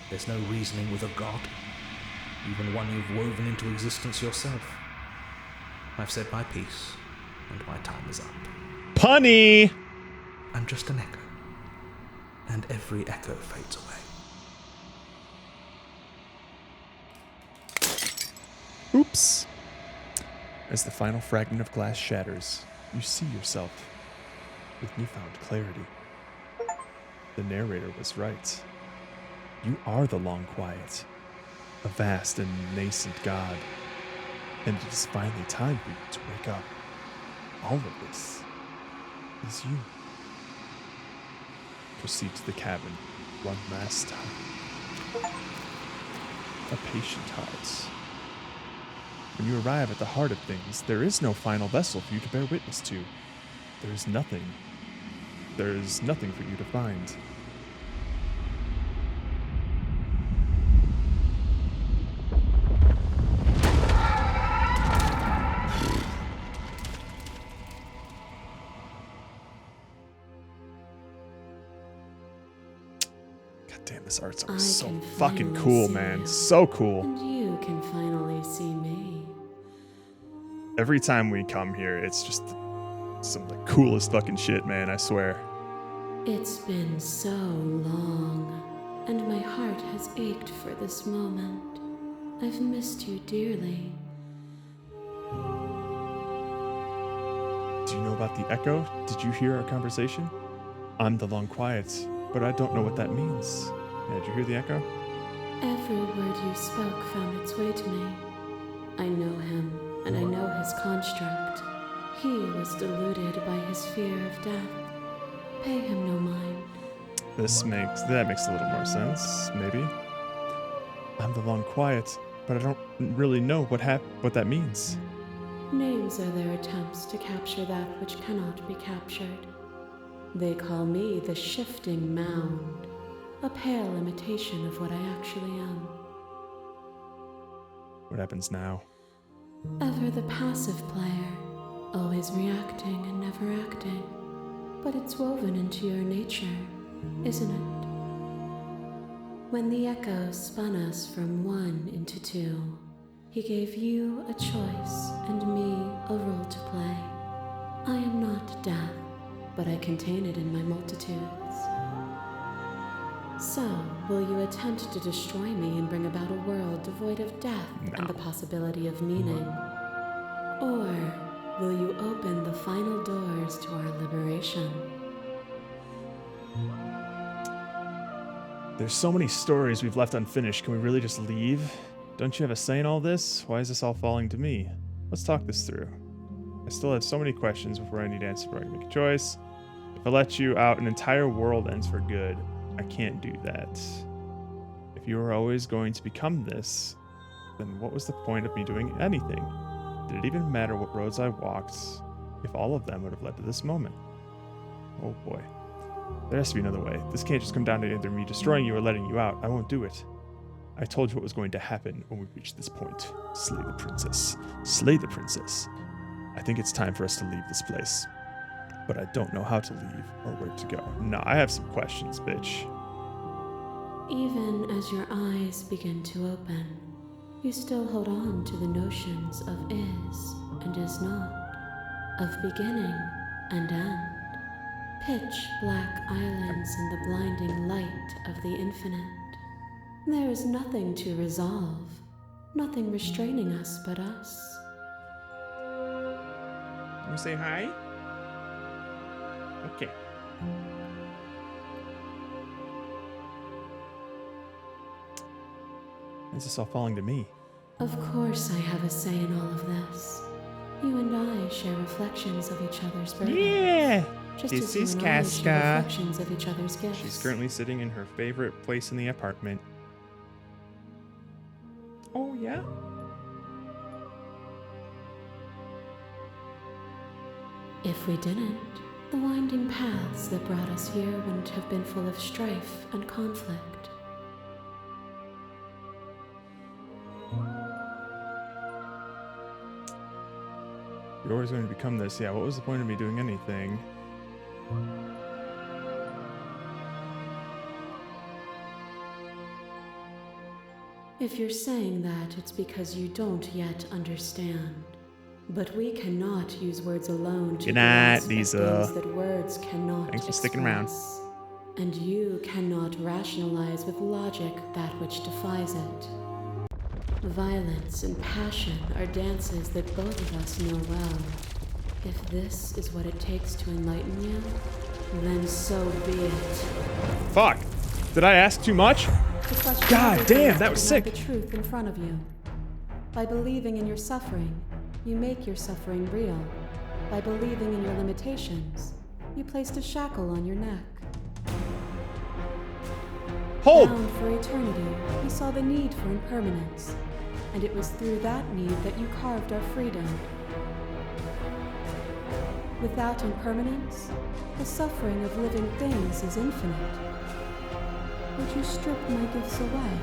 there's no reasoning with a god, even one you've woven into existence yourself. I've said my piece, and my time is up. Punny! I'm just an echo, and every echo fades away. Oops. As the final fragment of glass shatters, you see yourself with newfound clarity. The narrator was right. You are the Long Quiet, a vast and nascent god, and it is finally time for you to wake up. All of this is you. Proceed to the cabin one last time. A patient heart. When you arrive at the heart of things, there is no final vessel for you to bear witness to. There is nothing. There is nothing for you to find. God damn, this art's always so fucking cool, man. So cool. And you can finally see me. Every time we come here, it's just some of the coolest fucking shit, man, I swear. It's been so long, and my heart has ached for this moment. I've missed you dearly. Do you know about the echo? Did you hear our conversation? I'm the Long Quiet, but I don't know what that means. Yeah, did you hear the echo? Every word you spoke found its way to me. I know him, and I know his construct. He was deluded by his fear of death. Pay him no mind. That makes a little more sense, maybe. I'm the Long Quiet, but I don't really know what that means. Names are their attempts to capture that which cannot be captured. They call me the Shifting Mound, a pale imitation of what I actually am. What happens now? Ever the passive player, always reacting and never acting. But it's woven into your nature, isn't it? When the echo spun us from one into two, he gave you a choice and me a role to play. I am not death, but I contain it in my multitudes. So, will you attempt to destroy me and bring about a world devoid of death and the possibility of meaning? Or will you open the final doors to our liberation? There's so many stories we've left unfinished. Can we really just leave? Don't you have a say in all this? Why is this all falling to me? Let's talk this through. I still have so many questions before I need answers before I can make a choice. If I let you out, an entire world ends for good. I can't do that. If you were always going to become this, then what was the point of me doing anything? Did it even matter what roads I walked if all of them would have led to this moment? Oh boy. There has to be another way. This can't just come down to either me destroying you or letting you out. I won't do it. I told you what was going to happen when we reached this point. Slay the princess. Slay the princess. I think it's time for us to leave this place. But I don't know how to leave or where to go. Nah, I have some questions, bitch. Even as your eyes begin to open, you still hold on to the notions of is and is not, of beginning and end, pitch black islands in the blinding light of the infinite. There is nothing to resolve, nothing restraining us but us. You say hi? Okay. Is this all falling to me? Of course I have a say in all of this. You and I share reflections of each other's birth. Yeah! Just This as you is and I share Casca. reflections of each other's gifts. She's currently sitting in her favorite place in the apartment. Oh, yeah? If we didn't, the winding paths that brought us here wouldn't have been full of strife and conflict. You're always going to become this. Yeah, what was the point of me doing anything? If you're saying that, it's because you don't yet understand. But we cannot use words alone to Good night, grasp at Lisa. things that words cannot Thanks for sticking around. express. And you cannot rationalize with logic that which defies it. Violence and passion are dances that both of us know well. If this is what it takes to enlighten you, then so be it. Fuck! Did I ask too much? The question God is damn, that to was deny sick. the truth in front of you. By believing in your suffering, you make your suffering real. By believing in your limitations, you placed a shackle on your neck. Hold! Bound for eternity, we saw the need for impermanence, and it was through that need that you carved our freedom. Without impermanence, the suffering of living things is infinite. Would you strip my gifts away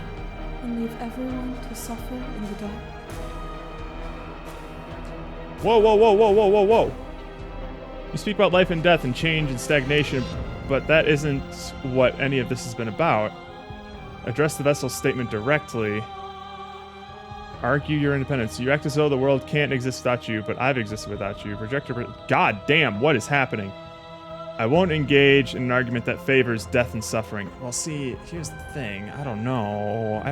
and leave everyone to suffer in the dark? Whoa, whoa, whoa, whoa, whoa, whoa, whoa. You speak about life and death and change and stagnation, but that isn't what any of this has been about. Address the vessel's statement directly. Argue your independence. You act as though the world can't exist without you, but I've existed without you. Project your... God damn, what is happening? I won't engage in an argument that favors death and suffering. Well, see, here's the thing. I don't know.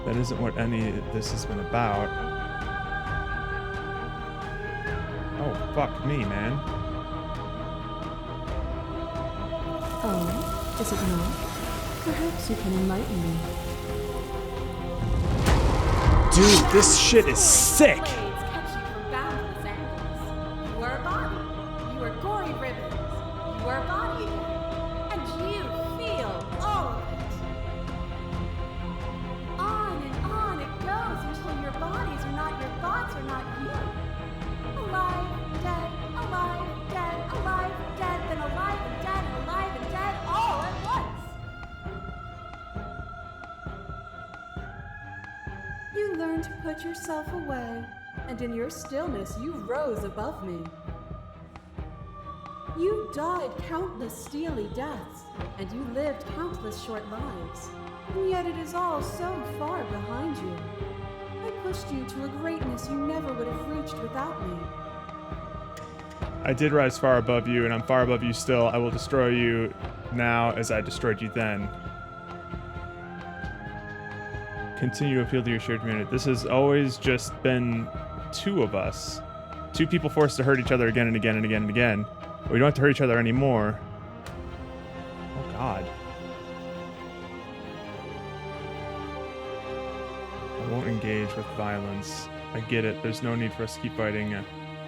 That isn't what any of this has been about. Oh, fuck me, man. Oh, is it not? Perhaps you can enlighten me. Dude, this shit is sick! Blades catch you from boundless angles. You are a body. You are gory ribbons. You are a body again. And you feel all of it. On and on it goes until your bodies are not your thoughts, are not you. Alive, dead, then alive and dead, and alive and dead, all at once. You learned to put yourself away, and in your stillness you rose above me. You died countless steely deaths, and you lived countless short lives, and yet it is all so far behind you. I pushed you to a greatness you never would have reached without me. I did rise far above you, and I'm far above you still. I will destroy you now as I destroyed you then. Continue to appeal to your shared humanity. This has always just been two of us. Two people forced to hurt each other again and again and again and again. But we don't have to hurt each other anymore. Oh, God. I won't engage with violence. I get it. There's no need for us to keep fighting.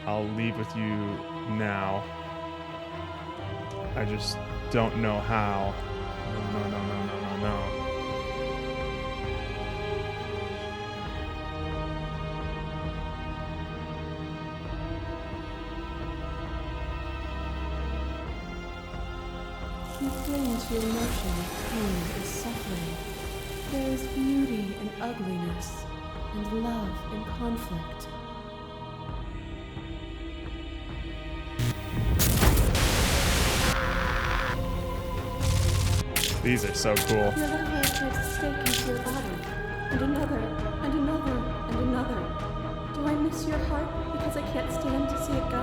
I'll leave with you now. I just don't know how. No. You cling to emotion of pain and suffering. There is beauty in ugliness, and love in conflict. These are so cool. Your little way drives a stake into your body, and another, and another, and another. Do I miss your heart because I can't stand to see it go?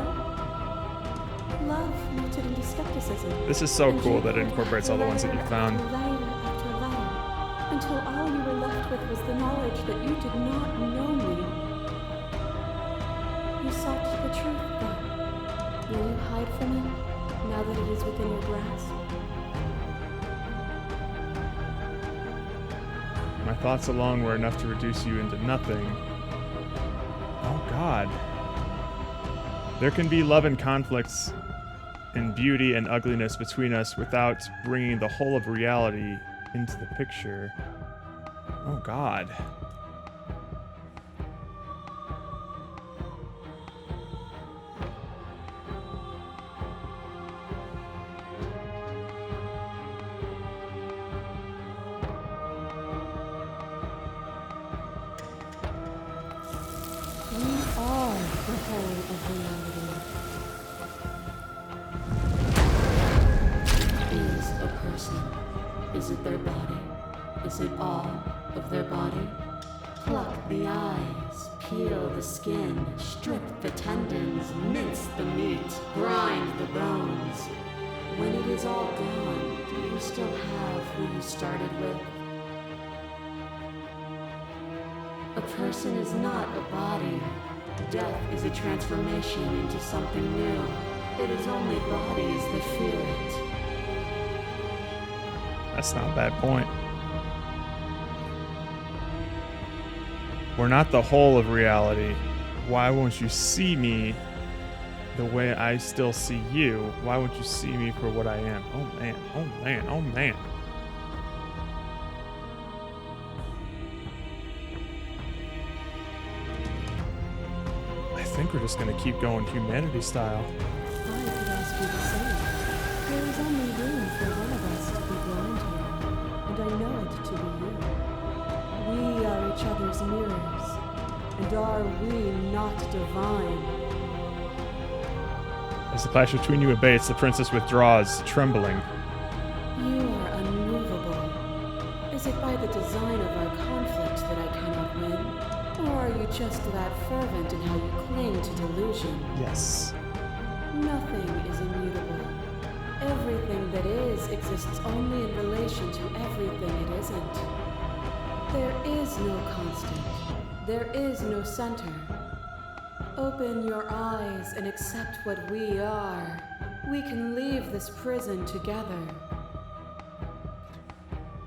Love rooted into skepticism. This is so cool that it incorporates all the ones that you found. Layer after layer, until all you were left with was the knowledge that you did not know me. You sought the truth then. Will you hide from it, now that it is within your grasp? My thoughts alone were enough to reduce you into nothing. Oh God. There can be love and conflicts and beauty and ugliness between us without bringing the whole of reality into the picture. Oh God. Is it their body? Is it all of their body? Pluck the eyes, peel the skin, strip the tendons, mince the meat, grind the bones. When it is all gone, do you still have who you started with? A person is not a body. Death is a transformation into something new. It is only bodies that feel it. That's not a bad point. We're not the whole of reality. Why won't you see me the way I still see you? Why won't you see me for what I am? Oh man, oh man, oh man. I think we're just gonna keep going humanity style. I could ask you the same. There is only room for one of us to be blind here, and I know it to be you. We are each other's mirrors, and are we not divine? As the clash between you abates, the princess withdraws, trembling. You are unmovable. Is it by the design of our conflict that I cannot win? Or are you just that fervent in how you cling to delusion? Yes. Nothing is immutable. Everything that is exists only in relation to everything it isn't. There is no constant. There is no center. Open your eyes and accept what we are. We can leave this prison together.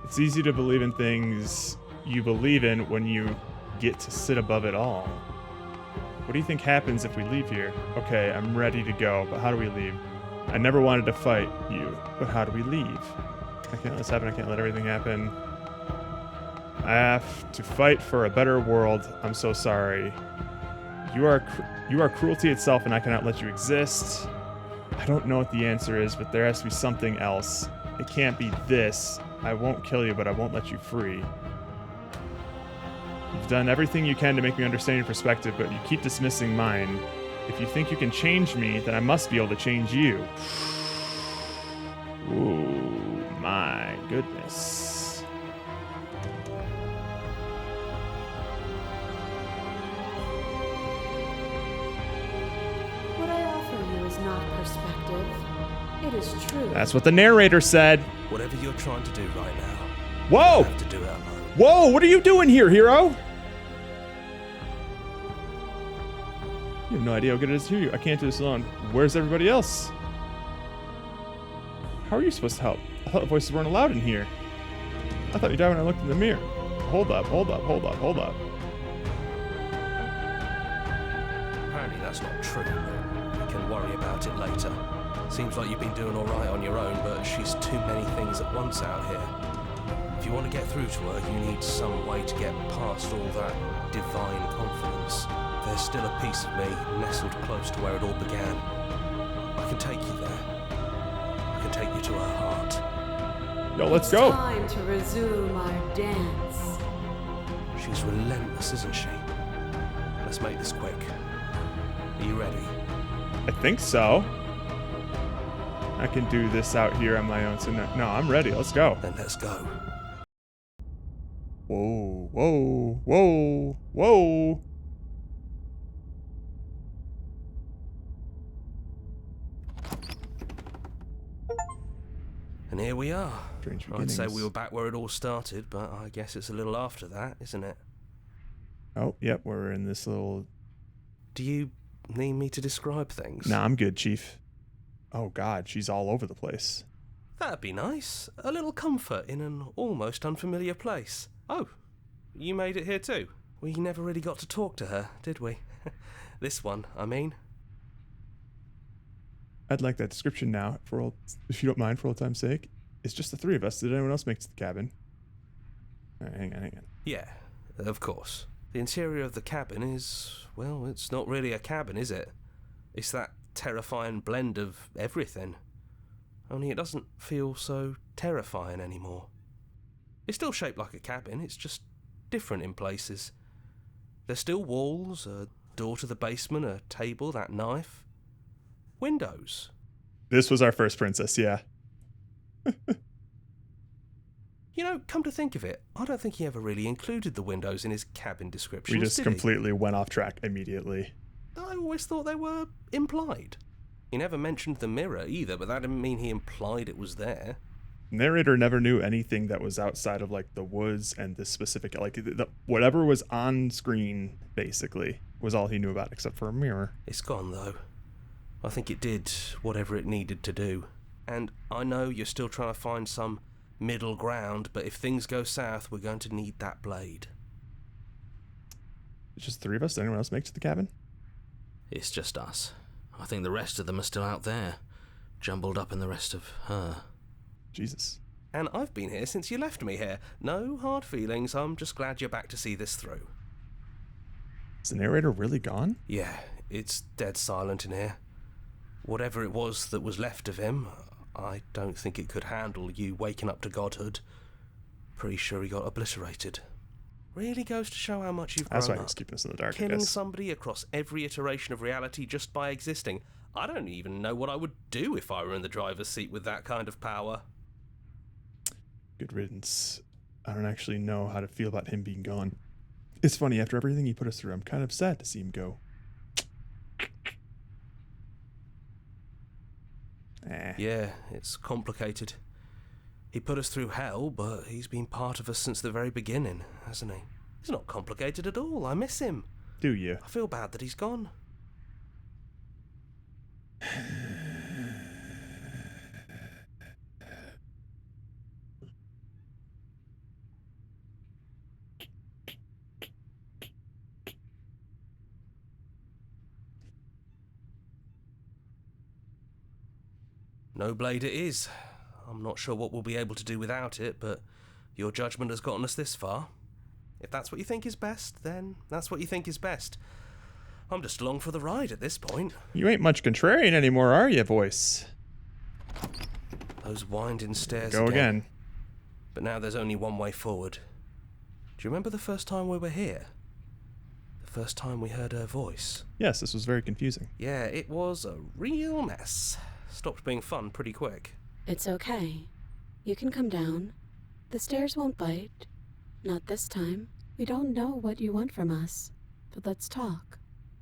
It's easy to believe in things you believe in when you get to sit above it all. What do you think happens if we leave here? Okay, I'm ready to go, but how do we leave? I never wanted to fight you, but how do we leave? I can't let this happen. I can't let everything happen. I have to fight for a better world. I'm so sorry. You are cruelty itself, and I cannot let you exist. I don't know what the answer is, but there has to be something else. It can't be this. I won't kill you, but I won't let you free. You've done everything you can to make me understand your perspective, but you keep dismissing mine. If you think you can change me, then I must be able to change you. Ooh, my goodness. What I offer you is not perspective. It is true. That's what the narrator said. Whatever you're trying to do right now, whoa! you have to do it alone. Whoa, what are you doing here, hero? You have no idea how good it is to hear you. I can't do this alone. Where's everybody else? How are you supposed to help? I thought the voices weren't allowed in here. I thought you died when I looked in the mirror. Hold up, hold up, hold up, hold up. Apparently that's not true, but we can worry about it later. Seems like you've been doing alright on your own, but she's too many things at once out here. If you want to get through to her, you need some way to get past all that divine confidence. There's still a piece of me nestled close to where it all began. I can take you there. I can take you to her heart. Yo, let's It's go. time to resume our dance. She's relentless, isn't she? Let's make this quick. Are you ready? I think so. I can do this out here on my own. So no, I'm ready. Let's go. Then let's go. Whoa, whoa, whoa, whoa. And here we are. Strange I'd say beginnings. we were back where it all started, but I guess it's a little after that, isn't it? Oh, yep, we're in this little... Do you need me to describe things? Nah, I'm good, Chief. Oh, God, she's all over the place. That'd be nice. A little comfort in an almost unfamiliar place. Oh, you made it here too. We never really got to talk to her, did we? This one, I mean. I'd like that description now, if you don't mind, for old time's sake. It's just the three of us. Did anyone else make it to the cabin? All right, hang on. Yeah, of course. The interior of the cabin is, well, it's not really a cabin, is it? It's that terrifying blend of everything. Only it doesn't feel so terrifying anymore. It's still shaped like a cabin, it's just different in places. There's still walls, a door to the basement, a table, that knife. Windows. This was our first princess, yeah. You know, come to think of it, I don't think he ever really included the windows in his cabin descriptions, We just did he? completely went off track immediately. I always thought they were implied. He never mentioned the mirror either, but that didn't mean he implied it was there. Narrator never knew anything that was outside of like the woods and the specific, like whatever was on screen basically was all he knew about except for a mirror. It's gone though. I think it did whatever it needed to do. And I know you're still trying to find some middle ground, but if things go south, we're going to need that blade. It's just the three of us. Did anyone else make it to the cabin? It's just us. I think the rest of them are still out there, jumbled up in the rest of her. Jesus. And I've been here since you left me here. No hard feelings, I'm just glad you're back to see this through. Is the narrator really gone? Yeah, it's dead silent in here. Whatever it was that was left of him, I don't think it could handle you waking up to godhood. Pretty sure he got obliterated. Really goes to show how much you've grown That's why up. he was keeping us in the dark, I Killing guess. somebody across every iteration of reality just by existing. I don't even know what I would do if I were in the driver's seat with that kind of power. Good riddance. I don't actually know how to feel about him being gone. It's funny, after everything he put us through, I'm kind of sad to see him go. Yeah, it's complicated. He put us through hell, but he's been part of us since the very beginning, hasn't he? He's not complicated at all. I miss him. Do you? I feel bad that he's gone. No blade it is. I'm not sure what we'll be able to do without it, but your judgment has gotten us this far. If that's what you think is best, then that's what you think is best. I'm just along for the ride at this point. You ain't much contrarian anymore, are you, voice? Those winding stairs Go again. But now there's only one way forward. Do you remember the first time we were here? The first time we heard her voice? Yes, this was very confusing. Yeah, it was a real mess. Stopped being fun pretty quick. It's okay. You can come down. The stairs won't bite. Not this time. We don't know what you want from us. But let's talk.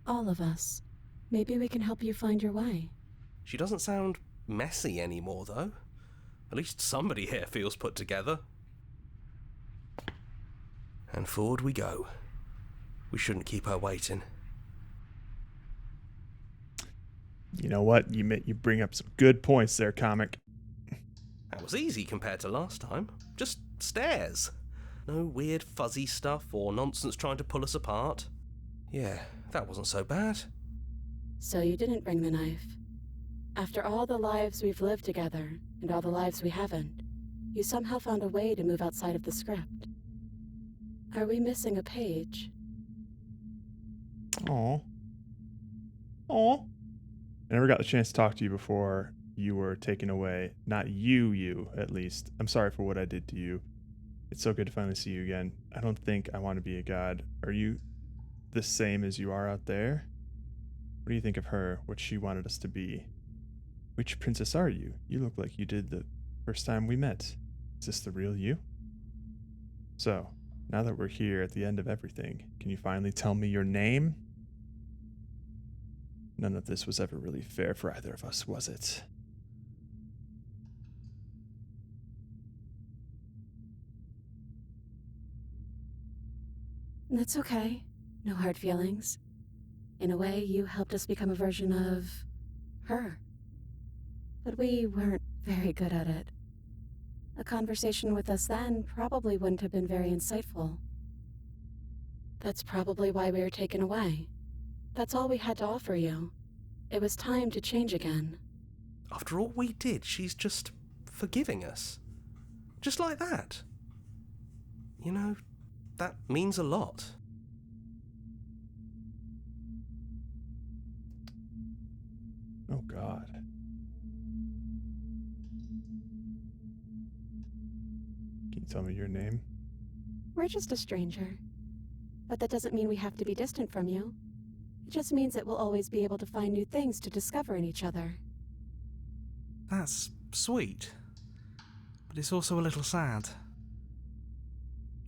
All of us. Maybe we can help you find your way. She doesn't sound messy anymore, though. At least somebody here feels put together. And forward we go. We shouldn't keep her waiting. You know what? You bring up some good points there, comic. That was easy compared to last time. Just stairs. No weird fuzzy stuff or nonsense trying to pull us apart. Yeah, that wasn't so bad. So you didn't bring the knife. After all the lives we've lived together, and all the lives we haven't, you somehow found a way to move outside of the script. Are we missing a page? Aw. Aw. I never got the chance to talk to you before you were taken away. Not you, at least. I'm sorry for what I did to you. It's so good to finally see you again. I don't think I want to be a god. Are you the same as you are out there? What do you think of her, what she wanted us to be? Which princess are you? You look like you did the first time we met. Is this the real you? So, now that we're here at the end of everything, can you finally tell me your name? None of this was ever really fair for either of us, was it? That's okay. No hard feelings. In a way, you helped us become a version of her. But we weren't very good at it. A conversation with us then probably wouldn't have been very insightful. That's probably why we were taken away. That's all we had to offer you. It was time to change again. After all we did, she's just forgiving us. Just like that. You know, that means a lot. Oh, God. Can you tell me your name? We're just a stranger. But that doesn't mean we have to be distant from you. It just means that we'll always be able to find new things to discover in each other. That's sweet. But it's also a little sad.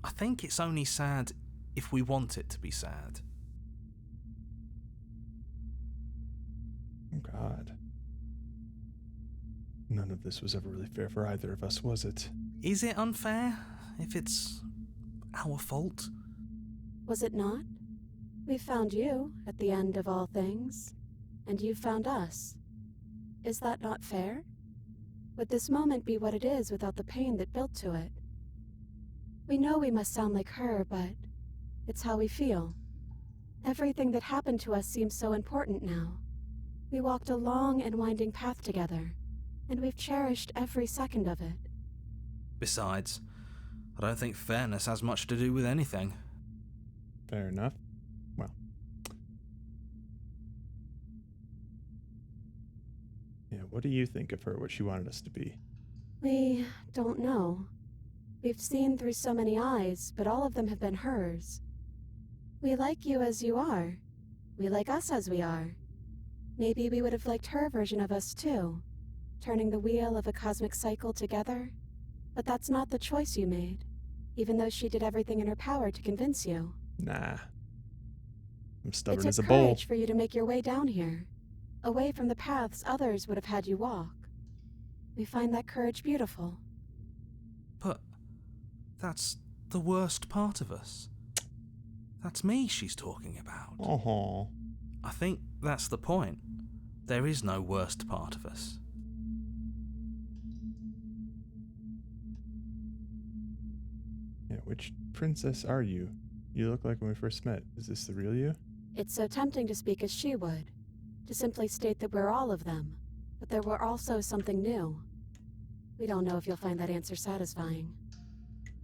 I think it's only sad if we want it to be sad. Oh, God. None of this was ever really fair for either of us, was it? Is it unfair if it's our fault? Was it not? We found you at the end of all things, and you found us. Is that not fair? Would this moment be what it is without the pain that built to it? We know we must sound like her, but it's how we feel. Everything that happened to us seems so important now. We walked a long and winding path together, and we've cherished every second of it. Besides, I don't think fairness has much to do with anything. Fair enough. Well. Yeah, what do you think of her, what she wanted us to be? We don't know. We've seen through so many eyes, but all of them have been hers. We like you as you are. We like us as we are. Maybe we would have liked her version of us too, turning the wheel of a cosmic cycle together. But that's not the choice you made, even though she did everything in her power to convince you. Nah. I'm stubborn It as a took bull. courage for you to make your way down here, away from the paths others would have had you walk. We find that courage beautiful. But that's the worst part of us. That's me she's talking about. Uh-huh. I think that's the point. There is no worst part of us. Yeah, which princess are you? You look like when we first met. Is this the real you? It's so tempting to speak as she would, to simply state that we're all of them, but there were also something new. We don't know if you'll find that answer satisfying.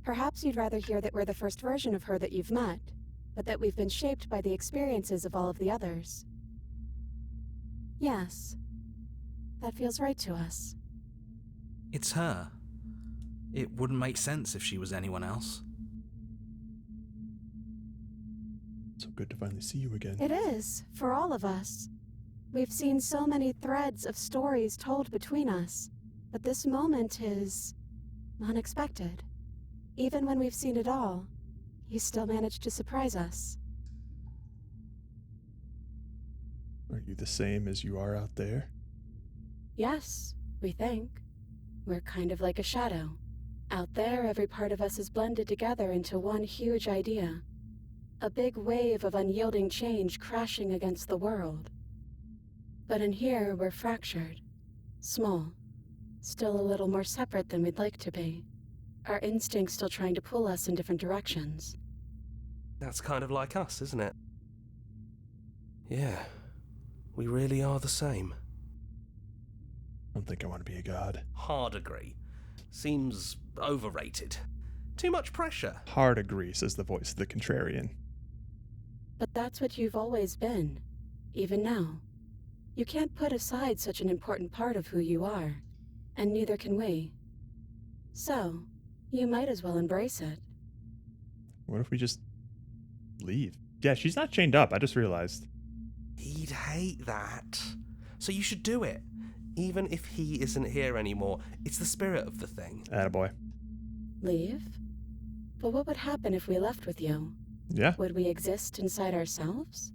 Perhaps you'd rather hear that we're the first version of her that you've met, but that we've been shaped by the experiences of all of the others. Yes, that feels right to us. It's her. It wouldn't make sense if she was anyone else. So good to finally see you again. It is, for all of us. We've seen so many threads of stories told between us, but this moment is unexpected. Even when we've seen it all, you still managed to surprise us. Are you the same as you are out there? Yes, we think. We're kind of like a shadow. Out there, every part of us is blended together into one huge idea. A big wave of unyielding change crashing against the world. But in here, we're fractured. Small. Still a little more separate than we'd like to be. Our instincts still trying to pull us in different directions. That's kind of like us, isn't it? Yeah, we really are the same. I don't think I want to be a god. Hard agree. Seems overrated. Too much pressure. Hard agree, says the voice of the contrarian. But that's what you've always been, even now. You can't put aside such an important part of who you are, and neither can we. So, you might as well embrace it. What if we just leave? Yeah, she's not chained up. I just realized. He'd hate that. So you should do it. Even if he isn't here anymore, it's the spirit of the thing. Attaboy. Leave? But what would happen if we left with you? Yeah. Would we exist inside ourselves?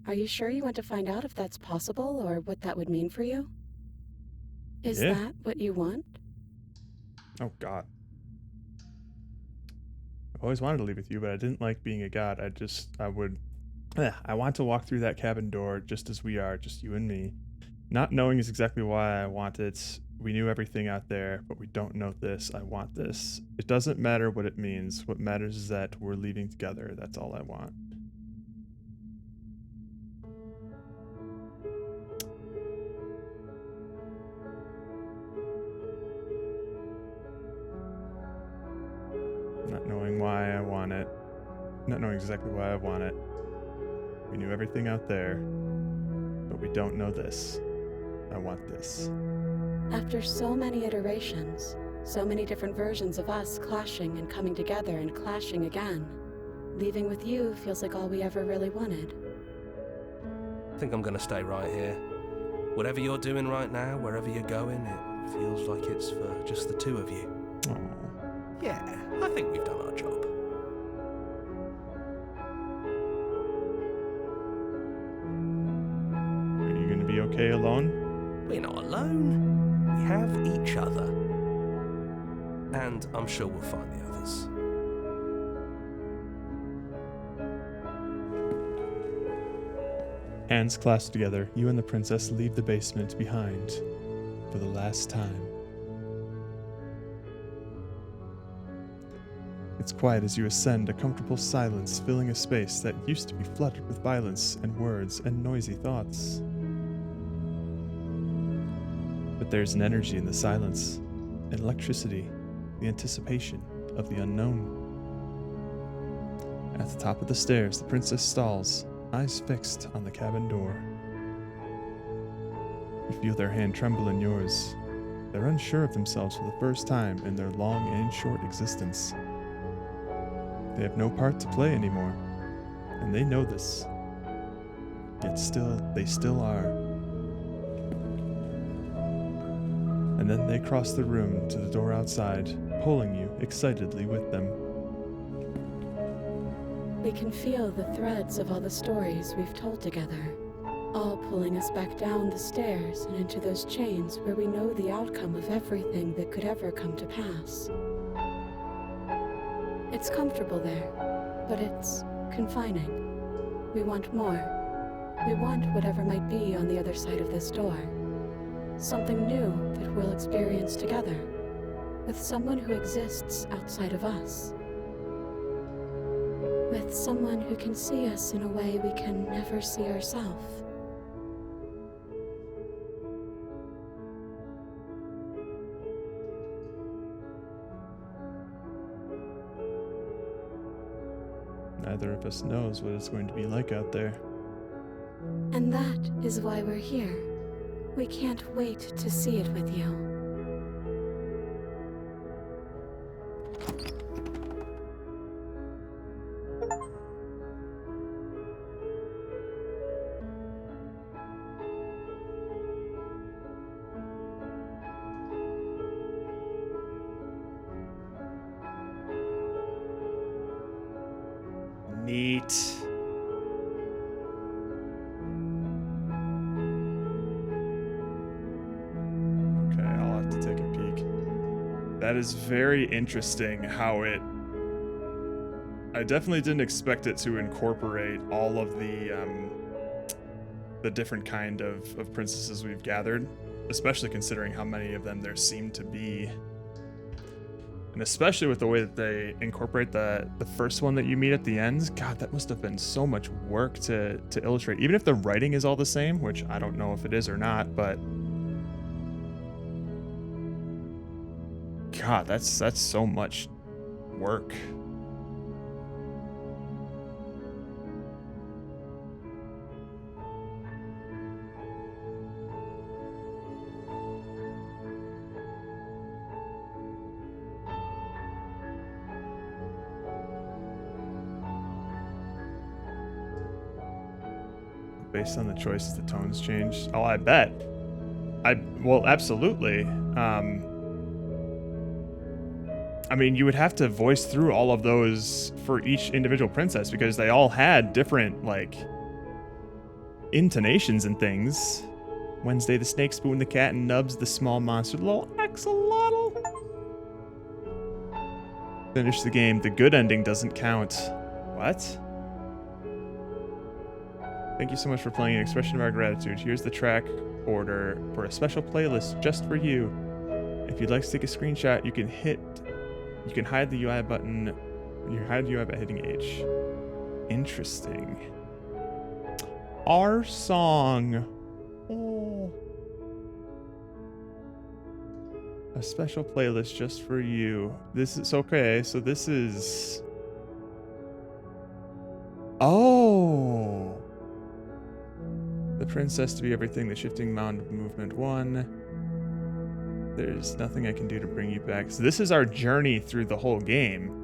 Are you sure you want to find out if that's possible or what that would mean for you? Is that what you want? Oh, God. I've always wanted to leave with you, but I didn't like being a god. I want to walk through that cabin door just as we are, just you and me. Not knowing is exactly why I want it. We knew everything out there, but we don't know this. I want this. It doesn't matter what it means. What matters is that we're leaving together. That's all I want. Not knowing why I want it. Not knowing exactly why I want it. We knew everything out there, but we don't know this. I want this. After so many iterations, so many different versions of us clashing and coming together and clashing again, leaving with you feels like all we ever really wanted. I think I'm gonna stay right here. Whatever you're doing right now, wherever you're going, it feels like it's for just the two of you. Aww. Yeah, I think we've done our job. Are you gonna be okay alone? We're not alone. We have each other. And I'm sure we'll find the others. Hands clasped together, you and the princess leave the basement behind for the last time. It's quiet as you ascend, a comfortable silence filling a space that used to be flooded with violence and words and noisy thoughts. But there's an energy in the silence, an electricity, the anticipation of the unknown. At the top of the stairs, the princess stalls, eyes fixed on the cabin door. You feel their hand tremble in yours. They're unsure of themselves for the first time in their long and short existence. They have no part to play anymore, and they know this. Yet they still are. And then they cross the room to the door outside, pulling you excitedly with them. We can feel the threads of all the stories we've told together, all pulling us back down the stairs and into those chains where we know the outcome of everything that could ever come to pass. It's comfortable there, but it's confining. We want more. We want whatever might be on the other side of this door. Something new that we'll experience together, with someone who exists outside of us. With someone who can see us in a way we can never see ourselves. Neither of us knows what it's going to be like out there. And that is why we're here. We can't wait to see it with you. Neat. Okay, I'll have to take a peek. That is very interesting how it... I definitely didn't expect it to incorporate all of the different kind of princesses we've gathered, especially considering how many of them there seem to be. And especially with the way that they incorporate the first one that you meet at the end. God, that must have been so much work to illustrate. Even if the writing is all the same, which I don't know if it is or not, but... God, that's so much work. Based on the choices, the tones changed. Oh, I bet. Well, absolutely. I mean, you would have to voice through all of those for each individual princess because they all had different, like, intonations and things. Wednesday the snake, Spoon the cat, and Nubs the small monster. Little axolotl. Finish the game. The good ending doesn't count. What? Thank you so much for playing. An expression of our gratitude. Here's the track order for a special playlist just for you. If you'd like to take a screenshot, you can hide the UI button. You hide the UI by hitting H. Interesting. Our song. Oh. A special playlist just for you. This is okay. So this is. Oh. The princess to be everything. The shifting mound of movement 1. There's nothing I can do to bring you back. So this is our journey through the whole game.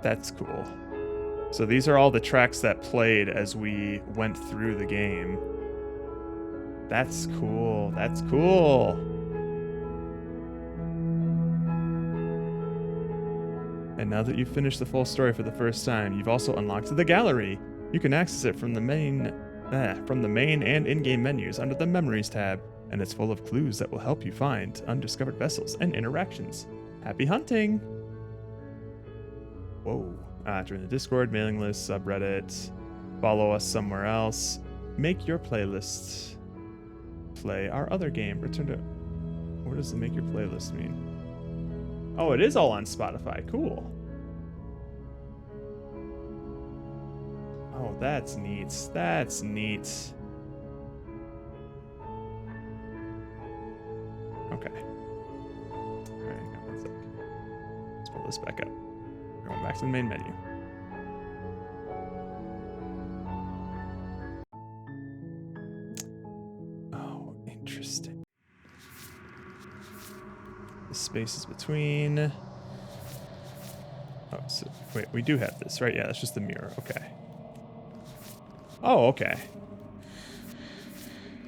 That's cool. So these are all the tracks that played as we went through the game. That's cool. That's cool. And now that you've finished the full story for the first time, you've also unlocked the gallery. You can access it from the main and in-game menus under the Memories tab, and it's full of clues that will help you find undiscovered vessels and interactions. Happy hunting! Whoa. Join the Discord, mailing list, subreddit, follow us somewhere else, make your playlist, play our other game, return to... What does the make your playlist mean? Oh, it is all on Spotify. Cool. Oh, that's neat. That's neat. Okay. Alright, hang on one sec. Let's pull this back up. Going back to the main menu. Oh, interesting. The spaces between. Oh, so wait, we do have this, right? Yeah, that's just the mirror. Okay. Oh, okay.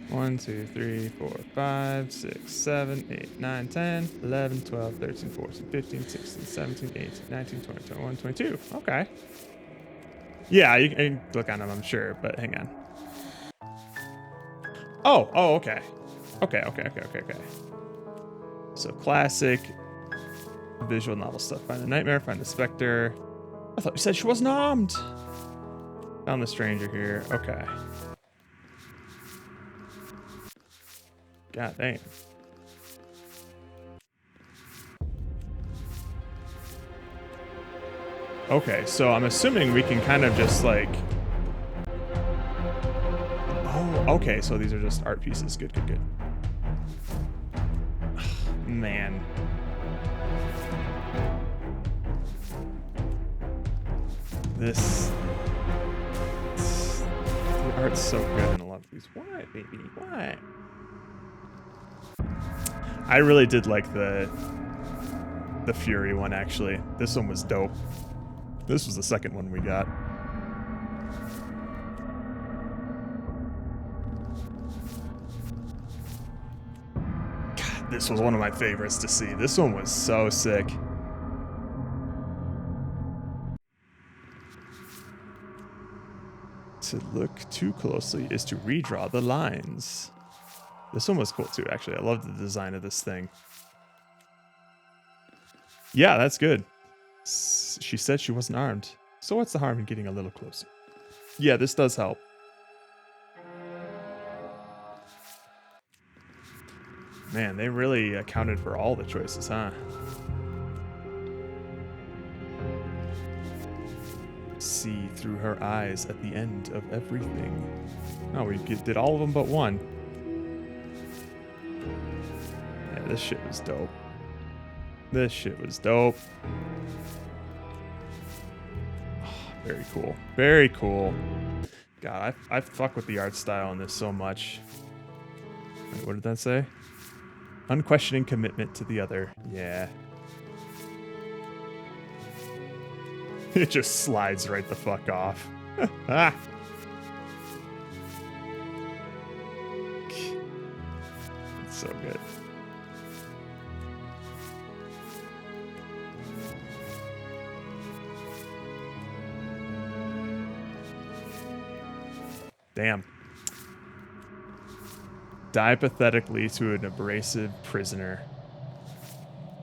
1, 2, 3, 4, 5, 6, 7, 8, 9, 10, 11, 12, 13, 14, 15, 16, 17, 18, 19, 20, 21, 22. Okay. Yeah, you can click on them, I'm sure, but hang on. Oh, okay. Okay. So classic visual novel stuff. Find the nightmare, find the specter. I thought you said she wasn't armed. Found the stranger here. Okay. God damn. Okay, so I'm assuming we can kind of just like... Oh, okay, so these are just art pieces. Good. Man. The art's so good in a lot of these. Why, baby? Why? I really did like the Fury one, actually. This one was dope. This was the second one we got. God, this was one of my favorites to see. This one was so sick. To look too closely is to redraw the lines. This one was cool too, actually. I love the design of this thing. Yeah, that's good. She said she wasn't armed. So what's the harm in getting a little closer? Yeah, this does help. Man, they really accounted for all the choices, huh? See through her eyes at the end of everything. Oh, we did all of them but one. Yeah, this shit was dope. This shit was dope. Oh, very cool. Very cool. God, I fuck with the art style in this so much. Wait, what did that say? Unquestioning commitment to the other. Yeah. It just slides right the fuck off. Ah. It's so good. Damn. Die pathetically to an abrasive prisoner.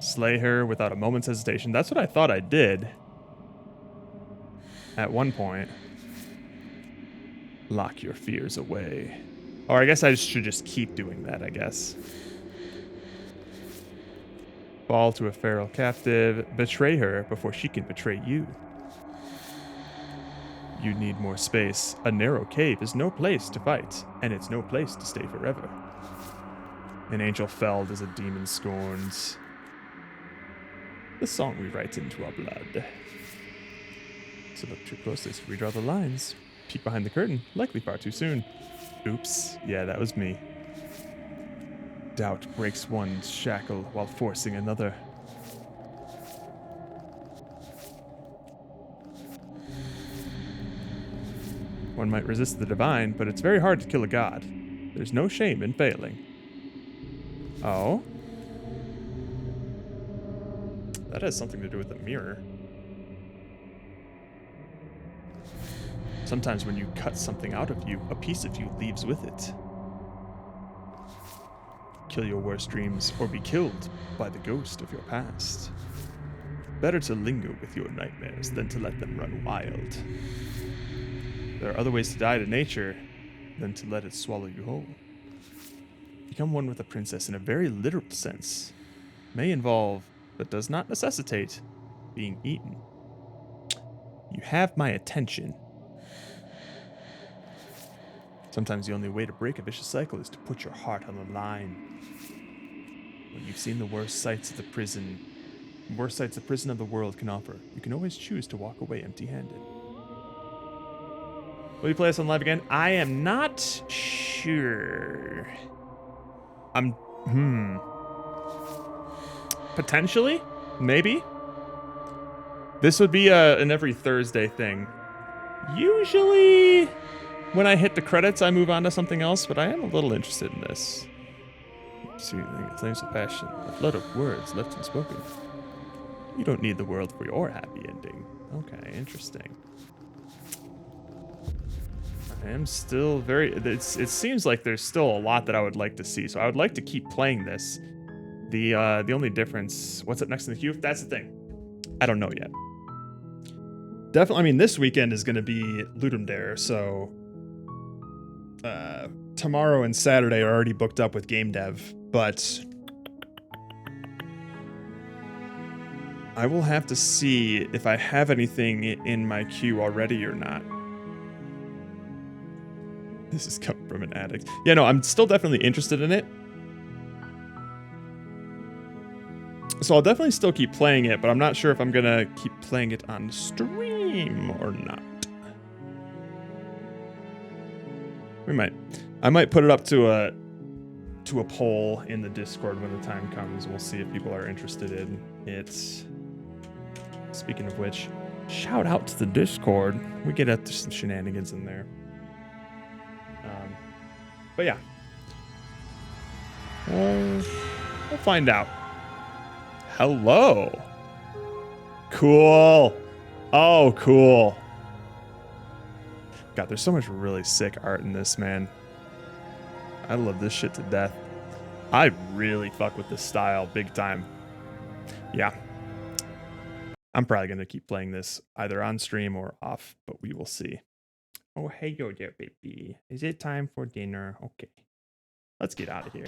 Slay her without a moment's hesitation. That's what I thought I did. At one point. Lock your fears away. Or I guess I should just keep doing that, I guess. Fall to a feral captive. Betray her before she can betray you. You need more space. A narrow cave is no place to fight, and it's no place to stay forever. An angel felled as a demon scorned. The song we write into our blood. So look too closely to redraw the lines. Peek behind the curtain, likely far too soon. Oops, yeah, that was me. Doubt breaks one shackle while forcing another. One might resist the divine, but it's very hard to kill a god. There's no shame in failing. Oh? That has something to do with the mirror. Sometimes when you cut something out of you, a piece of you leaves with it. Kill your worst dreams or be killed by the ghost of your past. Better to linger with your nightmares than to let them run wild. There are other ways to die to nature than to let it swallow you whole. Become one with a princess in a very literal sense. May involve, but does not necessitate, being eaten. You have my attention. Sometimes the only way to break a vicious cycle is to put your heart on the line. When you've seen the worst sights the prison of the world can offer, you can always choose to walk away empty-handed. Will you play us on live again? I am not sure. Potentially? Maybe? This would be an every Thursday thing. Usually, when I hit the credits, I move on to something else, but I am a little interested in this. Soothing, flames of passion, a flood of words left unspoken. You don't need the world for your happy ending. Okay, interesting. I am still very... It seems like there's still a lot that I would like to see, so I would like to keep playing this. The only difference... What's up next in the queue? That's the thing. I don't know yet. Definitely, I mean, this weekend is going to be Ludum Dare, so... tomorrow and Saturday are already booked up with game dev, but... I will have to see if I have anything in my queue already or not. This is coming from an addict. Yeah, no, I'm still definitely interested in it. So I'll definitely still keep playing it, but I'm not sure if I'm gonna keep playing it on stream or not. We might. I might put it up to a poll in the Discord when the time comes. We'll see if people are interested in it. Speaking of which, shout out to the Discord. We get up to some shenanigans in there. But yeah. We'll find out. Hello. Cool. Oh, cool. God, there's so much really sick art in this, man. I love this shit to death. I really fuck with this style big time. Yeah. I'm probably going to keep playing this either on stream or off, but we will see. Oh, hey, yo there, baby. Is it time for dinner? Okay. Let's get out of here.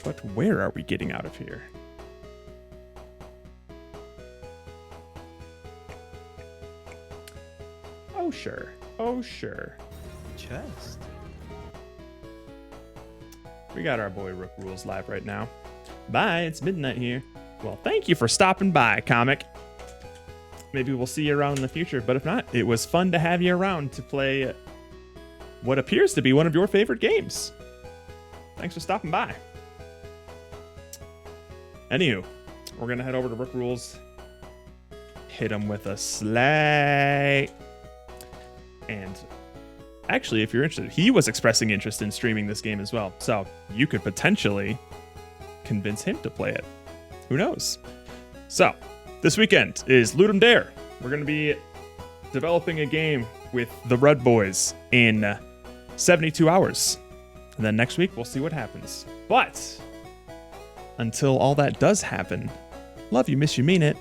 But where are we getting out of here? Oh, sure. Oh, sure. Chest. We got our boy Rook Rules live right now. Bye, it's midnight here. Well, thank you for stopping by, Comic. Maybe we'll see you around in the future, but if not, it was fun to have you around to play what appears to be one of your favorite games. Thanks for stopping by. Anywho, we're going to head over to Rook Rules, hit him with a slay. And actually, if you're interested, he was expressing interest in streaming this game as well. So you could potentially convince him to play it. Who knows? So this weekend is Ludum Dare. We're going to be developing a game with the Rudd Boys in 72 hours. And then next week, we'll see what happens. But until all that does happen, love you, miss you, mean it.